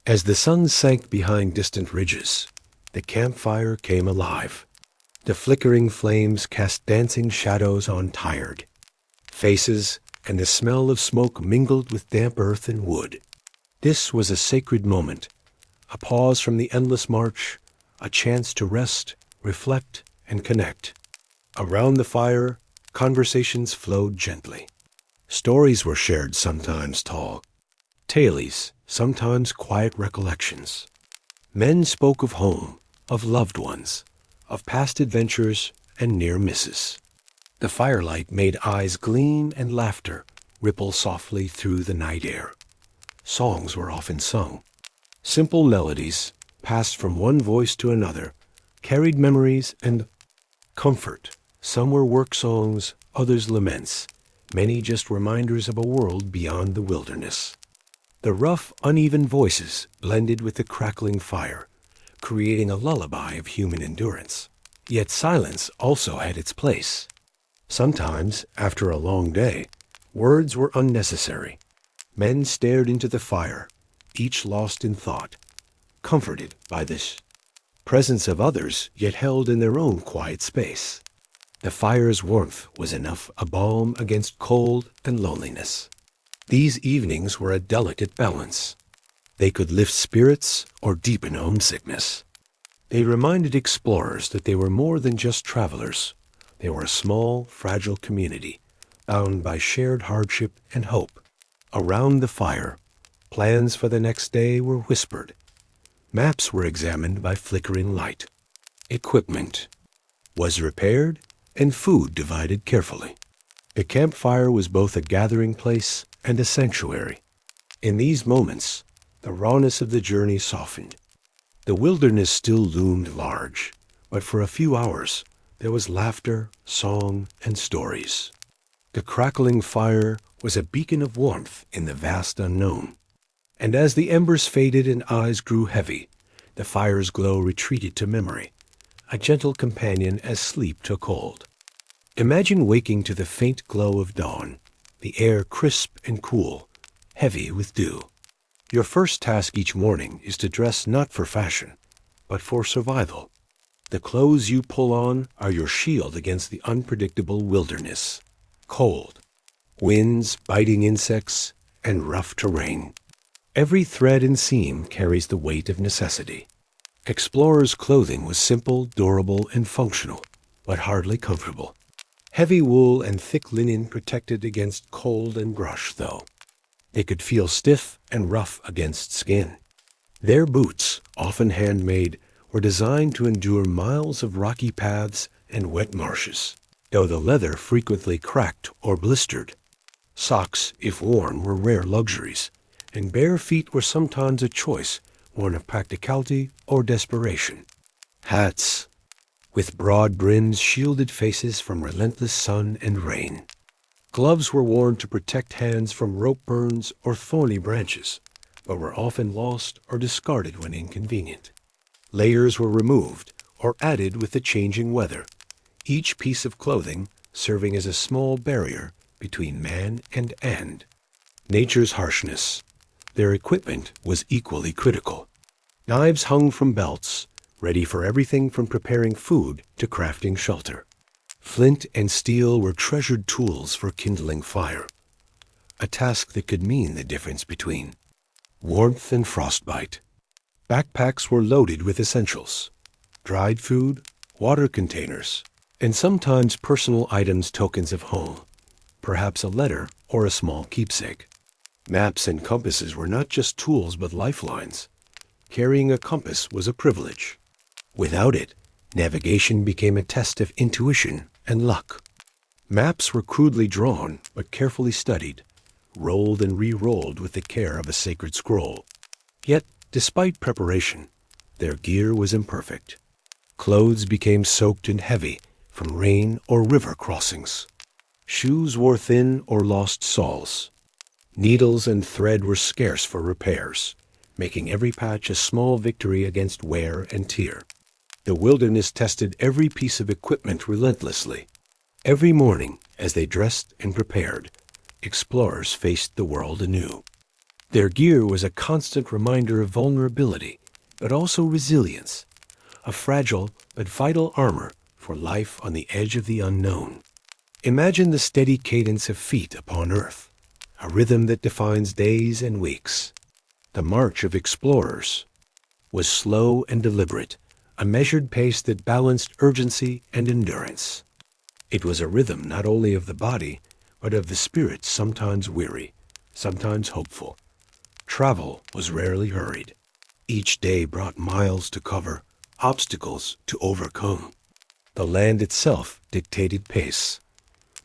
As the sun sank behind distant ridges, the campfire came alive. The flickering flames cast dancing shadows on tired faces, and the smell of smoke mingled with damp earth and wood. This was a sacred moment, a pause from the endless march, a chance to rest, reflect, and connect. Around the fire, conversations flowed gently. Stories were shared, sometimes tall, tales, sometimes quiet recollections. Men spoke of home, of loved ones, of past adventures and near misses. The firelight made eyes gleam and laughter ripple softly through the night air. Songs were often sung. Simple melodies, passed from one voice to another, carried memories and comfort. Some were work songs, others laments, many just reminders of a world beyond the wilderness. The rough, uneven voices blended with the crackling fire, creating a lullaby of human endurance. Yet silence also had its place. Sometimes, after a long day, words were unnecessary. Men stared into the fire, each lost in thought, comforted by this presence of others, yet held in their own quiet space. The fire's warmth was enough a balm against cold and loneliness. These evenings were a delicate balance. They could lift spirits or deepen homesickness. They reminded explorers that they were more than just travelers. They were a small, fragile community, bound by shared hardship and hope. Around the fire, plans for the next day were whispered. Maps were examined by flickering light. Equipment was repaired and food divided carefully. The campfire was both a gathering place and a sanctuary. In these moments, the rawness of the journey softened. The wilderness still loomed large, but for a few hours there was laughter, song, and stories. The crackling fire was a beacon of warmth in the vast unknown. And as the embers faded and eyes grew heavy, the fire's glow retreated to memory, a gentle companion as sleep took hold. Imagine waking to the faint glow of dawn, the air crisp and cool, heavy with dew. Your first task each morning is to dress not for fashion, but for survival. The clothes you pull on are your shield against the unpredictable wilderness. Cold, winds, biting insects, and rough terrain. Every thread and seam carries the weight of necessity. Explorers' clothing was simple, durable, and functional, but hardly comfortable. Heavy wool and thick linen protected against cold and brush, though. They could feel stiff and rough against skin. Their boots, often handmade, were designed to endure miles of rocky paths and wet marshes, though the leather frequently cracked or blistered. Socks, if worn, were rare luxuries, and bare feet were sometimes a choice, one of practicality or desperation. Hats, with broad brims, shielded faces from relentless sun and rain. Gloves were worn to protect hands from rope burns or thorny branches, but were often lost or discarded when inconvenient. Layers were removed or added with the changing weather, each piece of clothing serving as a small barrier between man and end. nature's harshness. Their equipment was equally critical. Knives hung from belts, ready for everything from preparing food to crafting shelter. Flint and steel were treasured tools for kindling fire, a task that could mean the difference between warmth and frostbite. Backpacks were loaded with essentials: dried food, water containers, and sometimes personal items, tokens of home, perhaps a letter or a small keepsake. Maps and compasses were not just tools but lifelines. Carrying a compass was a privilege. Without it, navigation became a test of intuition and luck. Maps were crudely drawn but carefully studied, rolled and re-rolled with the care of a sacred scroll. Yet, despite preparation, their gear was imperfect. Clothes became soaked and heavy from rain or river crossings. Shoes wore thin or lost soles. Needles and thread were scarce for repairs, making every patch a small victory against wear and tear. The wilderness tested every piece of equipment relentlessly. Every morning, as they dressed and prepared, explorers faced the world anew. Their gear was a constant reminder of vulnerability, but also resilience, a fragile but vital armor for life on the edge of the unknown. Imagine the steady cadence of feet upon earth, a rhythm that defines days and weeks. The march of explorers was slow and deliberate, a measured pace that balanced urgency and endurance. It was a rhythm not only of the body, but of the spirit, sometimes weary, sometimes hopeful. Travel was rarely hurried. Each day brought miles to cover, obstacles to overcome. The land itself dictated pace.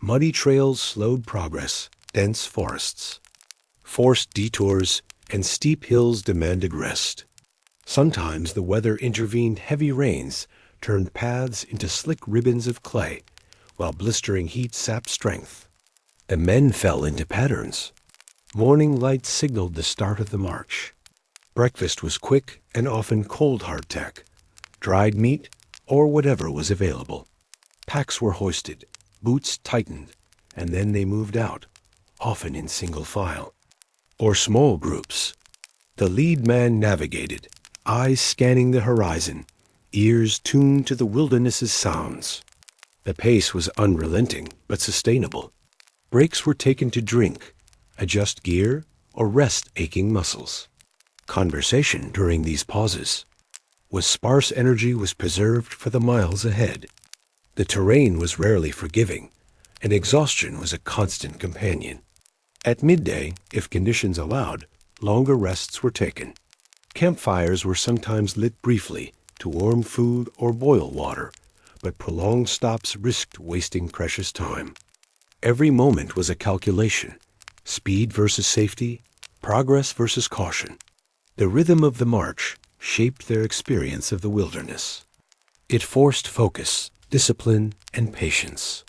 Muddy trails slowed progress, dense forests, forced detours, and steep hills demanded rest. Sometimes the weather intervened. Heavy rains turned paths into slick ribbons of clay, while blistering heat sapped strength. The men fell into patterns. Morning light signaled the start of the march. Breakfast was quick and often cold hardtack, dried meat, or whatever was available. Packs were hoisted, boots tightened, and then they moved out, often in single file, or small groups. The lead man navigated, eyes scanning the horizon, ears tuned to the wilderness's sounds. The pace was unrelenting but sustainable. Breaks were taken to drink, adjust gear, or rest aching muscles. Conversation during these pauses was sparse. Energy was preserved for the miles ahead. The terrain was rarely forgiving, and exhaustion was a constant companion. At midday, if conditions allowed, longer rests were taken. Campfires were sometimes lit briefly to warm food or boil water, but prolonged stops risked wasting precious time. Every moment was a calculation: speed versus safety, progress versus caution. The rhythm of the march shaped their experience of the wilderness. It forced focus, discipline, and patience.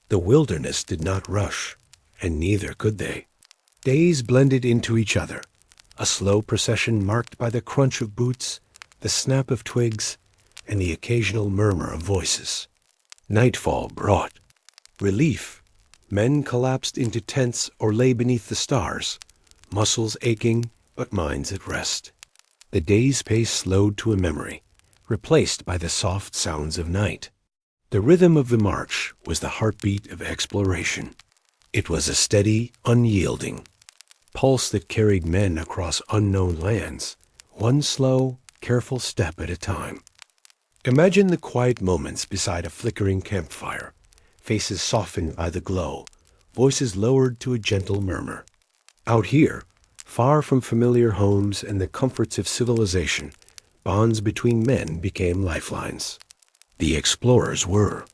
The wilderness did not rush, and neither could they. Days blended into each other, a slow procession marked by the crunch of boots, the snap of twigs, and the occasional murmur of voices. Nightfall brought relief. Men collapsed into tents or lay beneath the stars, muscles aching but minds at rest. The day's pace slowed to a memory, replaced by the soft sounds of night. The rhythm of the march was the heartbeat of exploration. It was a steady, unyielding pulse that carried men across unknown lands, one slow, careful step at a time. Imagine the quiet moments beside a flickering campfire, faces softened by the glow, voices lowered to a gentle murmur. Out here, far from familiar homes and the comforts of civilization, bonds between men became lifelines. The explorers were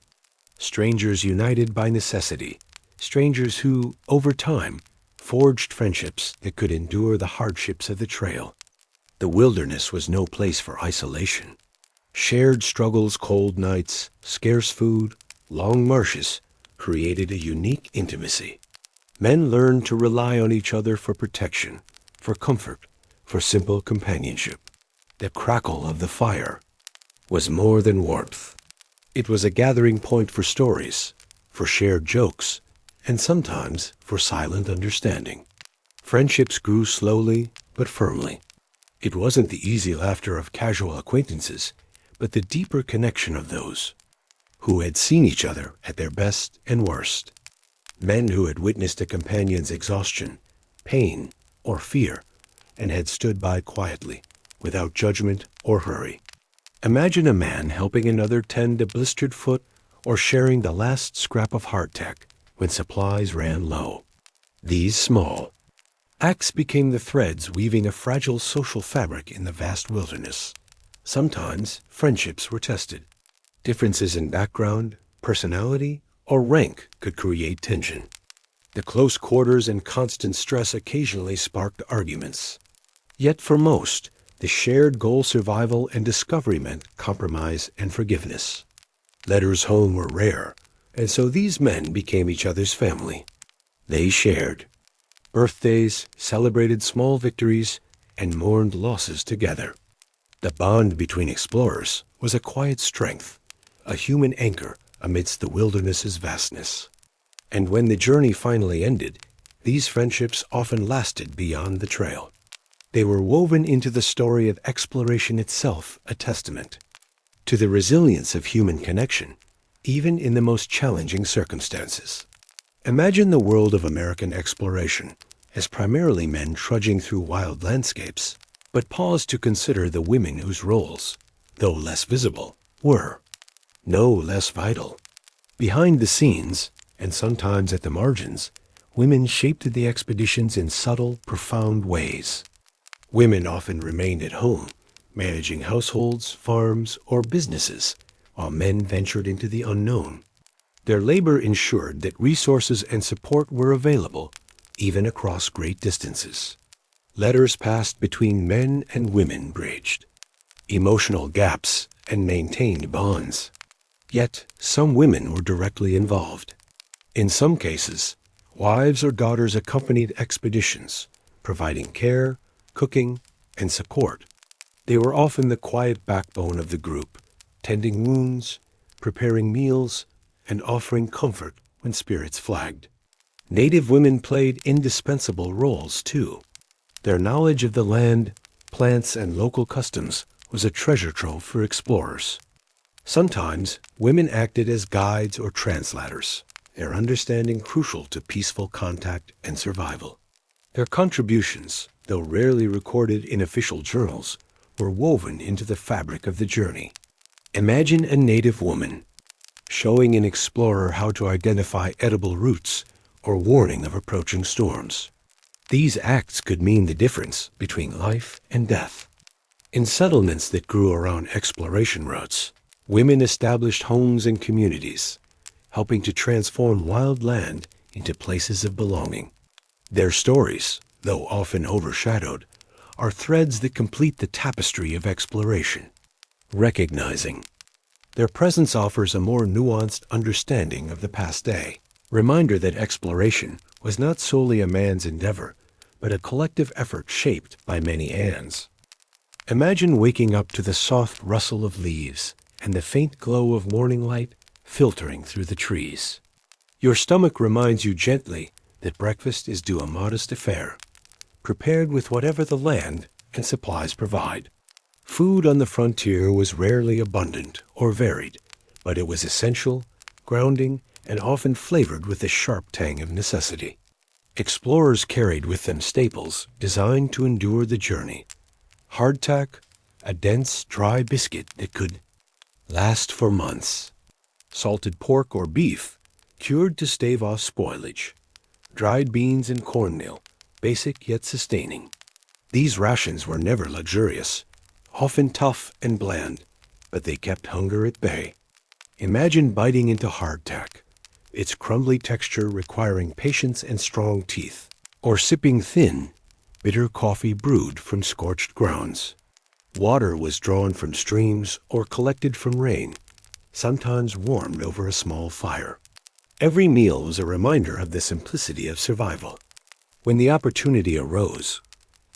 strangers united by necessity, strangers who, over time, forged friendships that could endure the hardships of the trail. The wilderness was no place for isolation. Shared struggles, cold nights, scarce food, long marches created a unique intimacy. Men learned to rely on each other for protection, for comfort, for simple companionship. The crackle of the fire was more than warmth. It was a gathering point for stories, for shared jokes, and sometimes for silent understanding. Friendships grew slowly but firmly. It wasn't the easy laughter of casual acquaintances, but the deeper connection of those who had seen each other at their best and worst. Men who had witnessed a companion's exhaustion, pain, or fear, and had stood by quietly, without judgment or hurry. Imagine a man helping another tend a blistered foot or sharing the last scrap of hardtack when supplies ran low. These small acts became the threads weaving a fragile social fabric in the vast wilderness. Sometimes friendships were tested. Differences in background, personality, or rank could create tension. The close quarters and constant stress occasionally sparked arguments. Yet for most, the shared goal survival and discovery meant compromise and forgiveness. Letters home were rare, and so these men became each other's family. They shared birthdays, celebrated small victories, and mourned losses together. The bond between explorers was a quiet strength, a human anchor amidst the wilderness's vastness. And when the journey finally ended, these friendships often lasted beyond the trail. They were woven into the story of exploration itself, a testament to the resilience of human connection, even in the most challenging circumstances. Imagine the world of American exploration as primarily men trudging through wild landscapes, but pause to consider the women whose roles, though less visible, were no less vital. Behind the scenes, and sometimes at the margins, women shaped the expeditions in subtle, profound ways. Women often remained at home, managing households, farms, or businesses, while men ventured into the unknown. Their labor ensured that resources and support were available, even across great distances. Letters passed between men and women bridged emotional gaps and maintained bonds. Yet some women were directly involved. In some cases, wives or daughters accompanied expeditions, providing care, cooking, and support. They were often the quiet backbone of the group, tending wounds, preparing meals, and offering comfort when spirits flagged. Native women played indispensable roles, too. Their knowledge of the land, plants, and local customs was a treasure trove for explorers. Sometimes, women acted as guides or translators, their understanding crucial to peaceful contact and survival. Their contributions, though rarely recorded in official journals, were woven into the fabric of the journey. Imagine a native woman showing an explorer how to identify edible roots or warning of approaching storms. These acts could mean the difference between life and death. In settlements that grew around exploration routes, women established homes and communities, helping to transform wild land into places of belonging. Their stories, though often overshadowed, are threads that complete the tapestry of exploration. Recognizing their presence offers a more nuanced understanding of the past day, reminder that exploration was not solely a man's endeavor, but a collective effort shaped by many hands. Imagine waking up to the soft rustle of leaves and the faint glow of morning light filtering through the trees. Your stomach reminds you gently that breakfast is due a modest affair, prepared with whatever the land and supplies provide. Food on the frontier was rarely abundant or varied, but it was essential, grounding, and often flavored with the sharp tang of necessity. Explorers carried with them staples designed to endure the journey. Hardtack, a dense, dry biscuit that could last for months. Salted pork or beef, cured to stave off spoilage. Dried beans and cornmeal, basic yet sustaining. These rations were never luxurious, often tough and bland, but they kept hunger at bay. Imagine biting into hardtack, its crumbly texture requiring patience and strong teeth, or sipping thin, bitter coffee brewed from scorched grounds. Water was drawn from streams or collected from rain, sometimes warmed over a small fire. Every meal was a reminder of the simplicity of survival. When the opportunity arose,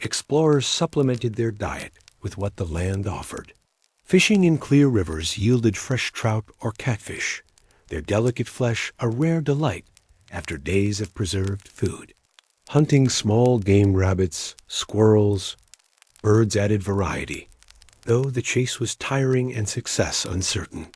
explorers supplemented their diet with what the land offered. Fishing in clear rivers yielded fresh trout or catfish, their delicate flesh a rare delight after days of preserved food. Hunting small game rabbits, squirrels, birds added variety, though the chase was tiring and success uncertain.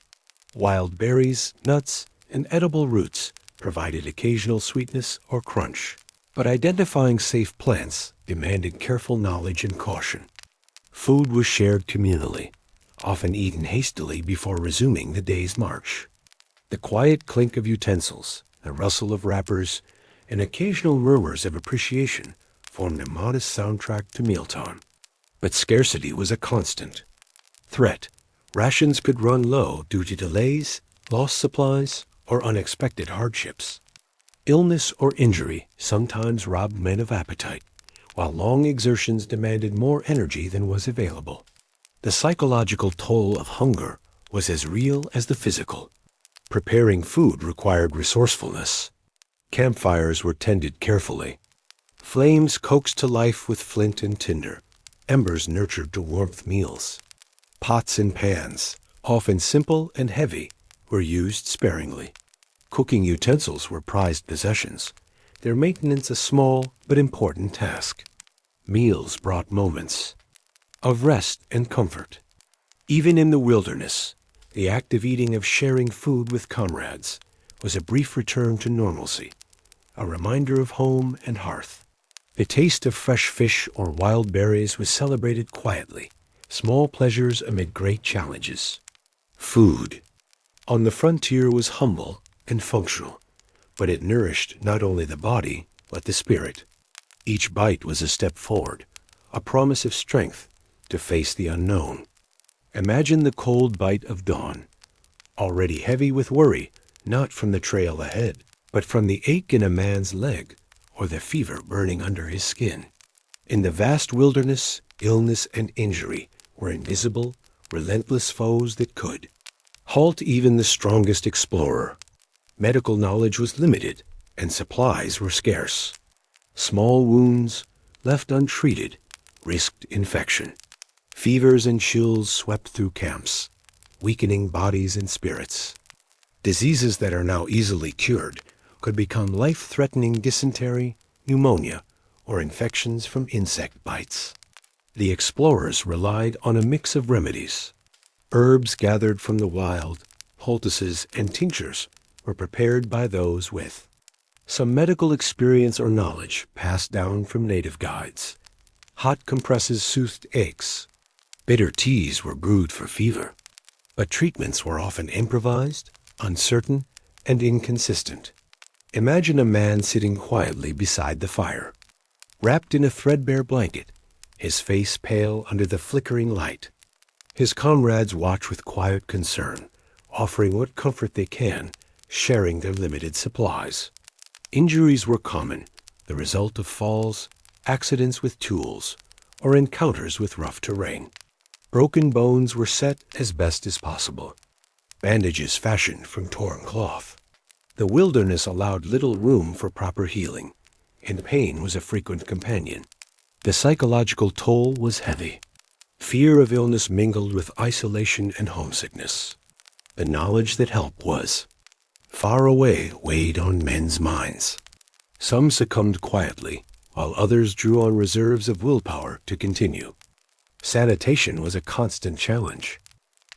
Wild berries, nuts, and edible roots provided occasional sweetness or crunch, but identifying safe plants demanded careful knowledge and caution. Food was shared communally, often eaten hastily before resuming the day's march. The quiet clink of utensils, the rustle of wrappers, and occasional murmurs of appreciation formed a modest soundtrack to mealtime. But scarcity was a constant threat. Rations could run low due to delays, lost supplies, or unexpected hardships. Illness or injury sometimes robbed men of appetite, while long exertions demanded more energy than was available. The psychological toll of hunger was as real as the physical. Preparing food required resourcefulness. Campfires were tended carefully. Flames coaxed to life with flint and tinder. Embers nurtured to warmth meals. Pots and pans, often simple and heavy, were used sparingly. Cooking utensils were prized possessions, their maintenance a small but important task. Meals brought moments of rest and comfort. Even in the wilderness, the act of eating, of sharing food with comrades, was a brief return to normalcy, a reminder of home and hearth. The taste of fresh fish or wild berries was celebrated quietly, small pleasures amid great challenges. Food on the frontier was humble and functional, but it nourished not only the body, but the spirit. Each bite was a step forward, a promise of strength to face the unknown. Imagine the cold bite of dawn, already heavy with worry, not from the trail ahead, but from the ache in a man's leg or the fever burning under his skin. In the vast wilderness, illness and injury were invisible, relentless foes that could halt even the strongest explorer. Medical knowledge was limited, and supplies were scarce. Small wounds, left untreated, risked infection. Fevers and chills swept through camps, weakening bodies and spirits. Diseases that are now easily cured could become life-threatening dysentery, pneumonia, or infections from insect bites. The explorers relied on a mix of remedies. Herbs gathered from the wild, poultices, and tinctures were prepared by those with some medical experience or knowledge passed down from native guides. Hot compresses soothed aches. Bitter teas were brewed for fever. But treatments were often improvised, uncertain, and inconsistent. Imagine a man sitting quietly beside the fire, wrapped in a threadbare blanket, his face pale under the flickering light. His comrades watch with quiet concern, offering what comfort they can, sharing their limited supplies. Injuries were common, the result of falls, accidents with tools, or encounters with rough terrain. Broken bones were set as best as possible, bandages fashioned from torn cloth. The wilderness allowed little room for proper healing, and pain was a frequent companion. The psychological toll was heavy. Fear of illness mingled with isolation and homesickness. The knowledge that help was far away weighed on men's minds. Some succumbed quietly, while others drew on reserves of willpower to continue. Sanitation was a constant challenge.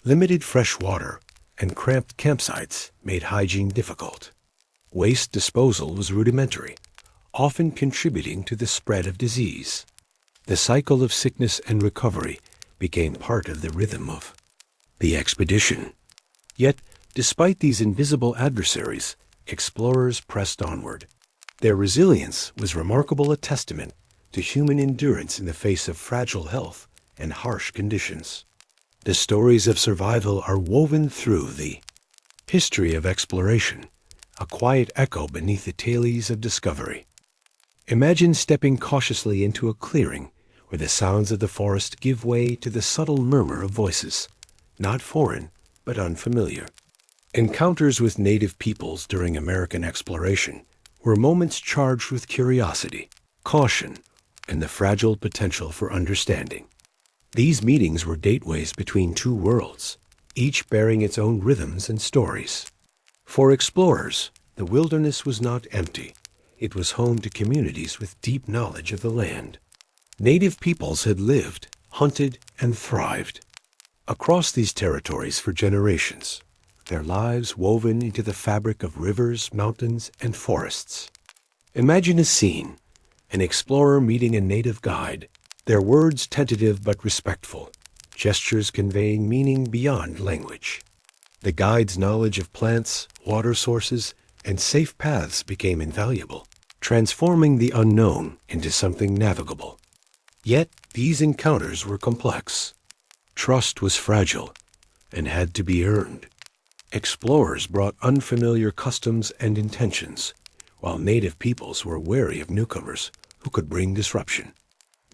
Limited fresh water and cramped campsites made hygiene difficult. Waste disposal was rudimentary, often contributing to the spread of disease. The cycle of sickness and recovery became part of the rhythm of the expedition. Yet, despite these invisible adversaries, explorers pressed onward. Their resilience was remarkable, a testament to human endurance in the face of fragile health and harsh conditions. The stories of survival are woven through the history of exploration, a quiet echo beneath the tales of discovery. Imagine stepping cautiously into a clearing where the sounds of the forest give way to the subtle murmur of voices, not foreign, but unfamiliar. Encounters with native peoples during American exploration were moments charged with curiosity, caution, and the fragile potential for understanding. These meetings were gateways between two worlds, each bearing its own rhythms and stories. For explorers, the wilderness was not empty. it was home to communities with deep knowledge of the land. Native peoples had lived, hunted, and thrived across these territories for generations, their lives woven into the fabric of rivers, mountains, and forests. Imagine a scene: an explorer meeting a native guide, their words tentative but respectful, gestures conveying meaning beyond language. The guide's knowledge of plants, water sources, and safe paths became invaluable, transforming the unknown into something navigable. Yet these encounters were complex. Trust was fragile and had to be earned. Explorers brought unfamiliar customs and intentions, while native peoples were wary of newcomers who could bring disruption.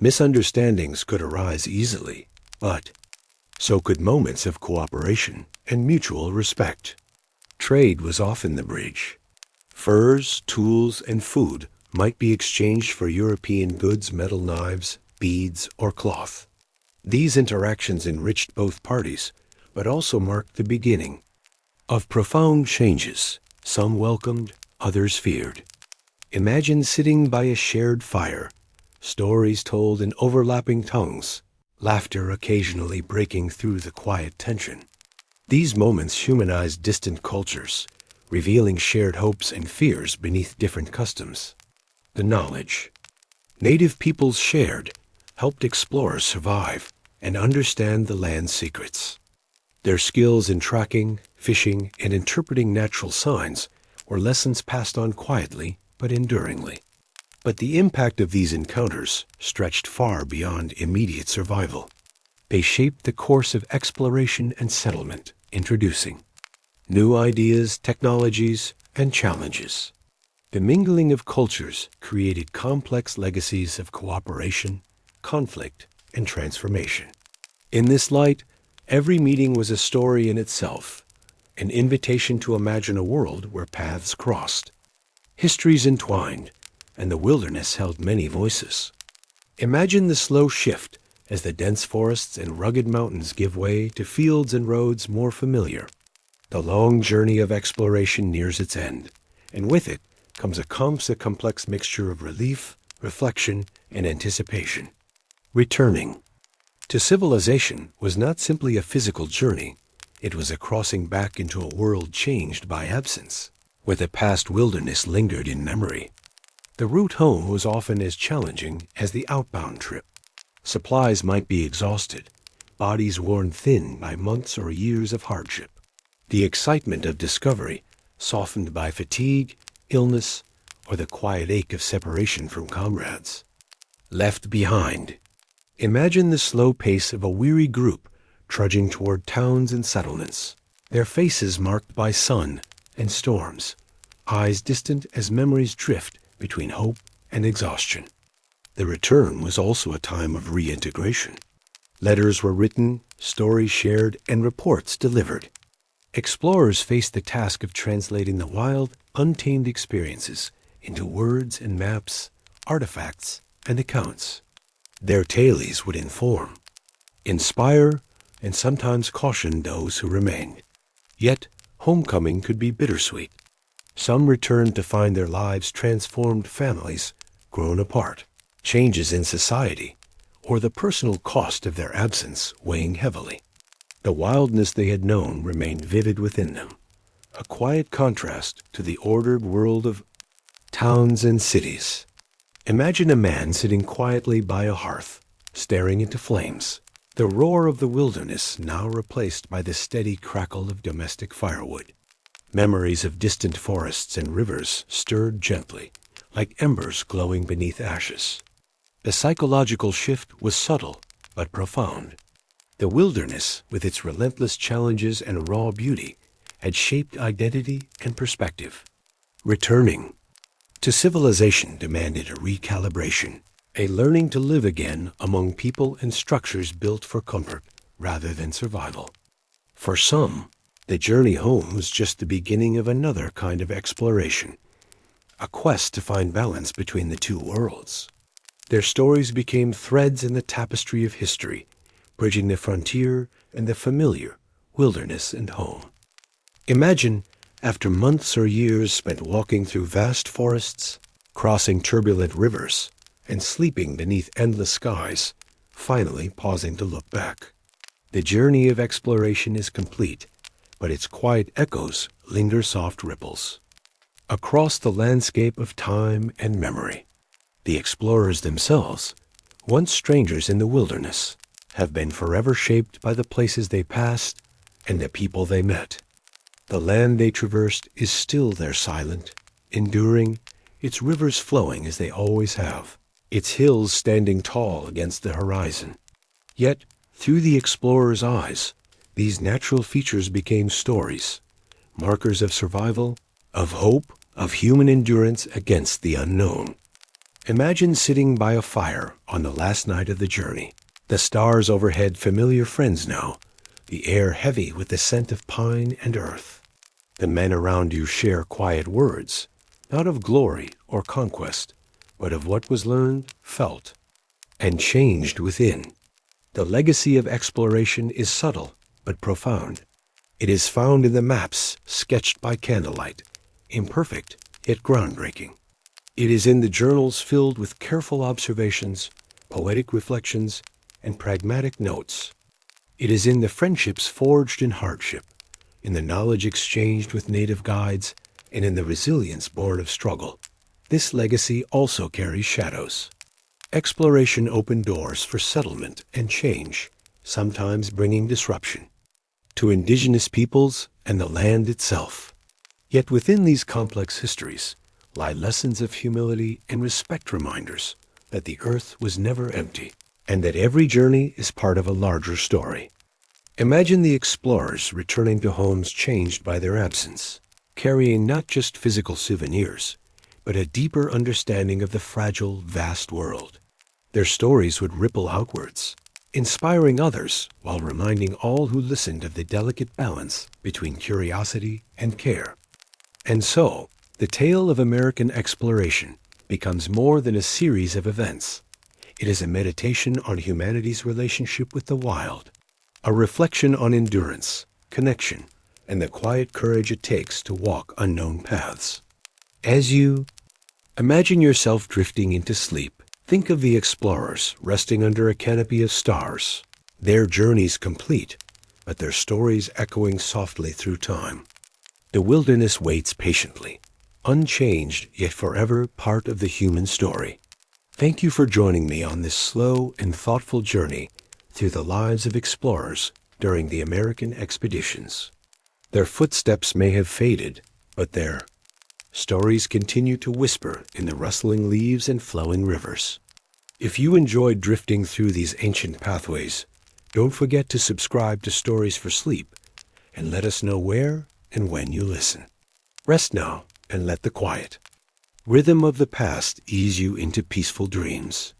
Misunderstandings could arise easily, but so could moments of cooperation and mutual respect. Trade was often the bridge. Furs, tools, and food might be exchanged for European goods, metal knives, beads, or cloth. These interactions enriched both parties, but also marked the beginning of profound changes. Some welcomed, others feared. Imagine sitting by a shared fire, stories told in overlapping tongues, laughter occasionally breaking through the quiet tension. These moments humanized distant cultures, revealing shared hopes and fears beneath different customs. The knowledge native peoples shared helped explorers survive and understand the land's secrets. Their skills in tracking, fishing, and interpreting natural signs were lessons passed on quietly but enduringly. But the impact of these encounters stretched far beyond immediate survival. They shaped the course of exploration and settlement, introducing new ideas, technologies, and challenges. The mingling of cultures created complex legacies of cooperation, conflict, and transformation. In this light, every meeting was a story in itself, an invitation to imagine a world where paths crossed, histories entwined, and the wilderness held many voices. Imagine the slow shift as the dense forests and rugged mountains give way to fields and roads more familiar. The long journey of exploration nears its end, and with it comes a complex mixture of relief, reflection, and anticipation. Returning to civilization was not simply a physical journey. It was a crossing back into a world changed by absence, where the past wilderness lingered in memory. The route home was often as challenging as the outbound trip. Supplies might be exhausted, bodies worn thin by months or years of hardship. The excitement of discovery, softened by fatigue, illness, or the quiet ache of separation from comrades. Left behind. Imagine the slow pace of a weary group trudging toward towns and settlements, their faces marked by sun and storms, eyes distant as memories drift between hope and exhaustion. The return was also a time of reintegration. Letters were written, stories shared, and reports delivered. Explorers faced the task of translating the wild, untamed experiences into words and maps, artifacts, and accounts. Their tales would inform, inspire, and sometimes caution those who remained. Yet, homecoming could be bittersweet. Some returned to find their lives transformed, families grown apart, changes in society, or the personal cost of their absence weighing heavily. The wildness they had known remained vivid within them, a quiet contrast to the ordered world of towns and cities. Imagine a man sitting quietly by a hearth, staring into flames, the roar of the wilderness now replaced by the steady crackle of domestic firewood. Memories of distant forests and rivers stirred gently, like embers glowing beneath ashes. The psychological shift was subtle but profound. The wilderness, with its relentless challenges and raw beauty, had shaped identity and perspective. Returning to civilization demanded a recalibration, a learning to live again among people and structures built for comfort rather than survival. For some, the journey home was just the beginning of another kind of exploration, a quest to find balance between the two worlds. Their stories became threads in the tapestry of history, bridging the frontier and the familiar, wilderness and home. Imagine, after months or years spent walking through vast forests, crossing turbulent rivers, and sleeping beneath endless skies, finally pausing to look back. The journey of exploration is complete, but its quiet echoes linger soft ripples. Across the landscape of time and memory, the explorers themselves, once strangers in the wilderness, have been forever shaped by the places they passed and the people they met. The land they traversed is still there, silent, enduring, its rivers flowing as they always have, its hills standing tall against the horizon. Yet, through the explorer's eyes, these natural features became stories, markers of survival, of hope, of human endurance against the unknown. Imagine sitting by a fire on the last night of the journey, the stars overhead familiar friends now, the air heavy with the scent of pine and earth. The men around you share quiet words, not of glory or conquest, but of what was learned, felt, and changed within. The legacy of exploration is subtle but profound. It is found in the maps sketched by candlelight, imperfect yet groundbreaking. It is in the journals filled with careful observations, poetic reflections, and pragmatic notes. It is in the friendships forged in hardship, in the knowledge exchanged with native guides, and in the resilience born of struggle. This legacy also carries shadows. Exploration opened doors for settlement and change, sometimes bringing disruption to indigenous peoples and the land itself. Yet within these complex histories lie lessons of humility and respect, reminders that the earth was never empty, and that every journey is part of a larger story. Imagine the explorers returning to homes changed by their absence, carrying not just physical souvenirs, but a deeper understanding of the fragile, vast world. Their stories would ripple outwards, inspiring others while reminding all who listened of the delicate balance between curiosity and care. And so, the tale of American exploration becomes more than a series of events. It is a meditation on humanity's relationship with the wild, a reflection on endurance, connection, and the quiet courage it takes to walk unknown paths. As you imagine yourself drifting into sleep, think of the explorers resting under a canopy of stars, their journeys complete, but their stories echoing softly through time. The wilderness waits patiently, unchanged yet forever part of the human story. Thank you for joining me on this slow and thoughtful journey through the lives of explorers during the American expeditions. Their footsteps may have faded, but their stories continue to whisper in the rustling leaves and flowing rivers. If you enjoyed drifting through these ancient pathways, don't forget to subscribe to Stories for Sleep and let us know where and when you listen. Rest now and let the quiet rhythm of the past ease you into peaceful dreams.